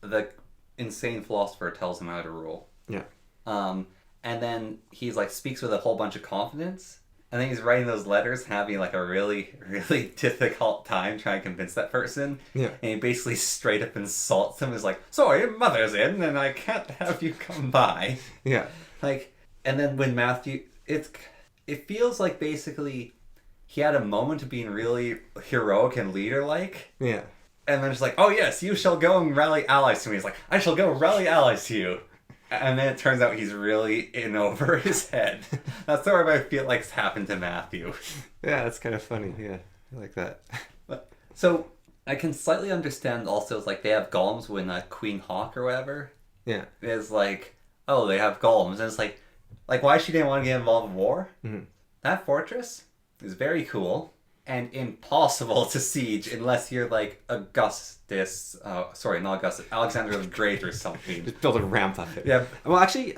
the insane philosopher tells him how to rule. Yeah. And then he's like speaks with a whole bunch of confidence. And then he's writing those letters, having like a really, really difficult time trying to convince that person. Yeah. And he basically straight up insults him. He's like, "Sorry, your mother's in, and I can't have you come by." Yeah. Like, and then when Matthew, it feels like basically he had a moment of being really heroic and leader-like. Yeah. And then it's like, "Oh yes, you shall go and rally allies to me." He's like, "I shall go rally allies to you." And then it turns out he's really in over his head. That's sort of what I feel like's happened to Matthew. Yeah, that's kind of funny. Yeah, I like that. So I can slightly understand also, it's like they have golems when Queen Hawk or whatever Yeah. is like, oh, they have golems. And it's like why she didn't want to get involved in war? Mm-hmm. That fortress is very cool and impossible to siege unless you're like Augustus, not Augustus, Alexander the Great or something. Just build a ramp up it. Yeah. Well, actually,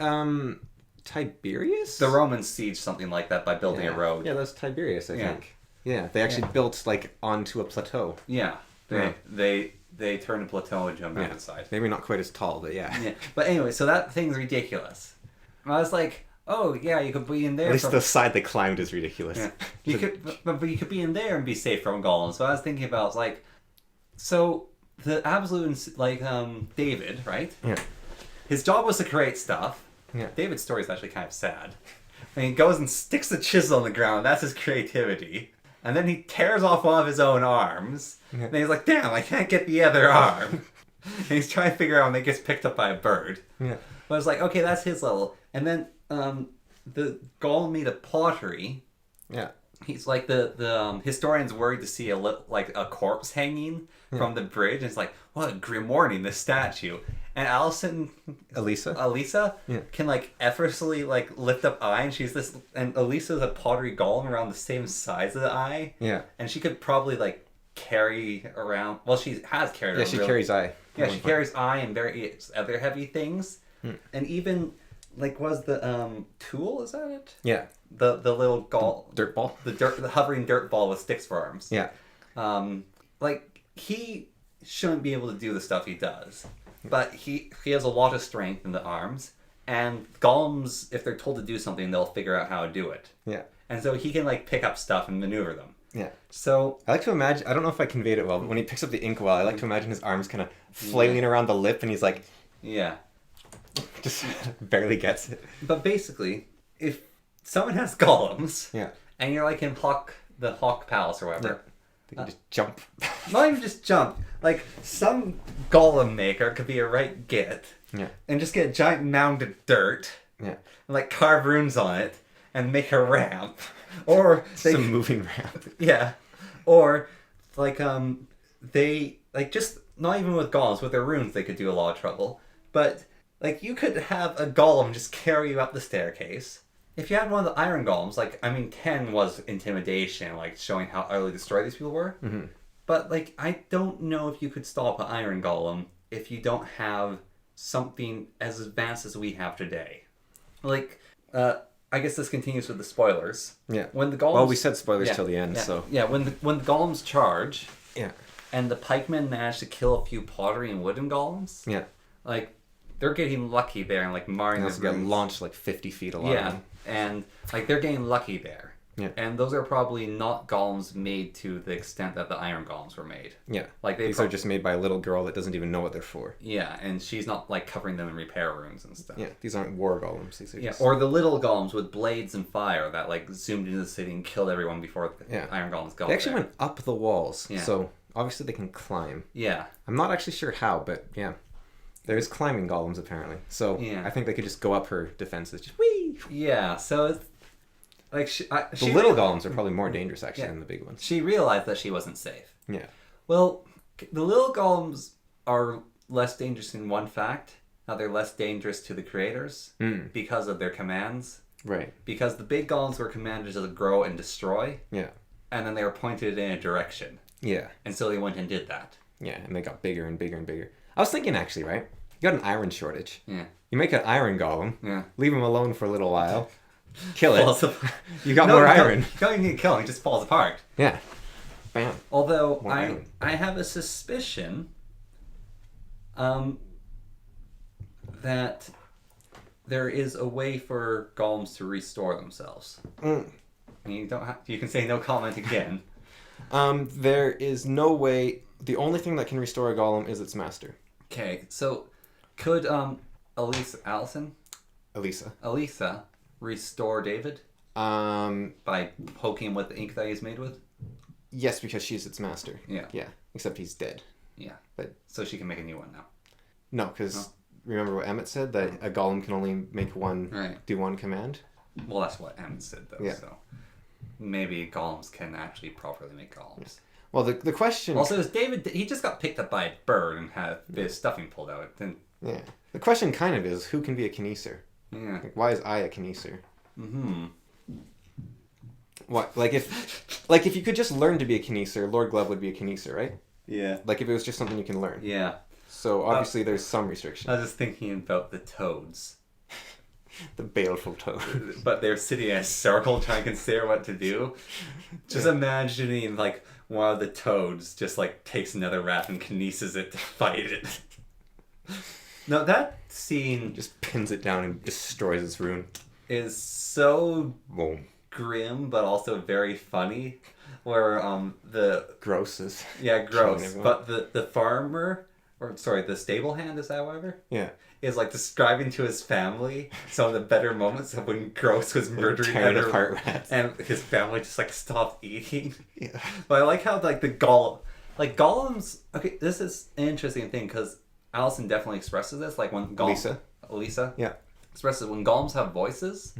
Tiberius? The Romans sieged something like that by building a road. Yeah, that's Tiberius, I Yeah. think. Yeah, they actually built like onto a plateau. Yeah. Yeah. They turned a plateau into a mountainside. Maybe not quite as tall, but yeah. Yeah. But anyway, so that thing's ridiculous. I was like, oh yeah, you could be in there. At least the side they climbed is ridiculous. Yeah. You could, but you could be in there and be safe from golems. So I was thinking about, like, so the absolute, like, David, right? Yeah. His job was to create stuff. Yeah. David's story is actually kind of sad. And he goes and sticks the chisel on the ground. That's his creativity. And then he tears off one of his own arms. Yeah. And he's like, damn, I can't get the other arm. And he's trying to figure out when it gets picked up by a bird. Yeah. But it's like, okay, that's his level. And then the golem made of pottery. Yeah. He's like the historian's worried to see a corpse hanging from the bridge. And it's like, what a grim warning, this statue. And Elisa Yeah. can like effortlessly like lift up eye, and she's this, and Elisa's a pottery golem around the same size of the eye. Yeah. And she could probably like carry around. Well, she has carried. Yeah, she carries eye. Yeah, she carries eye and various other heavy things, and even like was the tool? Is that it? Yeah. The little Dirt ball. the hovering dirt ball with sticks for arms. Yeah. Like he shouldn't be able to do the stuff he does, but he has a lot of strength in the arms, and golems, if they're told to do something, they'll figure out how to do it. Yeah. And so he can like pick up stuff and maneuver them. Yeah. So I like to imagine, I don't know if I conveyed it well, but when he picks up the inkwell, I like to imagine his arms kind of flailing around the lip, and he's like, yeah. just barely gets it. But basically, if someone has golems, Yeah. and you're like in the Hawk Palace or whatever, They can just jump. not even just jump, like some golem maker could be a right git, Yeah. and just get a giant mound of dirt, Yeah. and like carve runes on it, and make a ramp, or they, Some moving ramp. yeah, or like they like just not even with golems, with their runes they could do a lot of trouble, but like you could have a golem just carry you up the staircase. If you had one of the iron golems, like, I mean, 10 was intimidation, like, showing how utterly destroyed these people were. Mm-hmm. But, like, I don't know if you could stop an iron golem if you don't have something as advanced as we have today. Like, I guess this continues with the spoilers. Yeah. When the golems... Well, we said spoilers yeah, till the end, yeah, so... Yeah, when the golems charge, Yeah. and the pikemen manage to kill a few pottery and wooden golems, Yeah. like, they're getting lucky there and, like, marring And the also get runes. launched like 50 feet a lot. Yeah, and like they're getting lucky there. Yeah. And those are probably not golems made to the extent that the iron golems were made. Yeah. Like These are just made by a little girl that doesn't even know what they're for. Yeah, and she's not like covering them in repair runes and stuff. Yeah, these aren't war golems. These are Yeah, just... or the little golems with blades and fire that like zoomed into the city and killed everyone before the Yeah. iron golems got They actually there. went up the walls, Yeah. so obviously they can climb. Yeah. I'm not actually sure how, but yeah. There's climbing golems apparently. So Yeah. I think they could just go up her defenses. Just whee! Yeah, so it's like The little golems are probably more dangerous actually Yeah. than the big ones. she realized that she wasn't safe. Yeah. Well, the little golems are less dangerous in one fact. How they're less dangerous to the creators because of their commands. Right. Because the big golems were commanded to grow and destroy, Yeah. and then they were pointed in a direction. Yeah. And so they went and did that. Yeah, and they got bigger and bigger and bigger. I was thinking actually, right? You got an iron shortage. Yeah. You make an iron golem. Yeah. Leave him alone for a little while. Kill it. Falls apart. You got more iron. You don't even need to kill him. He just falls apart. Yeah. Bam. Although More iron. I have a suspicion that there is a way for golems to restore themselves. And you don't have. You can say no comment again. There is no way. The only thing that can restore a golem is its master. Okay, so could Alisa restore David by poking him with the ink that he's made with? Yes, because she's its master. Yeah. Yeah. Except he's dead. Yeah. But so she can make a new one now. no, because remember what Emmett said, that a golem can only make one, do one command. Well, that's what Emmett said though. Yeah. So maybe golems can actually properly make golems. Well, the question. Also, is David? He just got picked up by a bird and had his stuffing pulled out. It didn't. Yeah. The question kind of is, who can be a kineser? Yeah. Like, why is I a kineser? Mm-hmm. What? Like if you could just learn to be a kineser, Lord Glove would be a kineser, right? Yeah. Like if it was just something you can learn. Yeah. So obviously there's some restriction. I was just thinking about the toads. The baleful toad. But they're sitting in a circle trying to consider what to do. Just imagining like one of the toads just like takes another rat and kineses it to fight it. Now that scene Just pins it down and destroys its rune. is so Boom. grim but also very funny. Where the Gross is. yeah gross, everyone. but the farmer or sorry the stable hand is that whatever Yeah. is like describing to his family some of the better moments of when Gross was murdering Tearing other apart rats. and his family just like stopped eating. Yeah. But I like how like the golems. Okay, this is an interesting thing because Allison definitely expresses this. Like when Elisa Yeah. expresses when golems have voices.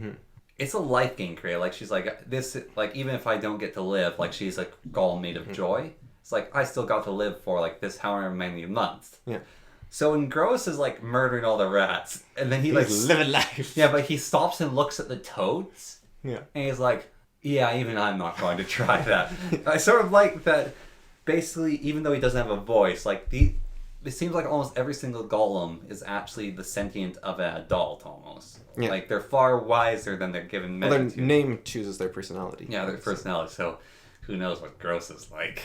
It's a life gain created. Like she's like this. Like even if I don't get to live, like she's like golem made of joy. It's like I still got to live for like this however many months. Yeah. So when Gross is like murdering all the rats, and then he like He's living life. yeah, but he stops and looks at the toads. Yeah. And he's like, yeah, even I'm not going to try that. I sort of like that, basically, even though he doesn't have a voice, like, it seems like almost every single golem is actually the sentient of an adult, almost. Yeah. Like, they're far wiser than they're given Well, measure their to. name chooses their personality. Yeah, their personality, so who knows what Gross is like.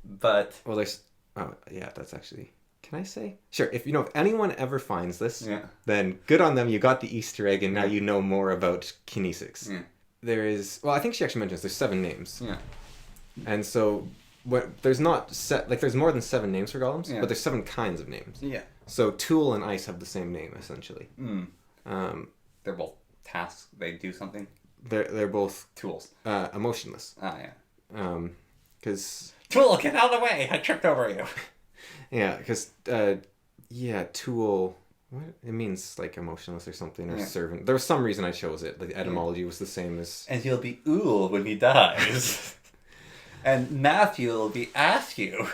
But... Well, there's... Oh, yeah, that's actually... Can I say? Sure, if anyone ever finds this, then good on them, you got the Easter egg, and now you know more about kinesics. Yeah. There is... Well, I think she actually mentions there's 7 names. Yeah. And so... there's not there's more than 7 names for golems, Yeah. but there's 7 kinds of names. Yeah. So Tool and Ice have the same name essentially. They're both tasks. They do something. They're both Tools. emotionless. Ah, yeah. Because Tool, get out of the way! I tripped over you. yeah, because Tool. What it means like emotionless or something or servant. There was some reason I chose it. Like the etymology was the same as. And he'll be Ool when he dies. And Matthew will be Atthew.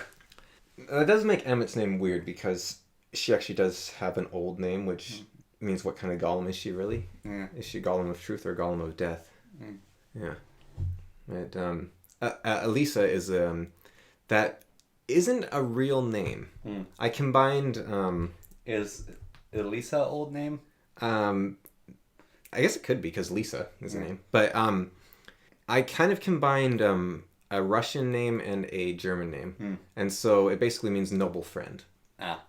That does make Emmett's name weird because she actually does have an old name, which means what kind of golem is she really? Yeah. Is she a golem of truth or a golem of death? Yeah. But Elisa is that isn't a real name. I combined Is Elisa an old name? I guess it could be because Lisa is a name, but I kind of combined a Russian name and a German name, and so it basically means noble friend. Ah.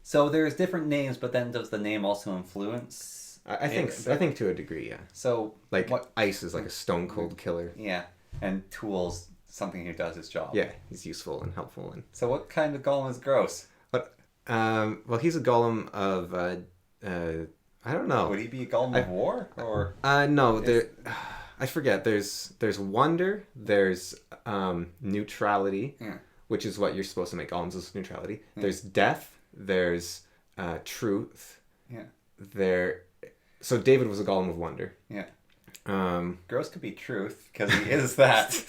So there's different names, but then does the name also influence? I think to a degree, yeah. So like Ice is like a stone cold killer. Yeah, and Tool's something who does his job. Yeah, he's useful and helpful. And so what kind of golem is Gross? well, he's a golem of I don't know. Would he be a golem of war or? No, there. I forget. There's wonder. There's neutrality, which is what you're supposed to make golems is neutrality. There's death. There's truth. Yeah. So David was a golem of wonder. Yeah. Gross could be truth because he is that.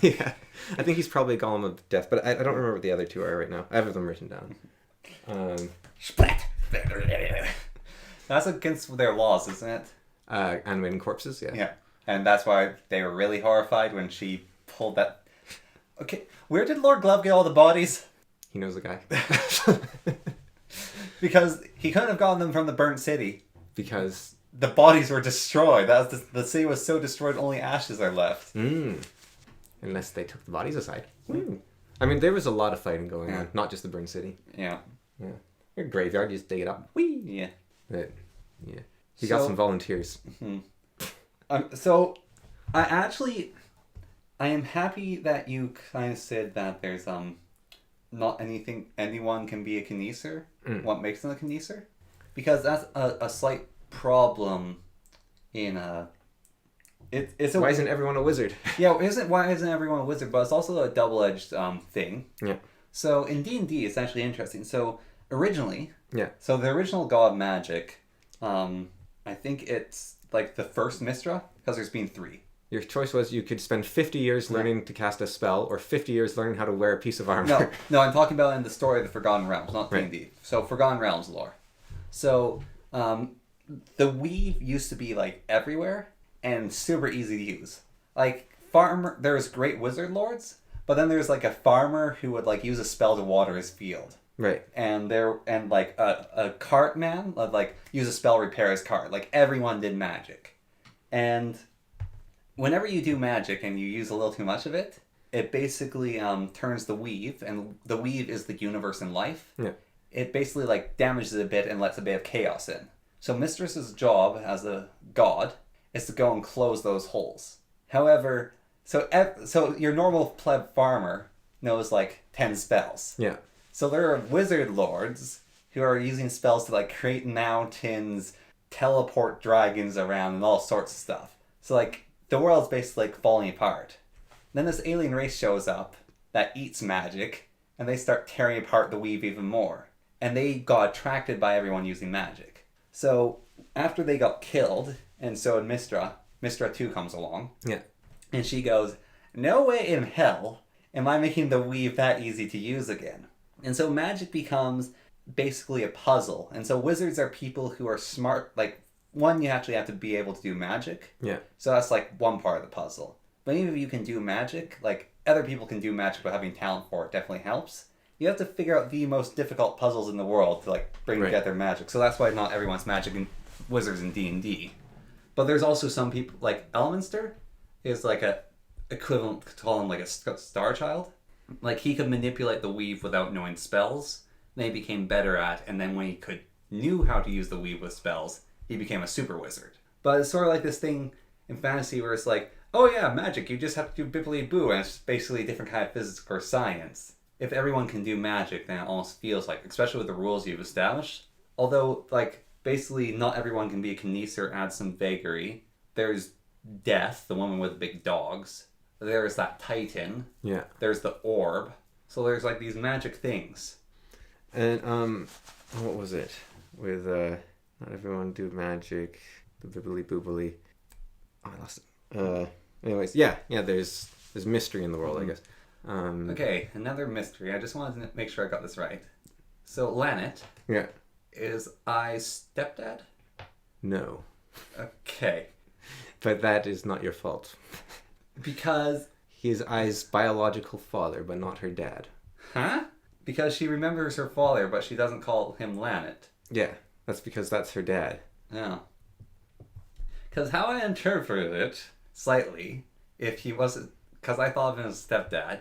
Yeah, I think he's probably a golem of death, but I don't remember what the other 2 are right now. I have them written down. Splat. That's against their laws, isn't it? Animating corpses, yeah. Yeah, and that's why they were really horrified when she pulled that. Okay, where did Lord Glove get all the bodies? He knows a guy. Because he couldn't have gotten them from the burnt city. Because... The bodies were destroyed. That was the city was so destroyed, only ashes are left. Unless they took the bodies aside. I mean, there was a lot of fighting going on, not just the burned city. Yeah. Your graveyard, you just dig it up. Whee! Yeah. But, yeah. He got some volunteers. So, I am happy that you kind of said that there's not anyone can be a Kineser. What makes them a Kineser? Because that's a slight problem in why isn't everyone a wizard? Yeah, why isn't everyone a wizard? But it's also a double-edged thing. Yeah. So in D&D, it's actually interesting. So originally, so the original God of Magic, I think it's like the first Mistra, because there's been 3. Your choice was you could spend 50 years learning to cast a spell, or 50 years learning how to wear a piece of armor. No, I'm talking about in the story of the Forgotten Realms, not D&D. So Forgotten Realms lore. So the weave used to be like everywhere and super easy to use. Like there's great wizard lords, but then there's like a farmer who would like use a spell to water his field. Right. And like a cart man would like use a spell to repair his cart. Like everyone did magic. And whenever you do magic and you use a little too much of it, it basically turns the weave, and the weave is the universe and life. Yeah. It basically like damages it a bit and lets a bit of chaos in. So Mistress's job as a god is to go and close those holes. However, so your tenormal pleb farmer knows like 10 spells. Yeah. So there are wizard lords who are using spells to like create mountains, teleport dragons around, and all sorts of stuff. So like the world's basically like falling apart. Then this alien race shows up that eats magic, and they start tearing apart the weave even more. And they got attracted by everyone using magic. So after they got killed, and so in Mistra 2 comes along. Yeah. And she goes, no way in hell am I making the weave that easy to use again. And so magic becomes basically a puzzle. And so wizards are people who are smart. Like, one, you actually have to be able to do magic. Yeah. So that's like one part of the puzzle. But even if you can do magic, like other people can do magic, but having talent for it definitely helps. You have to figure out the most difficult puzzles in the world to like bring together magic. So that's why not everyone's magic and wizards in D&D. But there's also some people like Elminster is like a equivalent to call him like a star child. Like he could manipulate the weave without knowing spells. They became better at, and then when he knew how to use the weave with spells, he became a super wizard. But it's sort of like this thing in fantasy where it's like, oh yeah, magic, you just have to do bibbly boo, and it's basically a different kind of physics or science. If everyone can do magic, then it almost feels like, especially with the rules you've established. Although, like, basically not everyone can be a Kineser, add some vagary. There's Death, the woman with the big dogs. There's that Titan. Yeah. There's the Orb. So there's, like, these magic things. And, what was it? With, not everyone do magic, the bibbly boobly. Oh, I lost it. Anyways, yeah, there's mystery in the world, I guess. Okay, another mystery. I just wanted to make sure I got this right. So, Lanet is I's stepdad? No. Okay. But that is not your fault. Because... He is I's biological father, but not her dad. Huh? Because she remembers her father, but she doesn't call him Lanet. Yeah, that's because that's her dad. Yeah. Because how I interpreted it, slightly, if he wasn't... Because I thought of him as stepdad.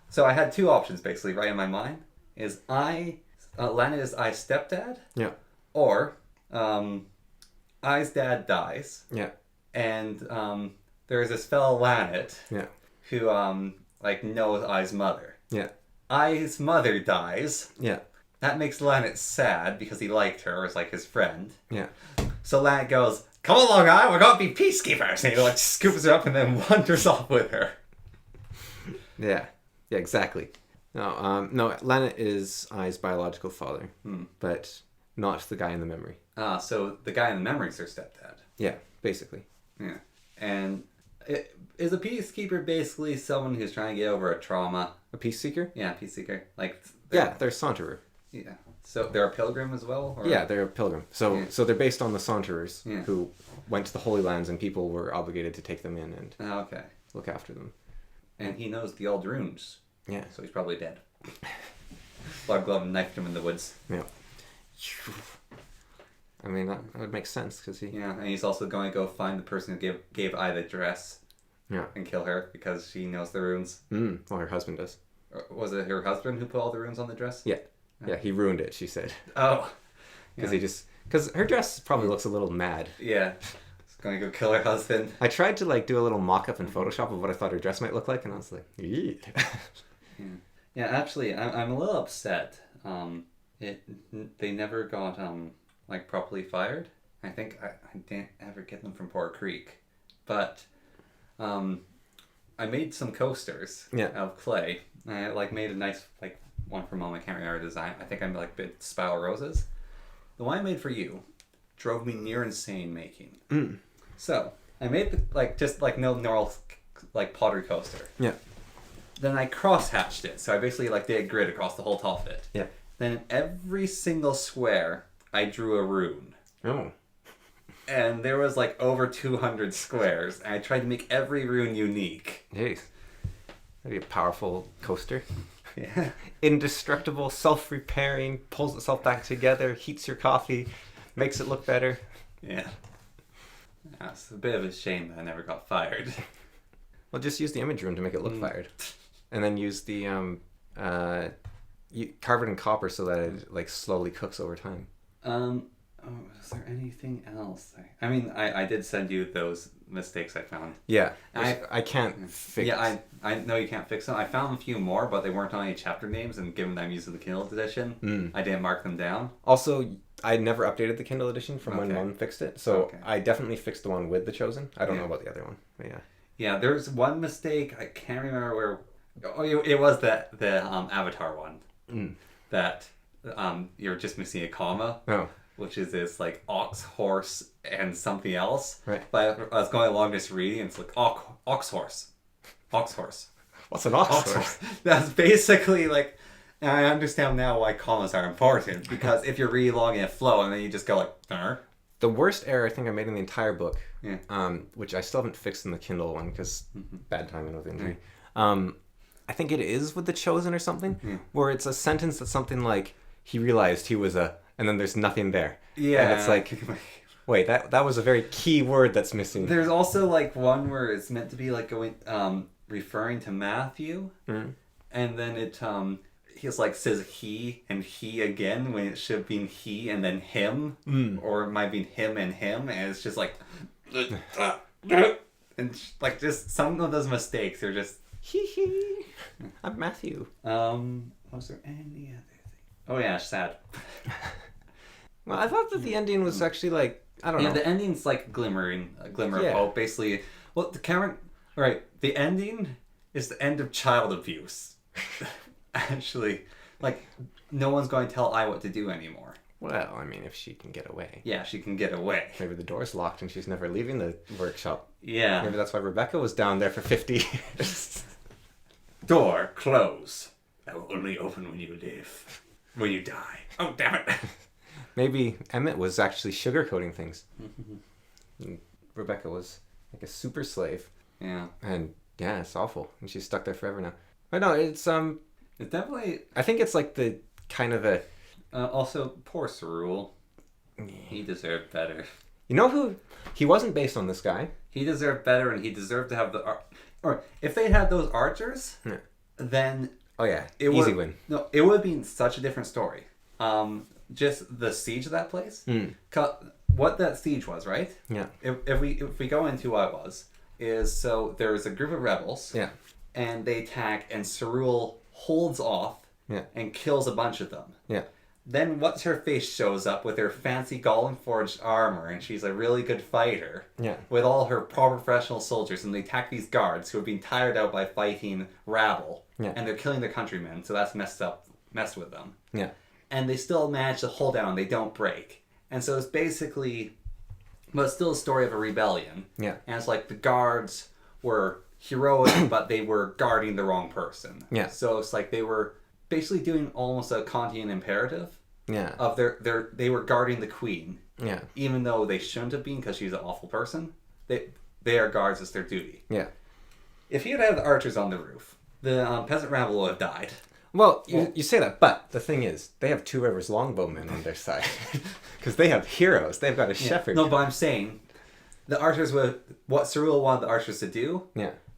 So I had 2 options, basically, right in my mind. Is Lanet is I's stepdad? Yeah. Or, I's dad dies. Yeah. And, there's this fellow Lanet. Yeah. Who, knows I's mother. Yeah. I's mother dies. Yeah. That makes Lanet sad because he liked her, or was like his friend. Yeah. So Lanet goes, come along, we're gonna be peacekeepers. And he like scoops her up and then wanders off with her. Yeah, exactly. No, Lanet is I's biological father, but not the guy in the memory. So the guy in the memory is her stepdad. Yeah, basically. Yeah. And is a peacekeeper basically someone who's trying to get over a trauma? A peace seeker? Yeah, peace seeker. They're Saunterer. Yeah. So they're a pilgrim as well? Or? Yeah, they're a pilgrim. So they're based on the Saunterers who went to the Holy Lands and people were obligated to take them in and okay. look after them. And he knows the old runes. Yeah. So he's probably dead. Blood Glove knifed him in the woods. Yeah. I mean, that would make sense because he... Yeah, and he's also going to go find the person who gave Ai the dress. Yeah. And kill her because she knows the runes. Well, her husband does. Or was it her husband who put all the runes on the dress? Yeah. Yeah, he ruined it, she said. Oh. Because her dress probably looks a little mad. Yeah. He's going to go kill her husband. I tried to do a little mock-up in Photoshop of what I thought her dress might look like, and I was like, yeah. Yeah, actually, I'm a little upset. They never got properly fired. I think I didn't ever get them from Port Creek, but I made some coasters out of clay. I made a nice one for Mom. I can't remember the design. I think I bit spiral roses. The one I made for you drove me near insane making. So I made the no normal pottery coaster. Yeah. Then I cross-hatched it. So I basically did a grid across the whole top of it. Yeah. Then in every single square, I drew a rune. Oh. And there was over 200 squares. And I tried to make every rune unique. Jeez. That'd be a powerful coaster. Yeah. Indestructible, self-repairing, pulls itself back together, heats your coffee, makes it look better. Yeah. It's a bit of a shame that I never got fired. Well, just use the image room to make it look fired. And then use the you carve it in copper so that it slowly cooks over time. Is there anything else? I mean, I did send you those mistakes I found. Yeah, I can't fix. Yeah, I know you can't fix them. I found a few more, but they weren't on any chapter names, and given that I'm using the Kindle edition, I didn't mark them down. Also, I never updated the Kindle edition from when Mom fixed it, so I definitely fixed the one with the Chosen. I don't know about the other one, but yeah. Yeah, there's one mistake. I can't remember where. Oh, it was the Avatar one. That you're just missing a comma. Oh. Which is this ox, horse, and something else. Right. But I was going along this reading, and it's ox, horse. Ox, horse. What's an ox horse? That's basically and I understand now why commas are important, because if you're reading along in a flow, and then you just go The worst error I think I made in the entire book, Yeah. Which I still haven't fixed in the Kindle one, because bad timing with injury. I think it is with the Chosen or something, where it's a sentence that's something like, he realized he was a... And then there's nothing there. Yeah. And it's wait, that was a very key word that's missing. There's also one where it's meant to be going referring to Matthew, and then it he's says he and he again when it should have been he and then him, or it might be him, and it's just and just some of those mistakes are just Hee. I'm Matthew. Was there any other thing? Oh yeah, sad. Well, I thought that the ending was actually I don't know. Yeah, the ending's a glimmer of hope. Basically, well, the ending is the end of child abuse. Actually, no one's going to tell Ai what to do anymore. Well, I mean, if she can get away. Yeah, she can get away. Maybe the door's locked and she's never leaving the workshop. Yeah. Maybe that's why Rebecca was down there for 50 years. Door, close. I will only open when you live. When you die. Oh, damn it. Maybe Emmett was actually sugarcoating things. And Rebecca was a super slave. Yeah. And yeah, it's awful. And she's stuck there forever now. But no, it's definitely... I think it's the kind of a... also, poor Cerule. He deserved better. You know who... He wasn't based on this guy. He deserved better, and he deserved to have the... Or if they had those archers, then... Oh yeah, easy win. No, it would have been such a different story. Just the siege of that place. What that siege was, right? Yeah. If we go into what it was, is so there's a group of rebels. Yeah. And they attack, and Cerule holds off. Yeah. And kills a bunch of them. Yeah. Then what's her face shows up with her fancy Golem forged armor, and she's a really good fighter. Yeah. With all her professional soldiers, and they attack these guards who have been tired out by fighting rabble. Yeah. And they're killing their countrymen, so that's messed with them. Yeah. And they still manage to hold down, they don't break. And so it's basically, but it's still a story of a rebellion. Yeah. And it's the guards were heroic, but they were guarding the wrong person. Yeah. So it's they were basically doing almost a Kantian imperative. Yeah. Of they were guarding the queen. Yeah. Even though they shouldn't have been because she's an awful person. They are guards, it's their duty. Yeah. If he had the archers on the roof, the peasant rabble would have died. Well, you say that, but the thing is, they have Two Rivers longbowmen on their side. Because they have heroes. They've got a shepherd. No, but I'm saying, the archers would... What Cyril wanted the archers to do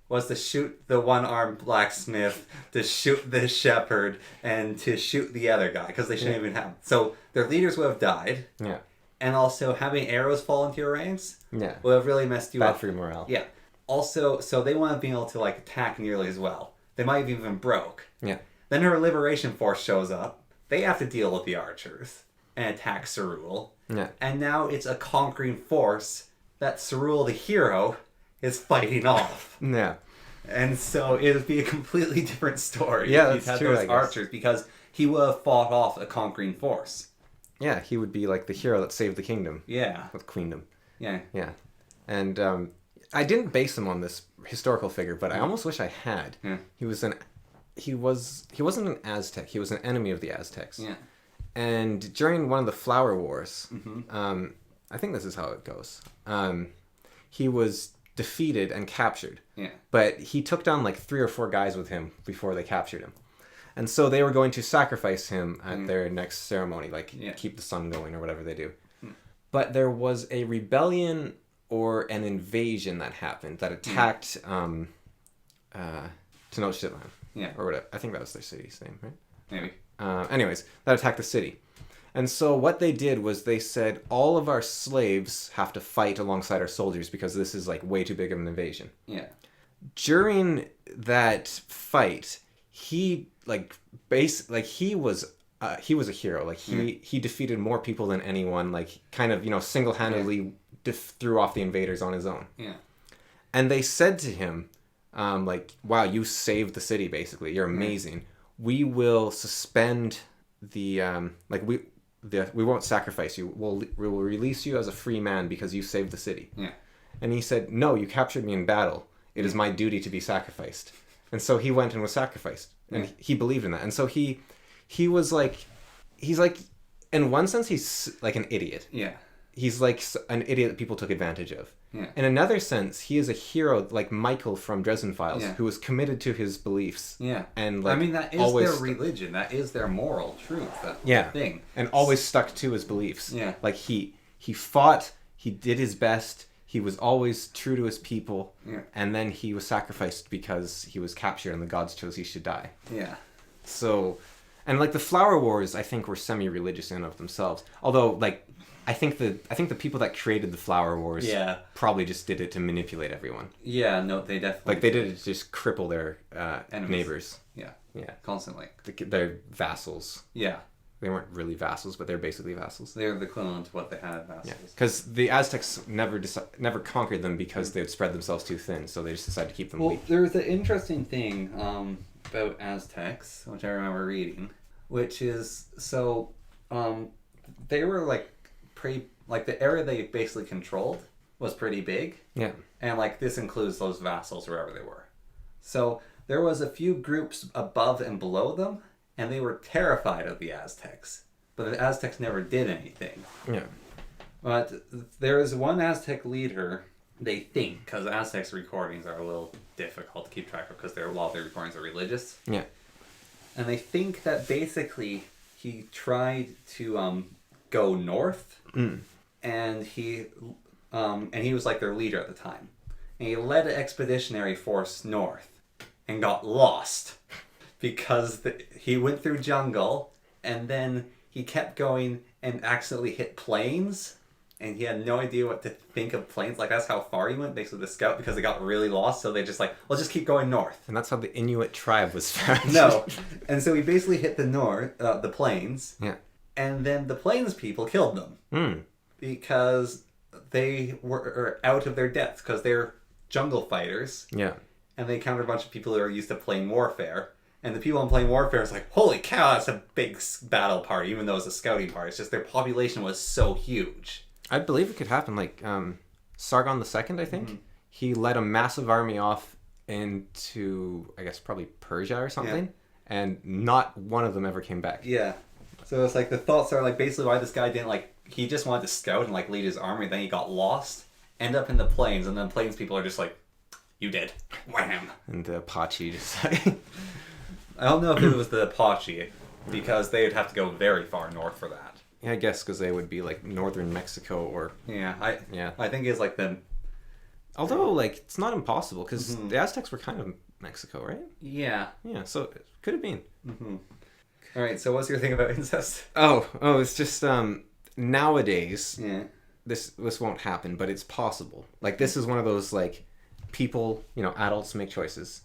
was to shoot the one-armed blacksmith, to shoot the shepherd, and to shoot the other guy, because they shouldn't even have... So, their leaders would have died. Yeah. And also, having arrows fall into your ranks would have really messed you Bad up. for your morale. Yeah. Also, so they want to be able to, like, attack nearly as well. They might have even broke. Yeah. Then her liberation force shows up. They have to deal with the archers and attack Cyril. Yeah. And now it's a conquering force that Cyril the hero is fighting off. Yeah. And so it would be a completely different story Yeah, if that's you true, had those archers, because he would have fought off a conquering force. Yeah, he would be like the hero that saved the kingdom. Yeah. With queendom. Yeah. Yeah. And I didn't base him on this historical figure, but I almost wish I had. Yeah. He wasn't an Aztec. He was an enemy of the Aztecs. Yeah. And during one of the Flower Wars, Mm-hmm. I think this is how it goes. He was defeated and captured. Yeah. But he took down like 3 or 4 guys with him before they captured him. And so they were going to sacrifice him at their next ceremony, like keep the sun going or whatever they do. But there was a rebellion or an invasion that happened that attacked Tenochtitlan. Yeah. Or whatever. I think that was their city's name, right? Maybe. Anyways, that attacked the city. And so what they did was they said, all of our slaves have to fight alongside our soldiers because this is like way too big of an invasion. Yeah. During that fight, he he was a hero. Like he defeated more people than anyone. Like kind of single-handedly threw off the invaders on his own. Yeah. And they said to him, wow, you saved the city. Basically, you're amazing. We will suspend the we won't sacrifice you. We will release you as a free man because you saved the city. Yeah. And he said, no, you captured me in battle. It is my duty to be sacrificed. And so he went and was sacrificed. And he believed in that. And so he's like, in one sense, he's like an idiot. Yeah. He's like an idiot that people took advantage of. Yeah. In another sense, he is a hero like Michael from Dresden Files, who was committed to his beliefs. Yeah. And that is their religion. That is their moral truth. That thing. And always stuck to his beliefs. Yeah. Like he fought, he did his best, he was always true to his people, and then he was sacrificed because he was captured and the gods chose he should die. Yeah. So, and like the Flower Wars, I think were semi-religious in of themselves. Although, like, I think the people that created the Flower Wars probably just did it to manipulate everyone. Yeah, no, they definitely... Like, they did it to just cripple their neighbors. Yeah. Yeah. Constantly. Their vassals. Yeah. They weren't really vassals, but they're basically vassals. They're the equivalent to what they had as vassals. Yeah. Because the Aztecs never conquered them because they would spread themselves too thin, so they just decided to keep them weak. There's an interesting thing about Aztecs, which I remember reading, which is, they were like the area they basically controlled was pretty big. Yeah. And like this includes those vassals wherever they were. So there was a few groups above and below them, and they were terrified of the Aztecs. But the Aztecs never did anything. Yeah. But there is one Aztec leader, they think, because Aztecs recordings are a little difficult to keep track of because a lot of their recordings are religious. Yeah. And they think that basically he tried to go north, and he was like their leader at the time. And he led an expeditionary force north and got lost because he went through jungle, and then he kept going and accidentally hit plains, and he had no idea what to think of plains. Like, that's how far he went, basically, the scout, because they got really lost, so they just like, let's just keep going north. And that's how the Inuit tribe was found. No. And so he basically hit the plains. Yeah. And then the plains people killed them. Because they were out of their depth, because they're jungle fighters. Yeah. And they encountered a bunch of people who are used to plain warfare. And the people in plain warfare is like, holy cow, that's a big battle party, even though it's a scouting party. It's just their population was so huge. I believe it could happen. Like, Sargon II, I think, he led a massive army off into, I guess, probably Persia or something. And not one of them ever came back. Yeah. So it's like the thoughts are like basically why this guy didn't he just wanted to scout and lead his army, then he got lost, end up in the plains, and then plains people are just like, You did. Wham! And the Apache just like... I don't know if it was the Apache, because they'd have to go very far north for that. Yeah, I guess because they would be like northern Mexico or... Yeah, Yeah. I think it's like the... Although, like, it's not impossible because the Aztecs were kind of Mexico, right? Yeah. Yeah, so it could have been. All right, so what's your thing about incest? Oh, it's just nowadays Yeah. this won't happen, but it's possible. Like, this is one of those, like, people, adults make choices.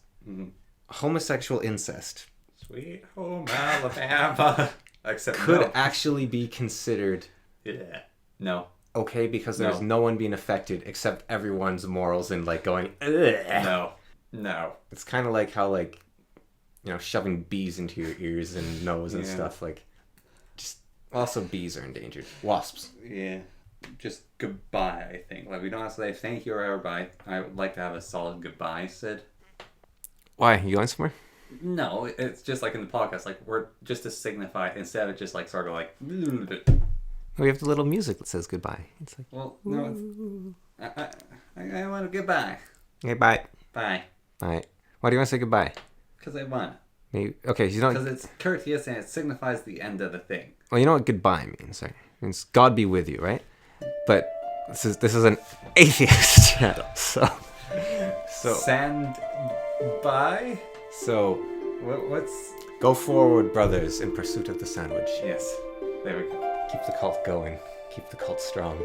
Homosexual incest Sweet home Alabama. Except could no. actually be considered Yeah. No. okay because there's no one being affected except everyone's morals and, like, going, ugh. No. It's kind of like how, like, shoving bees into your ears and nose and Yeah. stuff. Like, just also bees are endangered. Wasps. Yeah. Just goodbye, I think. Like, we don't have to say thank you or bye. I would like to have a solid goodbye, Sid. Why? You going somewhere? No, it's just like in the podcast. Like, we're just to signify, instead of just like sort of like... We have the little music that says goodbye. It's like, Well, no, I want to goodbye. okay, bye. Bye. All right. Why do you want to say goodbye? Because I want. Maybe, okay, you don't... Because it's courteous and it signifies the end of the thing. Well, you know what goodbye means, right? It means God be with you, right? But this is an atheist channel, so Sand by? so What's... go forward, brothers, in pursuit of the sandwich. Yes. There we go. Keep the cult going. Keep the cult strong.